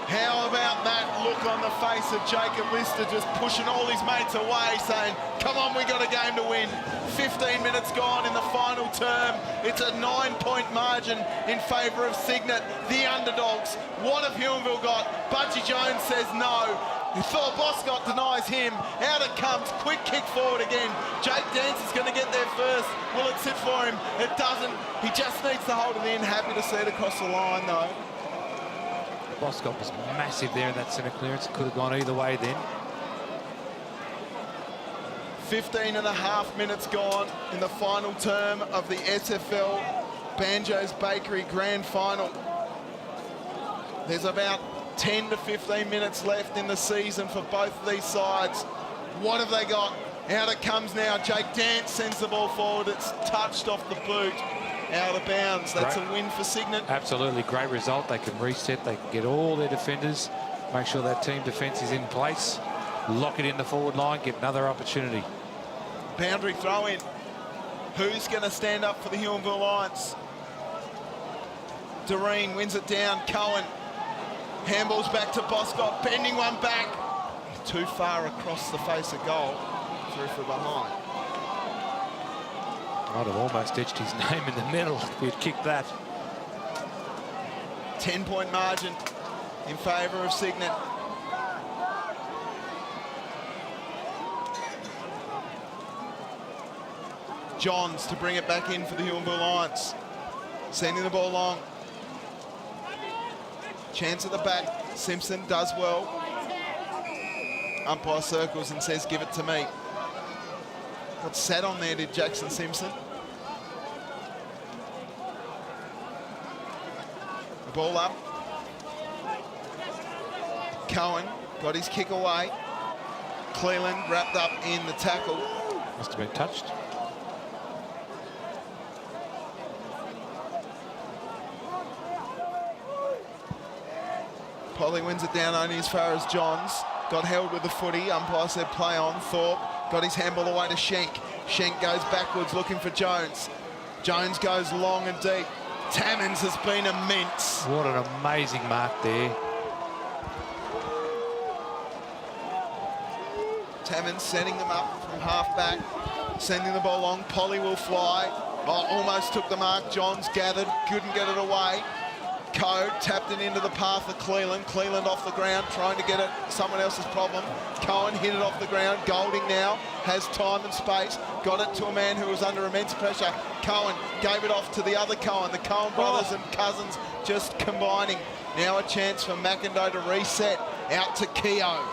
How about that look on the face of Jacob Lister, just pushing all his mates away, saying, come on, we got a game to win. 15 minutes gone in the final term. It's a 9-point margin in favour of Cygnet, the underdogs. What have Huonville got? Budgie Jones says no. Thor Boscott denies him. Out it comes. Quick kick forward again. Jake Dance is going to get there first. Will it sit for him? It doesn't. He just needs to hold it in. Happy to see it across the line, though. Boscott was massive there in that centre clearance. Could have gone either way then. 15 and a half minutes gone in the final term of the SFL Banjos Bakery Grand Final. There's about 10 to 15 minutes left in the season for both of these sides. What have they got? Out it comes now. Jake Dance sends the ball forward. It's touched off the boot. Out of bounds. That's a win for Cygnet. Absolutely great result. They can reset. They can get all their defenders. Make sure that team defence is in place. Lock it in the forward line. Get another opportunity. Boundary throw in. Who's going to stand up for the Huonville Lions? Doreen wins it down. Cohen. Handballs back to Boscott, bending one back. Too far across the face of goal. Through for behind. Might have almost etched his name in the middle if he'd kicked that. 10-point margin in favour of Cygnet. Johns to bring it back in for the Huonville Lions. Sending the ball long. Chance at the back. Simpson does well. Umpire circles and says, give it to me. Got sat on there, did Jackson Simpson. The ball up. Cohen got his kick away. Cleland wrapped up in the tackle. Must have been touched. Polly wins it down only as far as Johns. Got held with the footy. Umpire said play on. Thorpe got his handball away to Schenk. Schenk goes backwards looking for Jones. Jones goes long and deep. Tammins has been immense. What an amazing mark there. Tammins setting them up from half back, sending the ball long. Polly will fly. Oh, almost took the mark. Johns gathered, couldn't get it away. Code tapped it into the path of Cleland. Cleland off the ground, trying to get it. Someone else's problem. Cohen hit it off the ground. Golding now has time and space. Got it to a man who was under immense pressure. Cohen gave it off to the other Cohen. The Cohen brothers and cousins just combining. Now a chance for McIndoe to reset. Out to Keogh.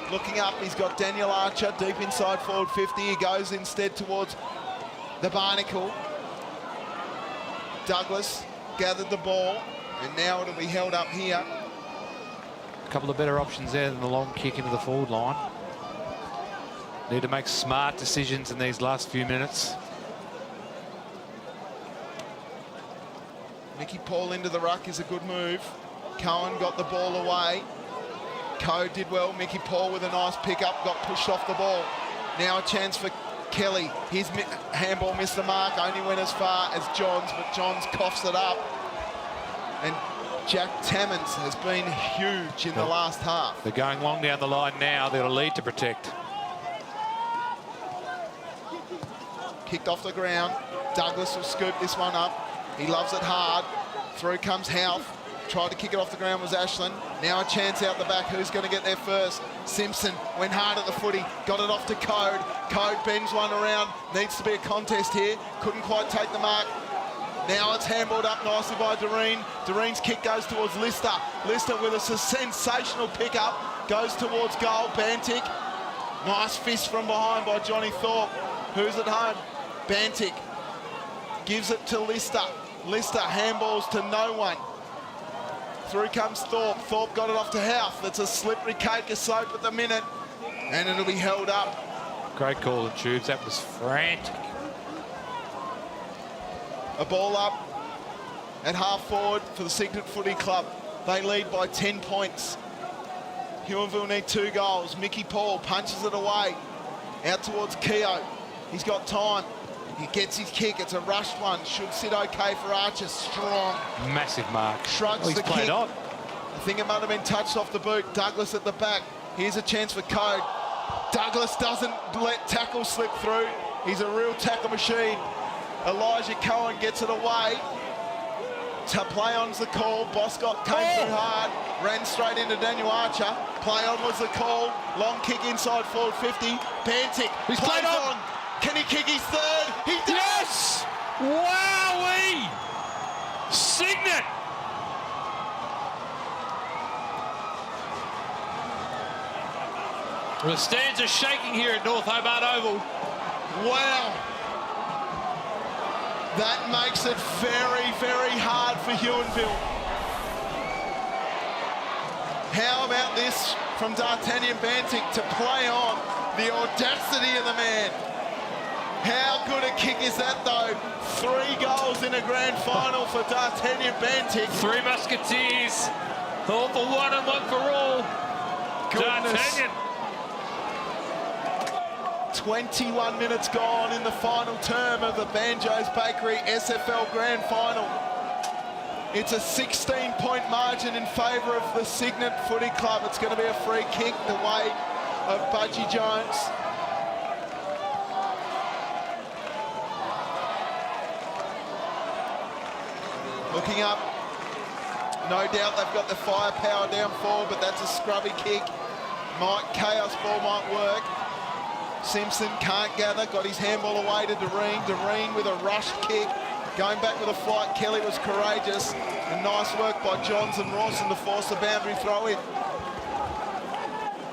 Looking up, he's got Daniel Archer deep inside forward 50. He goes instead towards the Barnacle. Douglas gathered the ball, and now it'll be held up here. A couple of better options there than the long kick into the forward line. Need to make smart decisions in these last few minutes. Mickey Paul into the ruck is a good move. Cohen got the ball away. Code did well. Mickey Paul with a nice pick-up, got pushed off the ball. Now a chance for Kelly. His handball missed the mark, only went as far as Johns, but Johns coughs it up. And Jack Tammins has been huge in the last half. They're going long down the line now. They've got a lead to protect. Kicked off the ground. Douglas will scoop this one up. He loves it hard. Through comes Houth. Tried to kick it off the ground was Ashland. Now a chance out the back. Who's going to get there first? Simpson went hard at the footy. Got it off to Code. Code bends one around. Needs to be a contest here. Couldn't quite take the mark. Now it's handballed up nicely by Doreen. Doreen's kick goes towards Lister. Lister with a sensational pickup. Goes towards goal. Bantic. Nice fist from behind by Johnny Thorpe. Who's at home? Bantic. Gives it to Lister. Lister handballs to no one. Through comes Thorpe. Thorpe got it off to Houth. That's a slippery cake of soap at the minute. And it'll be held up. Great call and Tubes. That was frantic. A ball up at half forward for the Cygnet Footy Club. They lead by 10 points. Huonville need 2 goals. Mickey Paul punches it away. Out towards Keogh. He's got time. He gets his kick. It's a rushed one. Should sit okay for Archer. Strong. Massive mark. Shrugs he's the played kick. on. I think it might have been touched off the boot. Douglas at the back. Here's a chance for Code. Douglas doesn't let tackle slip through. He's a real tackle machine. Elijah Cohen gets it away. To play on's the call. Boscott came through hard. Ran straight into Daniel Archer. Play on was the call. Long kick inside forward 50. Bantic. He's played on. Can he kick his third? He does! Yes! Wowee! Cygnet! The stands are shaking here at North Hobart Oval. Wow. That makes it very, very hard for Huonville. How about this from D'Artagnan Bantic to play on? The audacity of the man. How good a kick is that, though? 3 goals in a grand final for D'Artagnan Bantic. 3 Musketeers. All for one and one for all. D'Artagnan. 21 minutes gone in the final term of the Banjos Bakery SFL Grand Final. It's a 16-point margin in favour of the Cygnet Footy Club. It's going to be a free kick the way of Budgie Jones. Looking up, no doubt they've got the firepower down forward, but that's a scrubby kick. Chaos ball might work. Simpson can't gather, got his handball away to Doreen. Doreen with a rushed kick, going back with a flight. Kelly was courageous, and nice work by Johns and Rawson to force the boundary throw in.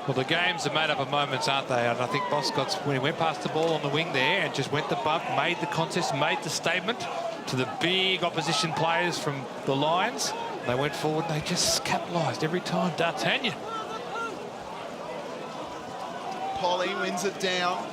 Well, the games are made up of moments, aren't they? And I think Boscott's, when he went past the ball on the wing there and just went the bump, made the contest, made the statement to the big opposition players from the Lions. They went forward and they just capitalised every time. D'Artagnan. Polly wins it down.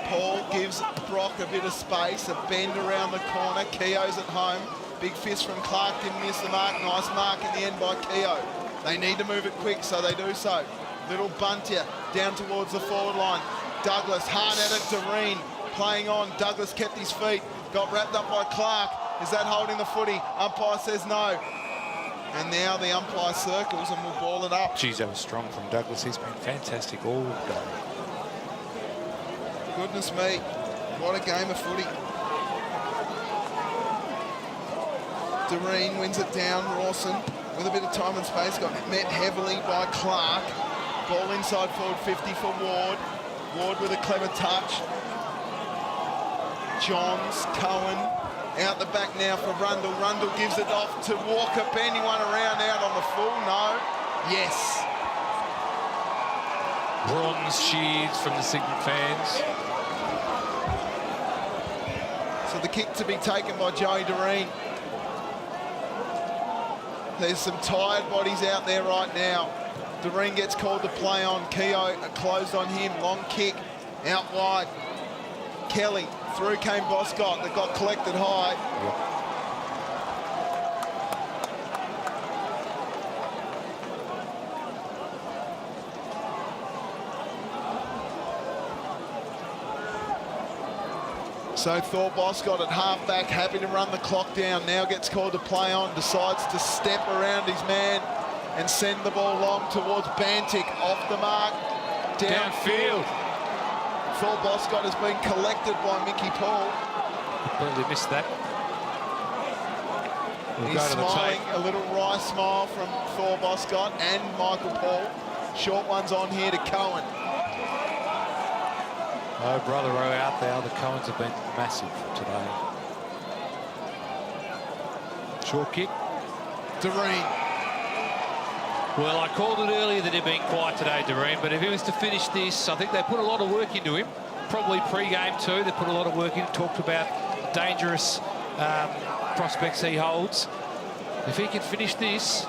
Paul gives Brock a bit of space, a bend around the corner. Keogh's at home. Big fist from Clark, didn't miss the mark. Nice mark in the end by Keogh. They need to move it quick, so they do so. Little bunt here, down towards the forward line. Douglas, hard at it, Doreen playing on. Douglas kept his feet, got wrapped up by Clark. Is that holding the footy? Umpire says no. And now the umpire circles and will ball it up. Geez, that was strong from Douglas. He's been fantastic all day. Goodness me, what a game of footy. Doreen wins it down. Rawson with a bit of time and space got met heavily by Clark. Ball inside forward 50 for Ward. Ward with a clever touch. Johns, Cohen out the back now for Rundle. Rundle gives it off to Walker. Bending one around out on the full. No. Yes. Bronze sheaves from the Cygnet fans. So the kick to be taken by Joey Doreen. There's some tired bodies out there right now. Doreen gets called to play on. Keogh closed on him. Long kick out wide. Kelly, through came Boscott that got collected high. So Thor Boscott at half-back, happy to run the clock down. Now gets called to play on, decides to step around his man and send the ball long towards Bantic. Off the mark, downfield. Thor Boscott has been collected by Mickey Paul. Completely missed that. He's smiling, a little wry smile from Thor Boscott and Michael Paul. Short ones on here to Cohen. Oh, brother, out there. The Cohens have been massive today. Short kick. Doreen. Well, I called it earlier that he'd been quiet today, Doreen, but if he was to finish this, I think they put a lot of work into him. Probably pre-game too, they put a lot of work in, talked about dangerous prospects he holds. If he can finish this,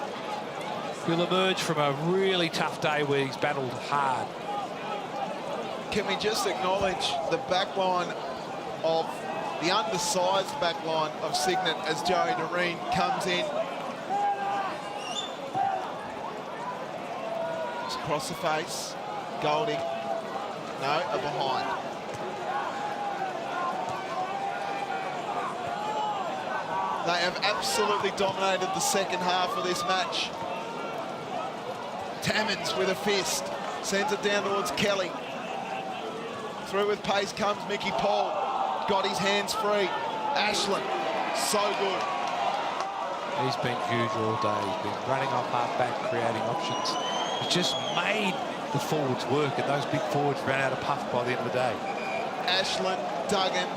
he'll emerge from a really tough day where he's battled hard. Can we just acknowledge the backline of the undersized backline of Cygnet as Joey Doreen comes in. Just across the face, Golding. No, a behind. They have absolutely dominated the second half of this match. Tammins with a fist, sends it down towards Kelly. Through with pace comes Mickey Paul. Got his hands free. Ashland, so good. He's been huge all day. He's been running off half-back, creating options. He's just made the forwards work, and those big forwards ran out of puff by the end of the day. Ashland, Duggan,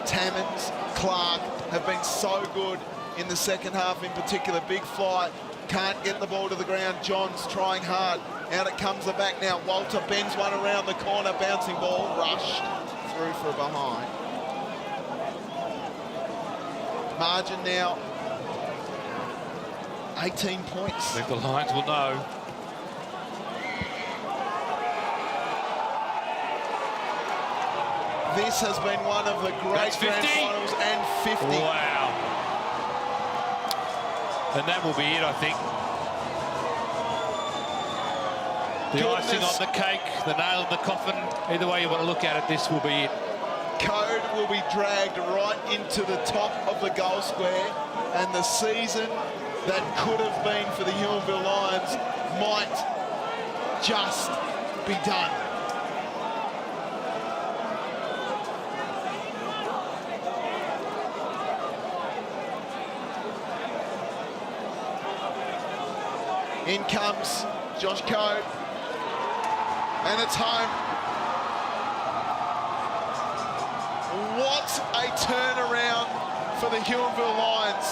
Tammins, Clark have been so good in the second half in particular. Big flight, can't get the ball to the ground. Johns trying hard. Out it comes the back now. Walter bends one around the corner. Bouncing ball. Rushed through for a behind. Margin now 18 points. I think the Lions will know. This has been one of the great grand finals, and 50. Wow. And that will be it, I think. The icing on the cake, the nail in the coffin, either way you want to look at it, this will be it. Code will be dragged right into the top of the goal square, and the season that could have been for the Huonville Lions might just be done. In comes Josh Code. And it's home. What a turnaround for the Huonville Lions.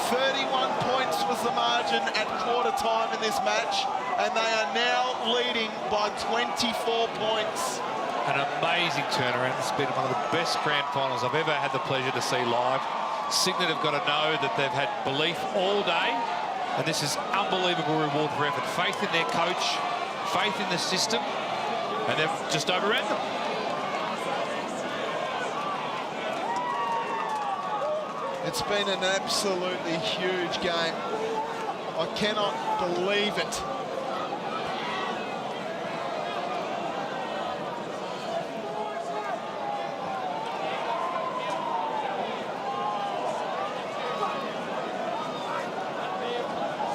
31 points was the margin at quarter time in this match. and they are now leading by 24 points. An amazing turnaround. It's been one of the best grand finals I've ever had the pleasure to see live. Cygnet have got to know that they've had belief all day, and this is unbelievable reward for effort. Faith in their coach, faith in the system, and they've just overran them. It's been an absolutely huge game. I cannot believe it.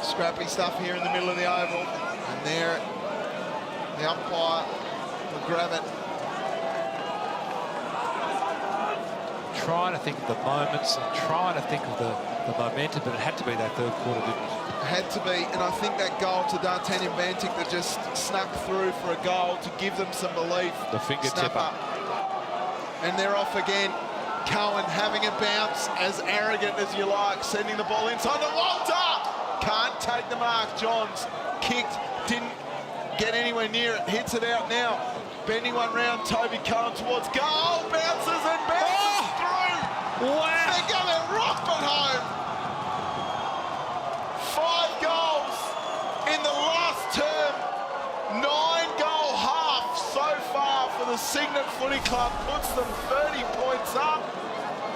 Scrappy stuff here in the middle of the oval, and there the umpire will grab it. Trying to think of the moments and trying to think of the momentum, but it had to be that third quarter, didn't it? It had to be, and I think that goal to D'Artagnan Bantic that just snuck through for a goal to give them some belief. The fingertip up. And they're off again. Cohen having a bounce, as arrogant as you like, sending the ball inside to Walter. Can't take the mark. Johns kicked, didn't get anywhere near it. Hits it out now. Bending one round, Toby Cohen towards goal. Bounces and bounces through. Wow. They're going to rock it home. 5 goals in the last term. 9-goal half so far for the Cygnet Footy Club. Puts them 30 points up.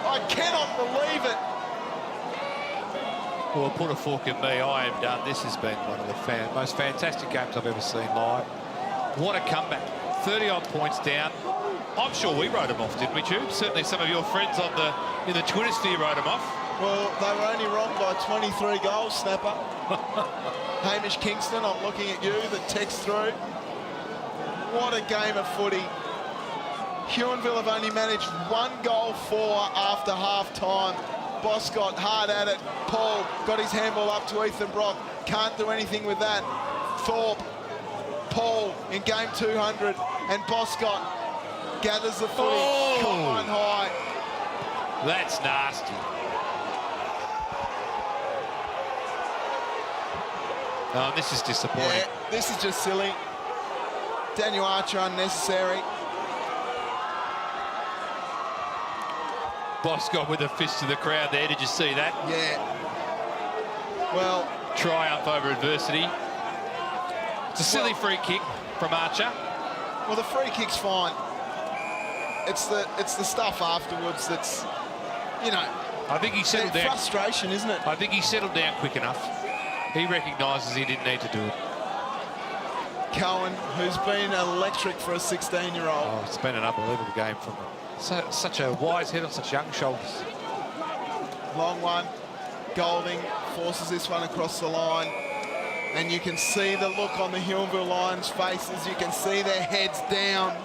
I cannot believe it. Well, put a fork in me. I am done. This has been one of the most fantastic games I've ever seen live. What a comeback. 30-odd points down. I'm sure we wrote them off, didn't we, Tube? Certainly some of your friends in the Twitter sphere wrote them off. Well, they were only wrong by 23 goals, Snapper. Hamish Kingston, I'm looking at you, the text through. What a game of footy. Huonville have only managed 1 goal for after half-time. Boscott hard at it. Paul got his handball up to Ethan Brock. Can't do anything with that. Thorpe, Paul in game 200, and Boscott gathers the footy. Combine high. That's nasty. Oh, this is disappointing. Yeah, this is just silly. Daniel Archer unnecessary. Boscott with a fist to the crowd there. Did you see that? Yeah. Well, triumph over adversity. It's a silly free kick from Archer. Well, the free kick's fine. It's the stuff afterwards that's, you know. I think he settled down. Frustration, isn't it? I think he settled down quick enough. He recognises he didn't need to do it. Cohen, who's been electric for a 16-year-old. Oh, it's been an unbelievable game from him. Such a wise head on such young shoulders. Long one. Golding forces this one across the line. And you can see the look on the Huonville Lions' faces. You can see their heads down.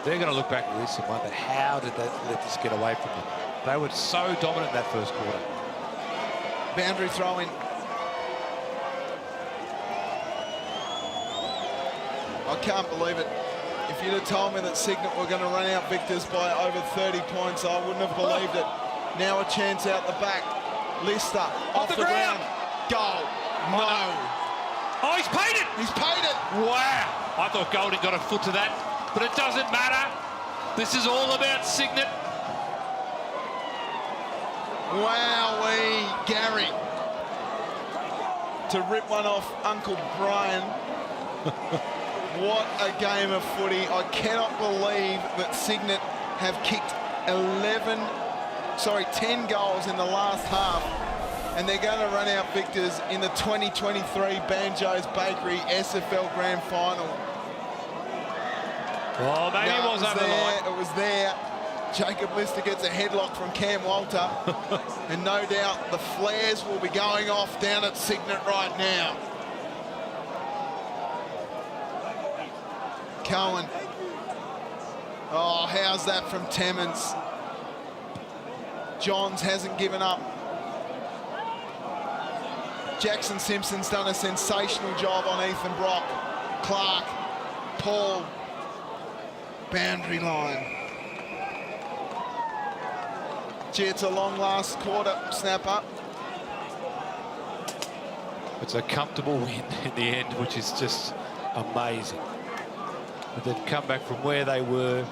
They're going to look back at this and wonder, how did they let this get away from them? They were so dominant that first quarter. Boundary throw in. I can't believe it. If you'd have told me that Cygnet were going to run out victors by over 30 points, I wouldn't have believed it. Now a chance out the back. Lister off the ground. Goal. No. Oh, he's paid it. He's paid it. Wow. I thought Golding got a foot to that, but it doesn't matter. This is all about Cygnet. Wowee, Gary. To rip one off Uncle Brian. What a game of footy. I cannot believe that Cygnet have kicked 10 goals in the last half, and they're going to run out victors in the 2023 Banjos Bakery SFL Grand Final. Well, maybe it was over the line. It was there. Jacob Lister gets a headlock from Cam Walter, and no doubt the flares will be going off down at Cygnet right now. Cohen. Oh, how's that from Timmins? Johns hasn't given up. Jackson Simpson's done a sensational job on Ethan Brock. Clark, Paul, boundary line. Gee, it's a long last quarter, Snapper. It's a comfortable win in the end, which is just amazing. But they've come back from where they were.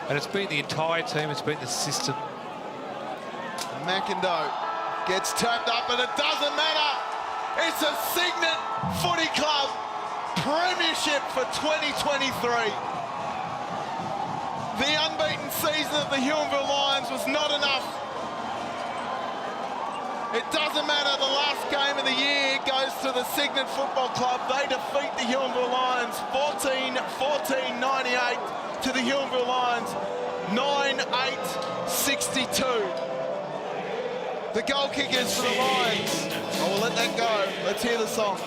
And it's been the entire team, it's been the system. McIndoe gets tapped up, and it doesn't matter. It's a Cygnet Footy Club premiership for 2023. The unbeaten season of the Huonville Lions was not enough. It doesn't matter, the last game of the year goes to the Cygnet Football Club. They defeat the Huonville Lions 14-98 to the Huonville Lions 9-8-62. The goal kickers for the Lions. I will let that go. Let's hear the song.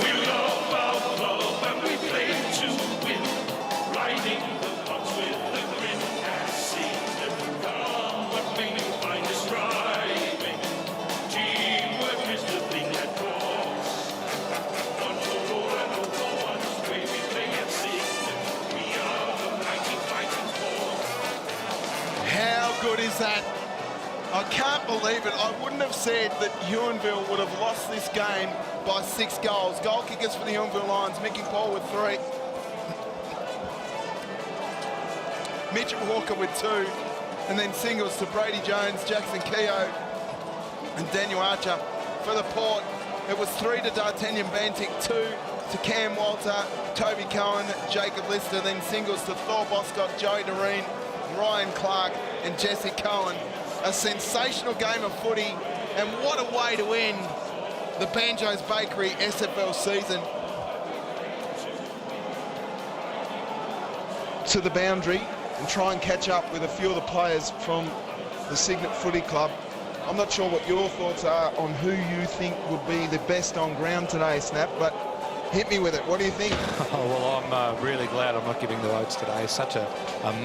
We love our club and we play to win. Riding the box with the grin and see them come. What we find is striving. Teamwork is the thing that calls. One for all and all for one. Way we play and sing. We are the mighty fighting force. How good is that? I can't believe it. I wouldn't have said that Huonville would have lost this game by 6 goals. Goal kickers for the Huonville Lions, Mickey Paul with 3. Mitch Walker with 2. And then singles to Brady Jones, Jackson Keogh and Daniel Archer. For the Port, it was 3 to D'Artagnan Bantic, 2 to Cam Walter, Toby Cohen, Jacob Lister, then singles to Thor Boscott, Joey Doreen, Ryan Clark and Jesse Cohen. A sensational game of footy, and what a way to end the Banjos Bakery SFL season. To the boundary and try and catch up with a few of the players from the Cygnet Footy Club. I'm not sure what your thoughts are on who you think would be the best on ground today, Snap, but hit me with it. What do you think? Oh, well, I'm really glad I'm not giving the votes today. Such a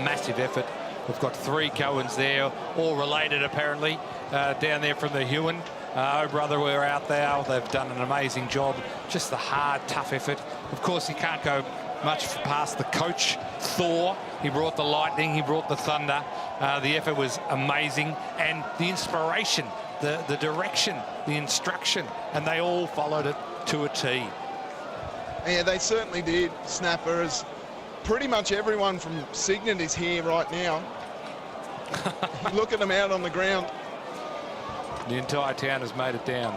massive effort. We've got 3 Cohens there, all related apparently, down there from the Huon. Oh, brother, we're out there. They've done an amazing job. Just the hard, tough effort. Of course, you can't go much past the coach, Thor. He brought the lightning, he brought the thunder. The effort was amazing, and the inspiration, the direction, the instruction, and they all followed it to a T. Yeah, they certainly did, Snapper, as pretty much everyone from Cygnet is here right now. Look at them out on the ground. The entire town has made it down.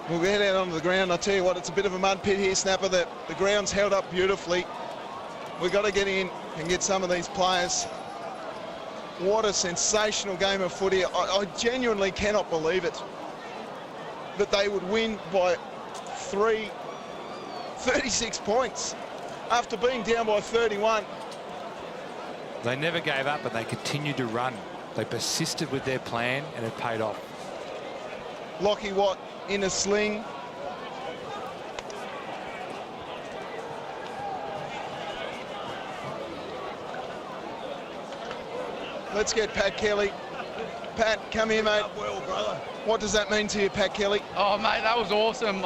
We'll get out onto the ground. I tell you what, it's a bit of a mud pit here, Snapper. The ground's held up beautifully. We've got to get in and get some of these players. What a sensational game of footy. I genuinely cannot believe it, that they would win by 36 points after being down by 31. They never gave up, and they continued to run. They persisted with their plan, and it paid off. Lockie Watt in a sling. Let's get Pat Kelly. Pat, come here, mate. Well, brother. What does that mean to you, Pat Kelly? Oh, mate, that was awesome.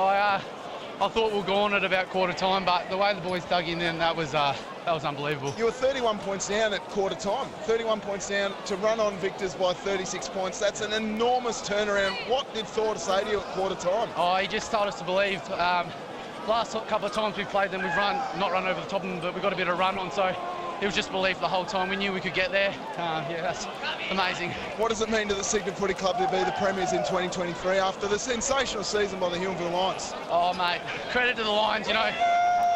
I thought we were gone at about quarter time, but the way the boys dug in then, that was unbelievable. You were 31 points down at quarter time. 31 points down to run on victors by 36 points. That's an enormous turnaround. What did Thor say to you at quarter time? Oh, he just told us to believe. Last couple of times we've played them, we've not run over the top of them, but we've got a bit of run on, so it was just belief the whole time. We knew we could get there. Yeah, that's amazing. What does it mean to the Cygnet Footy Club to be the premiers in 2023 after the sensational season by the Huonville Lions? Oh, mate, credit to the Lions, you know,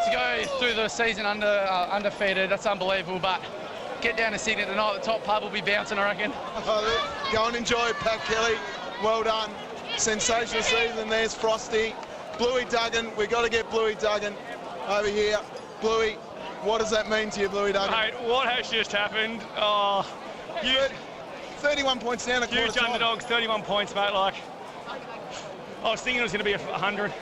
to go through the season undefeated, that's unbelievable, but get down to Cygnet tonight, the top pub will be bouncing, I reckon. Go and enjoy it, Pat Kelly. Well done. Sensational season. There's Frosty. Bluey Duggan. We've got to get Bluey Duggan over here. Bluey, what does that mean to you, Bluey Duggan? Mate, what has just happened? Oh, 31 points down at quarter huge time. underdogs, 31 points, mate. Like, I was thinking it was going to be 100.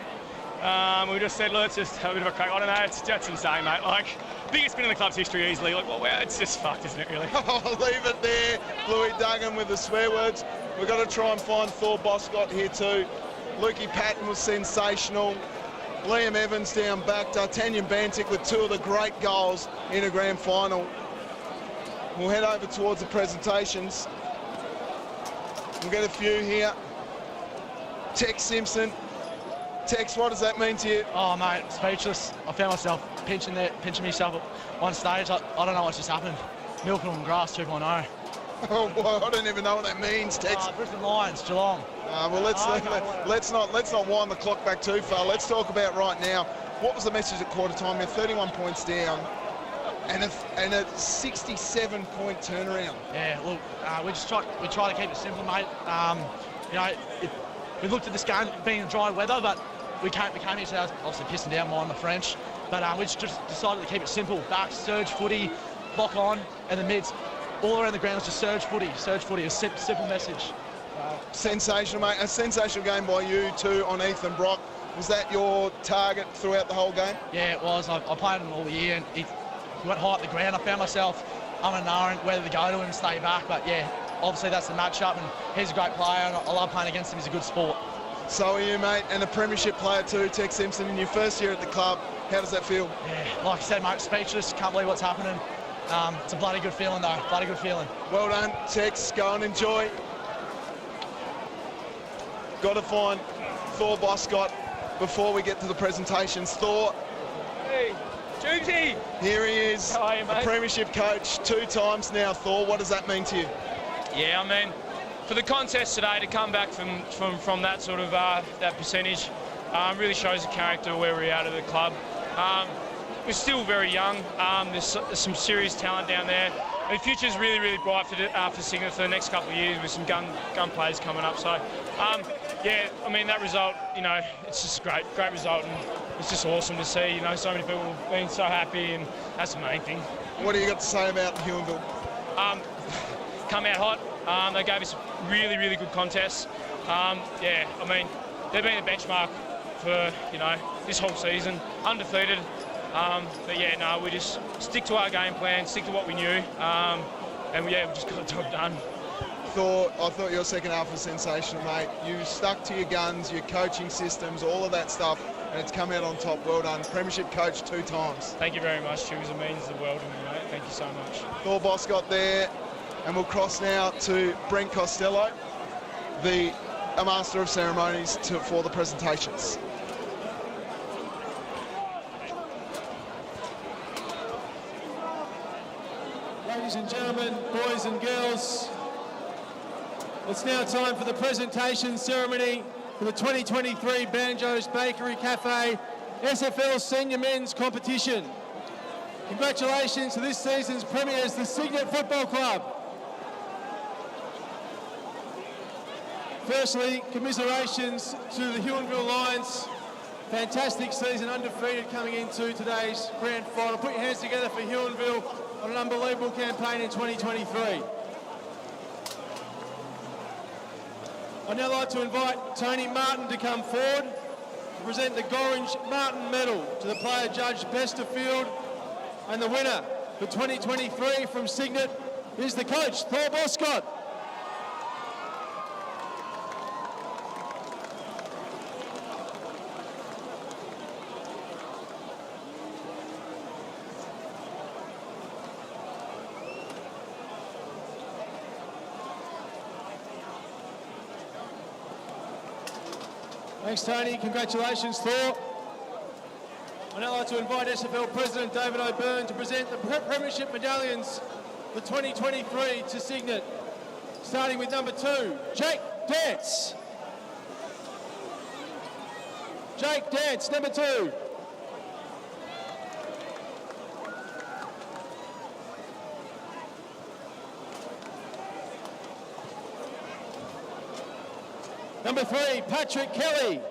We just said, let's just have a bit of a crack. I don't know, that's insane, mate. Like, biggest win in the club's history easily. Like, well, it's just fucked, isn't it, really? I'll leave it there. Bluey Duggan with the swear words. We've got to try and find Thor Boscott here too. Lukey Patton was sensational. Liam Evans down back. D'Artagnan Bantic with 2 of the great goals in a grand final. We'll head over towards the presentations. We'll get a few here. Tex Simpson. Tex, what does that mean to you? Oh, mate, speechless. I found myself pinching myself at one stage. I don't know what just happened. Milking on grass 2.0. Oh, well, I don't even know what that means, Tex. Brisbane Lions, Geelong. Well, let's not wind the clock back too far. Let's talk about right now. What was the message at quarter time? You're 31 points down and a 67-point turnaround. Yeah, look, we try to keep it simple, mate. You know, we looked at this game being dry weather, but we came here today, obviously pissing down, mind the French. But we just decided to keep it simple. Back, surge footy, lock on, and the mids. All around the ground was just surge footy, a simple message. Sensational, mate. A sensational game by you too on Ethan Brock. Was that your target throughout the whole game? Yeah, it was. I played him all year, and he went high at the ground. I found myself umming whether to go to him and stay back. But yeah, obviously that's the matchup, and he's a great player, and I love playing against him. He's a good sport. So are you, mate, and a premiership player too, Tex Simpson, in your first year at the club. How does that feel? Yeah, like I said, mate, speechless. Can't believe what's happening. It's a bloody good feeling, though. Bloody good feeling. Well done, Tex. Go and enjoy. Got to find Thor Boscott before we get to the presentations. Thor. Hey, Jonesy. Here he is. How are you, mate? A premiership coach 2 times now. Thor, what does that mean to you? Yeah, I mean, for the contest today to come back from that sort of that percentage really shows the character where we're at the club. We're still very young. There's some serious talent down there. The future's really, really bright for Cygnet for the next couple of years with some gun players coming up. So, yeah, I mean, that result, you know, it's just great result, and it's just awesome to see, you know, so many people being so happy, and that's the main thing. What do you got to say about Huonville? Come out hot. They gave us really, really good contests. Yeah, I mean, they've been a benchmark for, you know, this whole season, undefeated. But yeah, no, we just stick to our game plan, stick to what we knew, and yeah, we just got the job done. I thought your second half was sensational, mate. You stuck to your guns, your coaching systems, all of that stuff, and it's come out on top. Well done. Premiership coach 2 times. Thank you very much, Jules. It means the world to me, mate. Thank you so much. Thor Boscott there, and we'll cross now to Brent Costello, the Master of Ceremonies for the presentations. Ladies and gentlemen, boys and girls, it's now time for the presentation ceremony for the 2023 Banjos Bakery Cafe SFL Senior Men's Competition. Congratulations to this season's premiers, the Cygnet Football Club. Firstly, commiserations to the Huonville Lions. Fantastic season, undefeated coming into today's grand final. Put your hands together for Huonville on an unbelievable campaign in 2023. I'd now like to invite Tony Martin to come forward to present the Gorringe Martin Medal to the player judged best of field, and the winner for 2023 from Cygnet is the coach, Thor Boscott. Thanks, Tony. Congratulations, Thor. I'd now like to invite SFL President David O'Byrne to present the Premiership Medallions for 2023 to Cygnet. Starting with number 2, Jake Dance. Jake Dance, number 2. Number 3, Patrick Kelly.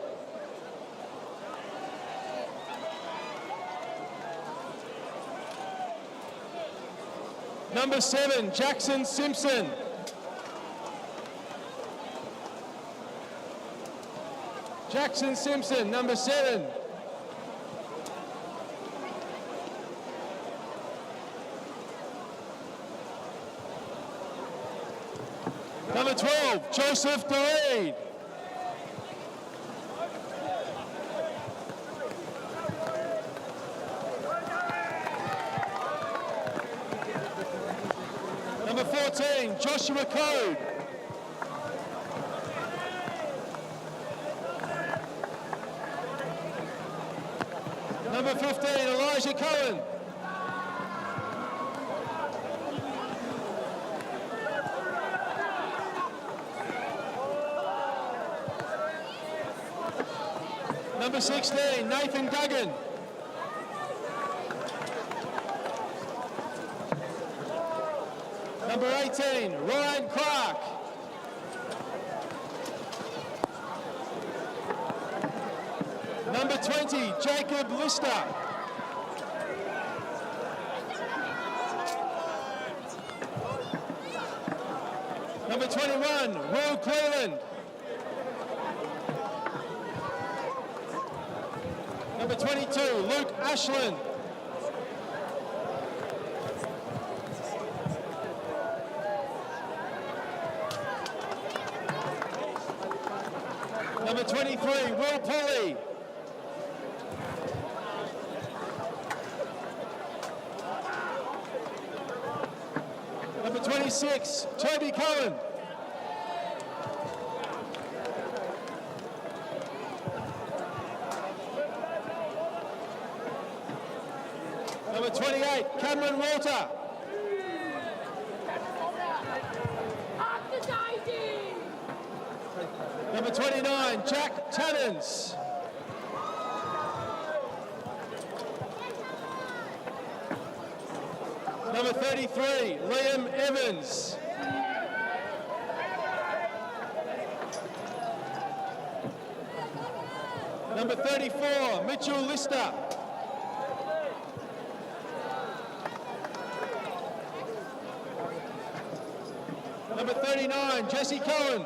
Number 7, Jackson Simpson. Jackson Simpson, number 7. Number 12, Joseph DeReed. 14, Joshua Code. Number 15, Elijah Cohen. Number 16, Nathan Duggan. Number 18, Ryan Clark. Number 20, Jacob Lister. Number 21, Will Cleveland. Number 22, Luke Ashland. Number 23, Will Polly. Number 26, Toby Cohen. Number 28, Cameron Walter. Number 29, Jack Tannins. Number 33, Liam Evans. Number 34, Mitchell Lister. Number 39, Jesse Cohen.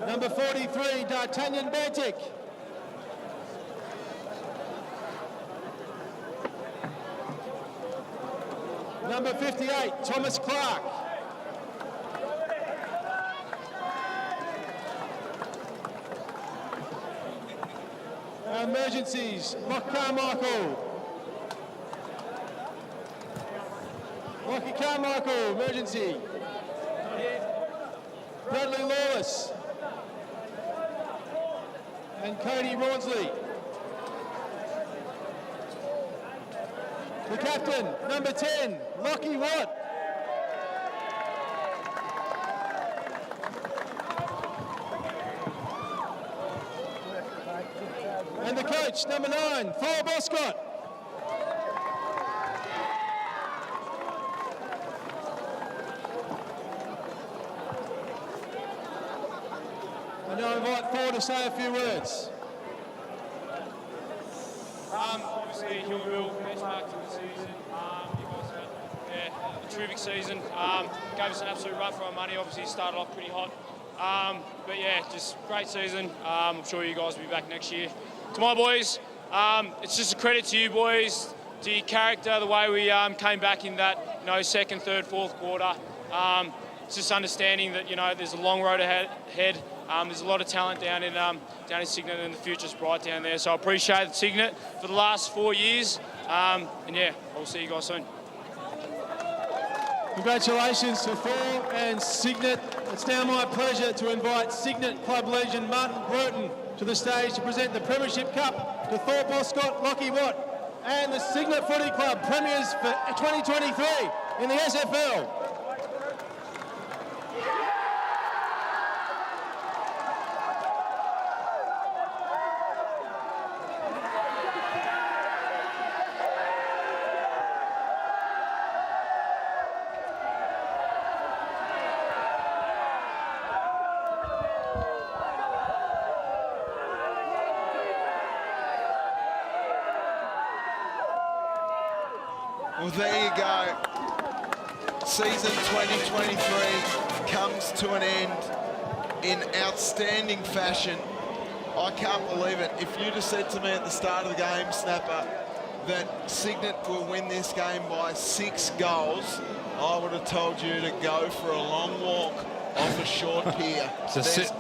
Number 43, D'Artagnan Bantic. Number 58, Thomas Clark. Emergencies, Lockie Carmichael. Lockie Carmichael, emergency. Bradley Lawless. And Cody Rawnsley. The captain, number 10, Lockie Watt. And the coach, number 9, Thor Boscott. I now invite Thor to say a few words. Obviously, Huonville, benchmark to the season. You guys had a terrific season. Gave us an absolute run for our money. Obviously, started off pretty hot. But yeah, just great season. I'm sure you guys will be back next year. To my boys, it's just a credit to you boys, to your character, the way we came back in that second, third, fourth quarter. It's just understanding that there's a long road ahead. There's a lot of talent down in Cygnet, and the future's bright down there. So I appreciate Cygnet for the last 4 years. And yeah, I'll see you guys soon. Congratulations to Thor and Cygnet. It's now my pleasure to invite Cygnet club legend Martin Bruton to the stage to present the Premiership Cup to Thor Boscott, Lockie Watt, and the Cygnet Footy Club premiers for 2023 in the SFL. Well, there you go. Season 2023 comes to an end in outstanding fashion. I can't believe it. If you'd have said to me at the start of the game, Snapper, that Cygnet will win this game by 6 goals, I would have told you to go for a long walk off a short pier. It's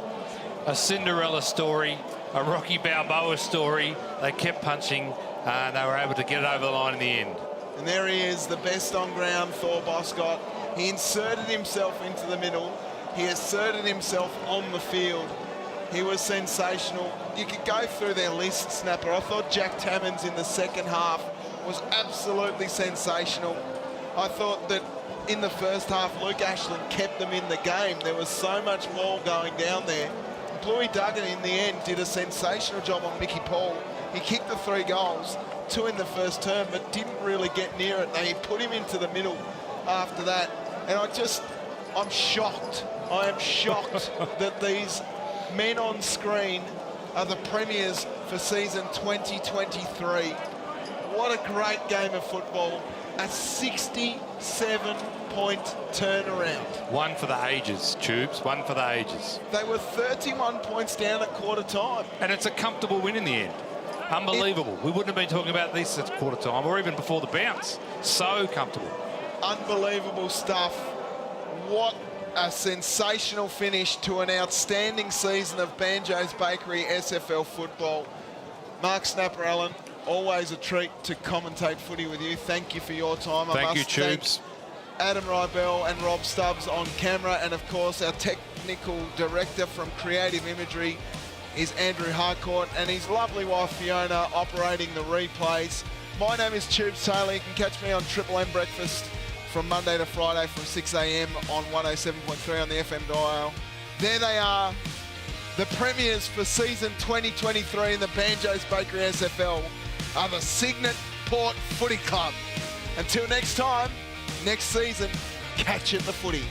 a Cinderella story. a Rocky Balboa story. They kept punching, and they were able to get it over the line in the end. And there he is, the best on ground, Thor Boscott. He inserted himself into the middle. He asserted himself on the field. He was sensational. You could go through their list, Snapper. I thought Jack Tammins in the second half was absolutely sensational. I thought that in the first half, Luke Ashland kept them in the game. There was so much more going down there. Bluey Duggan, in the end, did a sensational job on Mickey Paul. He kicked the 3 goals, 2 in the first term, but didn't really get near it. They put him into the middle after that. And I'm shocked. I am shocked that these men on screen are the premiers for season 2023. What a great game of football. A 67-point turnaround. One for the ages, Tubes, one for the ages. They were 31 points down at quarter time. And it's a comfortable win in the end. Unbelievable. We wouldn't have been talking about this at quarter time or even before the bounce. So comfortable. Unbelievable stuff. What a sensational finish to an outstanding season of Banjos Bakery SFL football. Mark Snapper Allen, always a treat to commentate footy with you. Thank you for your time. Thank you, Tubes. Adam Rybell and Rob Stubbs on camera, and of course our technical director from Creative Imagery is Andrew Harcourt, and his lovely wife Fiona operating the replays. My name is Tubes Taylor. You can catch me on Triple M Breakfast from Monday to Friday from 6 a.m. on 107.3 on the FM dial. There they are, the premiers for season 2023 in the Banjos Bakery SFL are the Cygnet Port Footy Club. Until next time, next season, catch you at the footy.